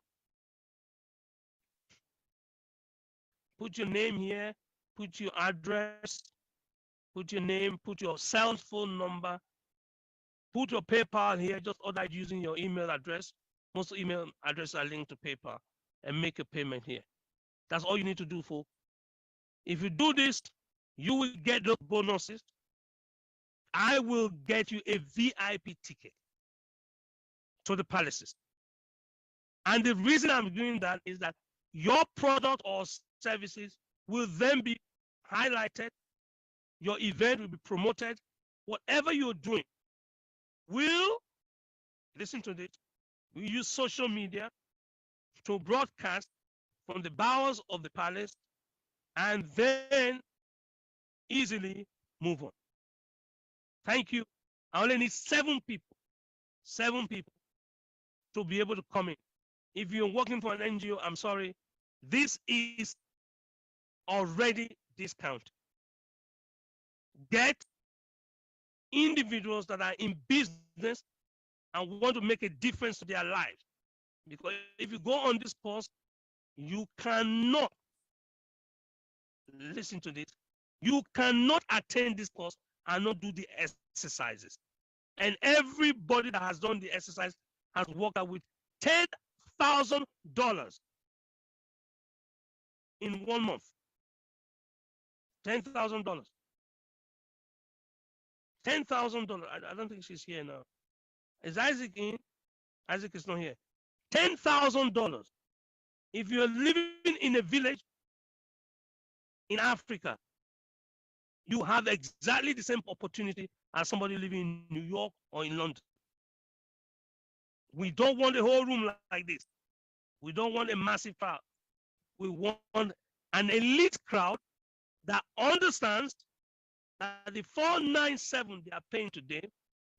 Put your name here. Put your address. Put your name. Put your cell phone number. Put your PayPal here. Just order using your email address. Most email addresses are linked to PayPal. And make a payment here. That's all you need to do, folks. If you do this, you will get those bonuses. I will get you a VIP ticket to the palaces. And the reason I'm doing that is that your product or services will then be highlighted. Your event will be promoted. Whatever you're doing will, listen to this, we use social media to broadcast from the bowels of the palace and then easily move on. Thank you. I only need 7 people to be able to come in. If you're working for an NGO, I'm sorry, this is already discounted. Get individuals that are in business and want to make a difference to their lives. Because if you go on this course, You cannot, listen to this, you cannot attend this course and not do the exercises. And everybody that has done the exercise has walked out with $10,000 in 1 month. $10,000. $10,000. I don't think she's here now. Is Isaac in? Isaac is not here. $10,000. If you're living in a village in Africa, you have exactly the same opportunity as somebody living in New York or in London. We don't want a whole room like this. We don't want a massive crowd. We want an elite crowd that understands that the 497 they are paying today,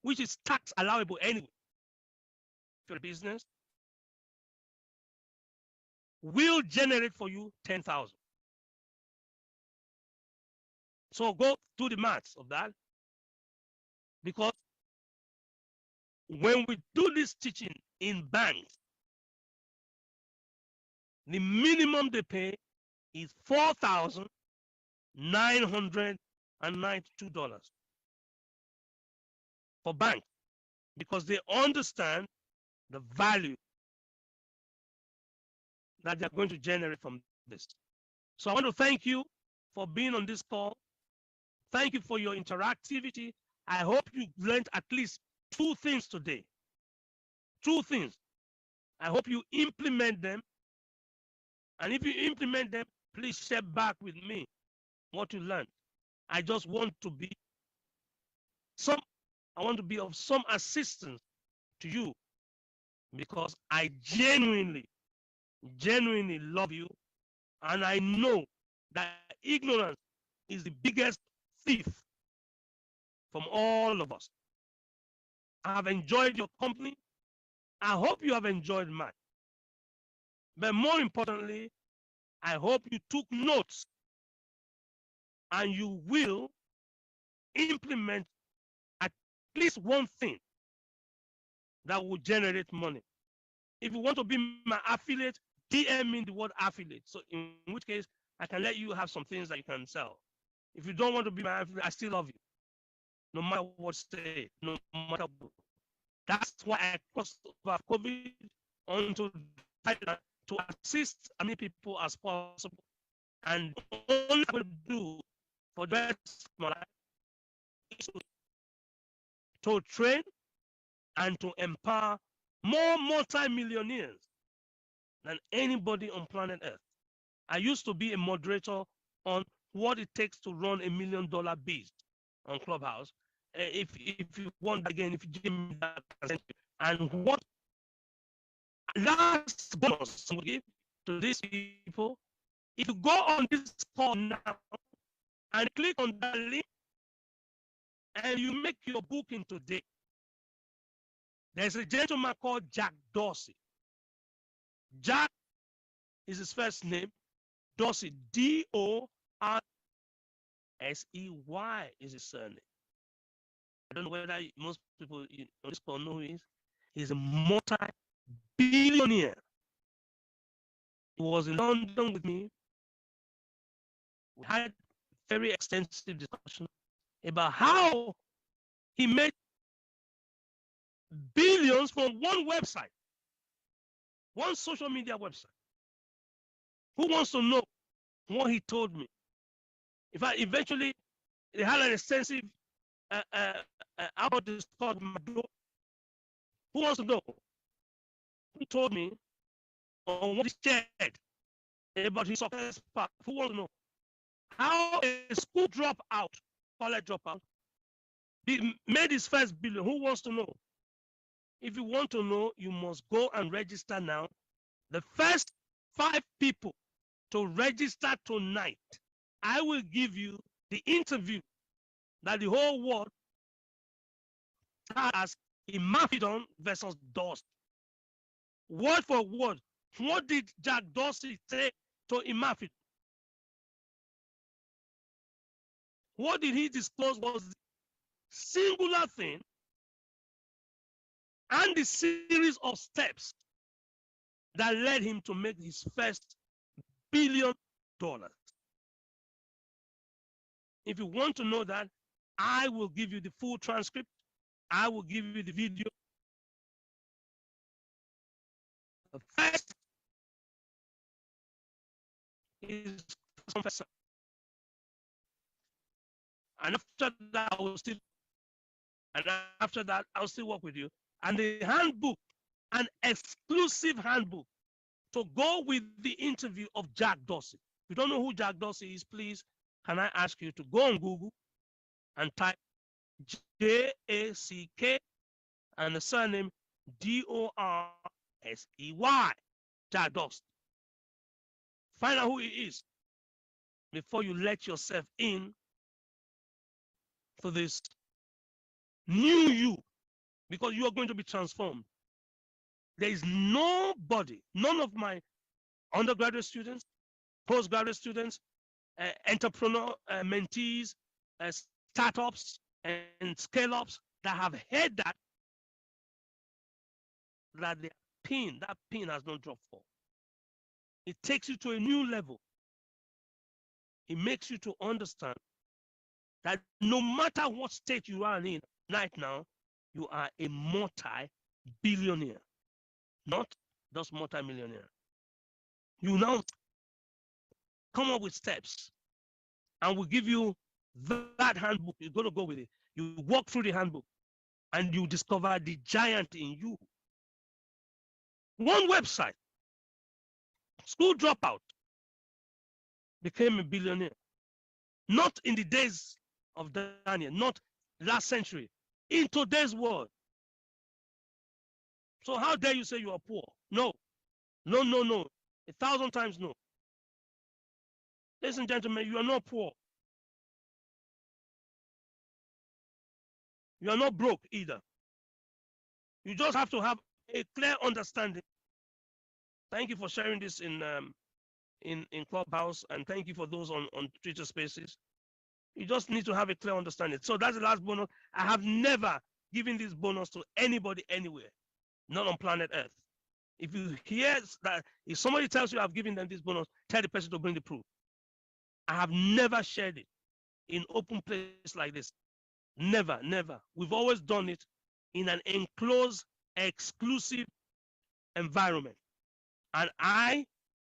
which is tax allowable anyway, for a business, will generate for you 10,000. So go do the maths of that, because when we do this teaching in banks, the minimum they pay is $4,992 for banks, because they understand the value that they're going to generate from this. So I want to thank you for being on this call. Thank you for your interactivity. I hope you learned at least 2 things today. 2 things. I hope you implement them. And if you implement them, please share back with me what you learned. I just want to be of some assistance to you, because I genuinely love you, and I know that ignorance is the biggest thief from all of us. I have enjoyed your company. I hope you have enjoyed mine. But more importantly, I hope you took notes and you will implement at least one thing that will generate money. If you want to be my affiliate, DM me the word affiliate. So in which case, I can let you have some things that you can sell. If you don't want to be my affiliate, I still love you. No matter what say, no matter what. That's why I crossed over COVID onto Thailand to assist as many people as possible. And all I'm going to do for the rest of my life is to train and to empower more multi-millionaires than anybody on planet Earth. I used to be a moderator on what it takes to run $1 million biz on Clubhouse. If you want again, if you give me that, and what last bonus I will give to these people, if you go on this call now and click on that link and you make your booking today, there's a gentleman called Jack Dorsey. Jack is his first name. Dorsey, Dorsey is his surname. I don't know whether most people on this call know who he is. He's a multi-billionaire. He was in London with me. We had very extensive discussion about how he made billions from one website, one social media website. Who wants to know what he told me? In fact, eventually, they had an extensive about this called Mado. Who wants to know? He told me on what he shared about his success path. Who wants to know? How a school dropout, college dropout, made his first billion. Who wants to know? If you want to know, you must go and register now. The first 5 people to register tonight, I will give you the interview that the whole world has, Imafidon versus Dorsey. Word for word, what did Jack Dorsey say to Imafidon? What did he disclose was the singular thing and the series of steps that led him to make his first billion. If you want to know that, I will give you the full transcript. I will give you the video. The first is confessor. And after that, I will still work with you. And the handbook, an exclusive handbook to go with the interview of Jack Dorsey. If you don't know who Jack Dorsey is, please, can I ask you to go on Google and type Jack and the surname Dorsey. Jack Dorsey. Find out who he is before you let yourself in for this new you, because you are going to be transformed. There is nobody, none of my undergraduate students, postgraduate students, entrepreneur mentees, startups, and scale-ups that have heard that the that pin has not dropped for. It takes you to a new level. It makes you to understand that no matter what state you are in right now, you are a multi-billionaire, not just multi-millionaire. You now come up with steps, and we'll give you that handbook. You're going to go with it. You walk through the handbook, and you discover the giant in you. One website, school dropout, became a billionaire. Not in the days of Daniel, not last century, in today's world. So how dare you say you are poor? No, no, no, no. 1,000 times no. Ladies and gentlemen, you are not poor. You are not broke either. You just have to have a clear understanding. Thank you for sharing this in Clubhouse, and thank you for those on Twitter Spaces. You just need to have a clear understanding. So that's the last bonus. I have never given this bonus to anybody anywhere, not on planet Earth. If you hear that, if somebody tells you I've given them this bonus, tell the person to bring the proof. I have never shared it in open place like this. Never, never. We've always done it in an enclosed, exclusive environment. And I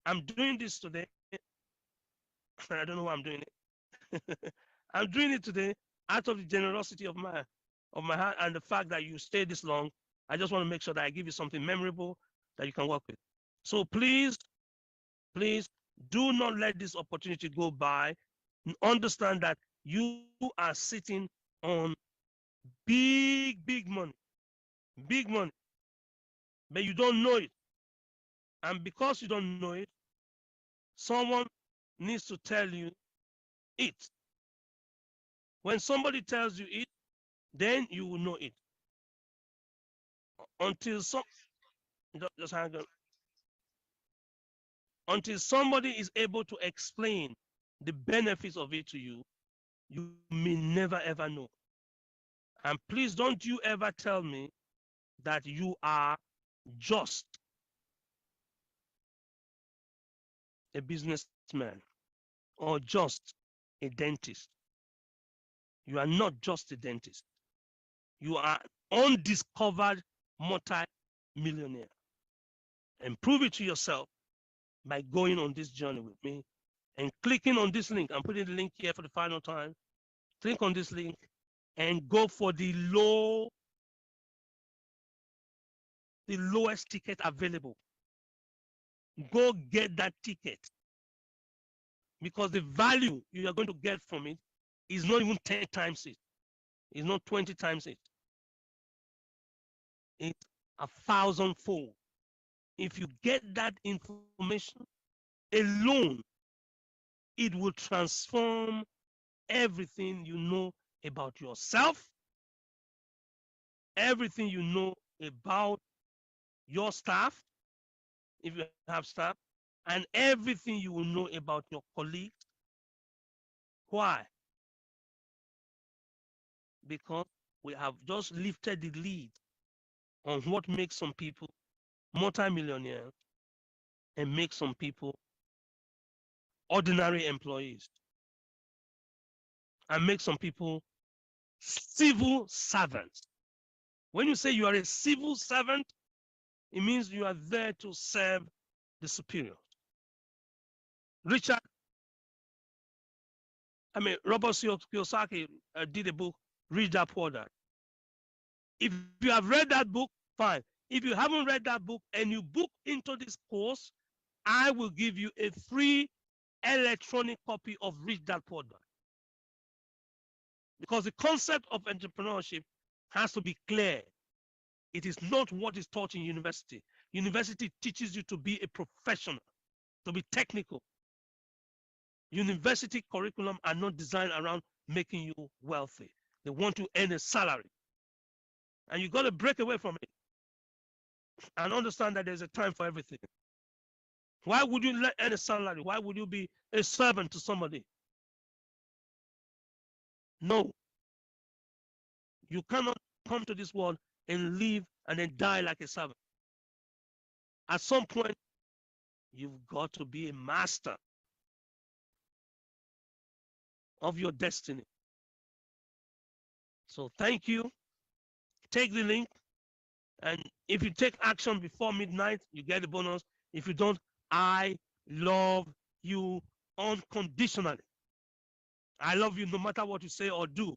am doing this today. I don't know why I'm doing it. I'm doing it today out of the generosity of my heart and the fact that you stayed this long. I just want to make sure that I give you something memorable that you can work with. So please, please do not let this opportunity go by. Understand that you are sitting on big, big money, but you don't know it. And because you don't know it, someone needs to tell you it. When somebody tells you it, then you will know it. Until just hang on. Until somebody is able to explain the benefits of it to you, you may never ever know. And please don't you ever tell me that you are just a businessman or just a dentist. You are not just a dentist. You are undiscovered multi-millionaire. And prove it to yourself by going on this journey with me and clicking on this link. I'm putting the link here for the final time. Click on this link and go for the lowest ticket available. Go get that ticket, because the value you are going to get from it is not even 10 times it. It's not 20 times it. It's 1,000-fold. If you get that information alone, it will transform everything you know about yourself, everything you know about your staff, if you have staff, and everything you will know about your colleagues. Why? Because we have just lifted the lead on what makes some people multi-millionaires and makes some people ordinary employees and make some people civil servants. When you say you are a civil servant, it means you are there to serve the superior. Robert Kiyosaki did a book, Rich Dad Poor Dad. If you have read that book, fine. If you haven't read that book and you book into this course, I will give you a free electronic copy of Rich Dad Poor Dad. Because the concept of entrepreneurship has to be clear. It is not what is taught in university. University teaches you to be a professional, to be technical. University curriculum are not designed around making you wealthy. They want to earn a salary. And you got to break away from it and understand that there's a time for everything. Why would you earn a salary? Why would you be a servant to somebody? No. You cannot come to this world and live and then die like a servant. At some point, you've got to be a master of your destiny. So thank you. Take the link. And if you take action before midnight, you get the bonus. If you don't, I love you unconditionally. I love you no matter what you say or do.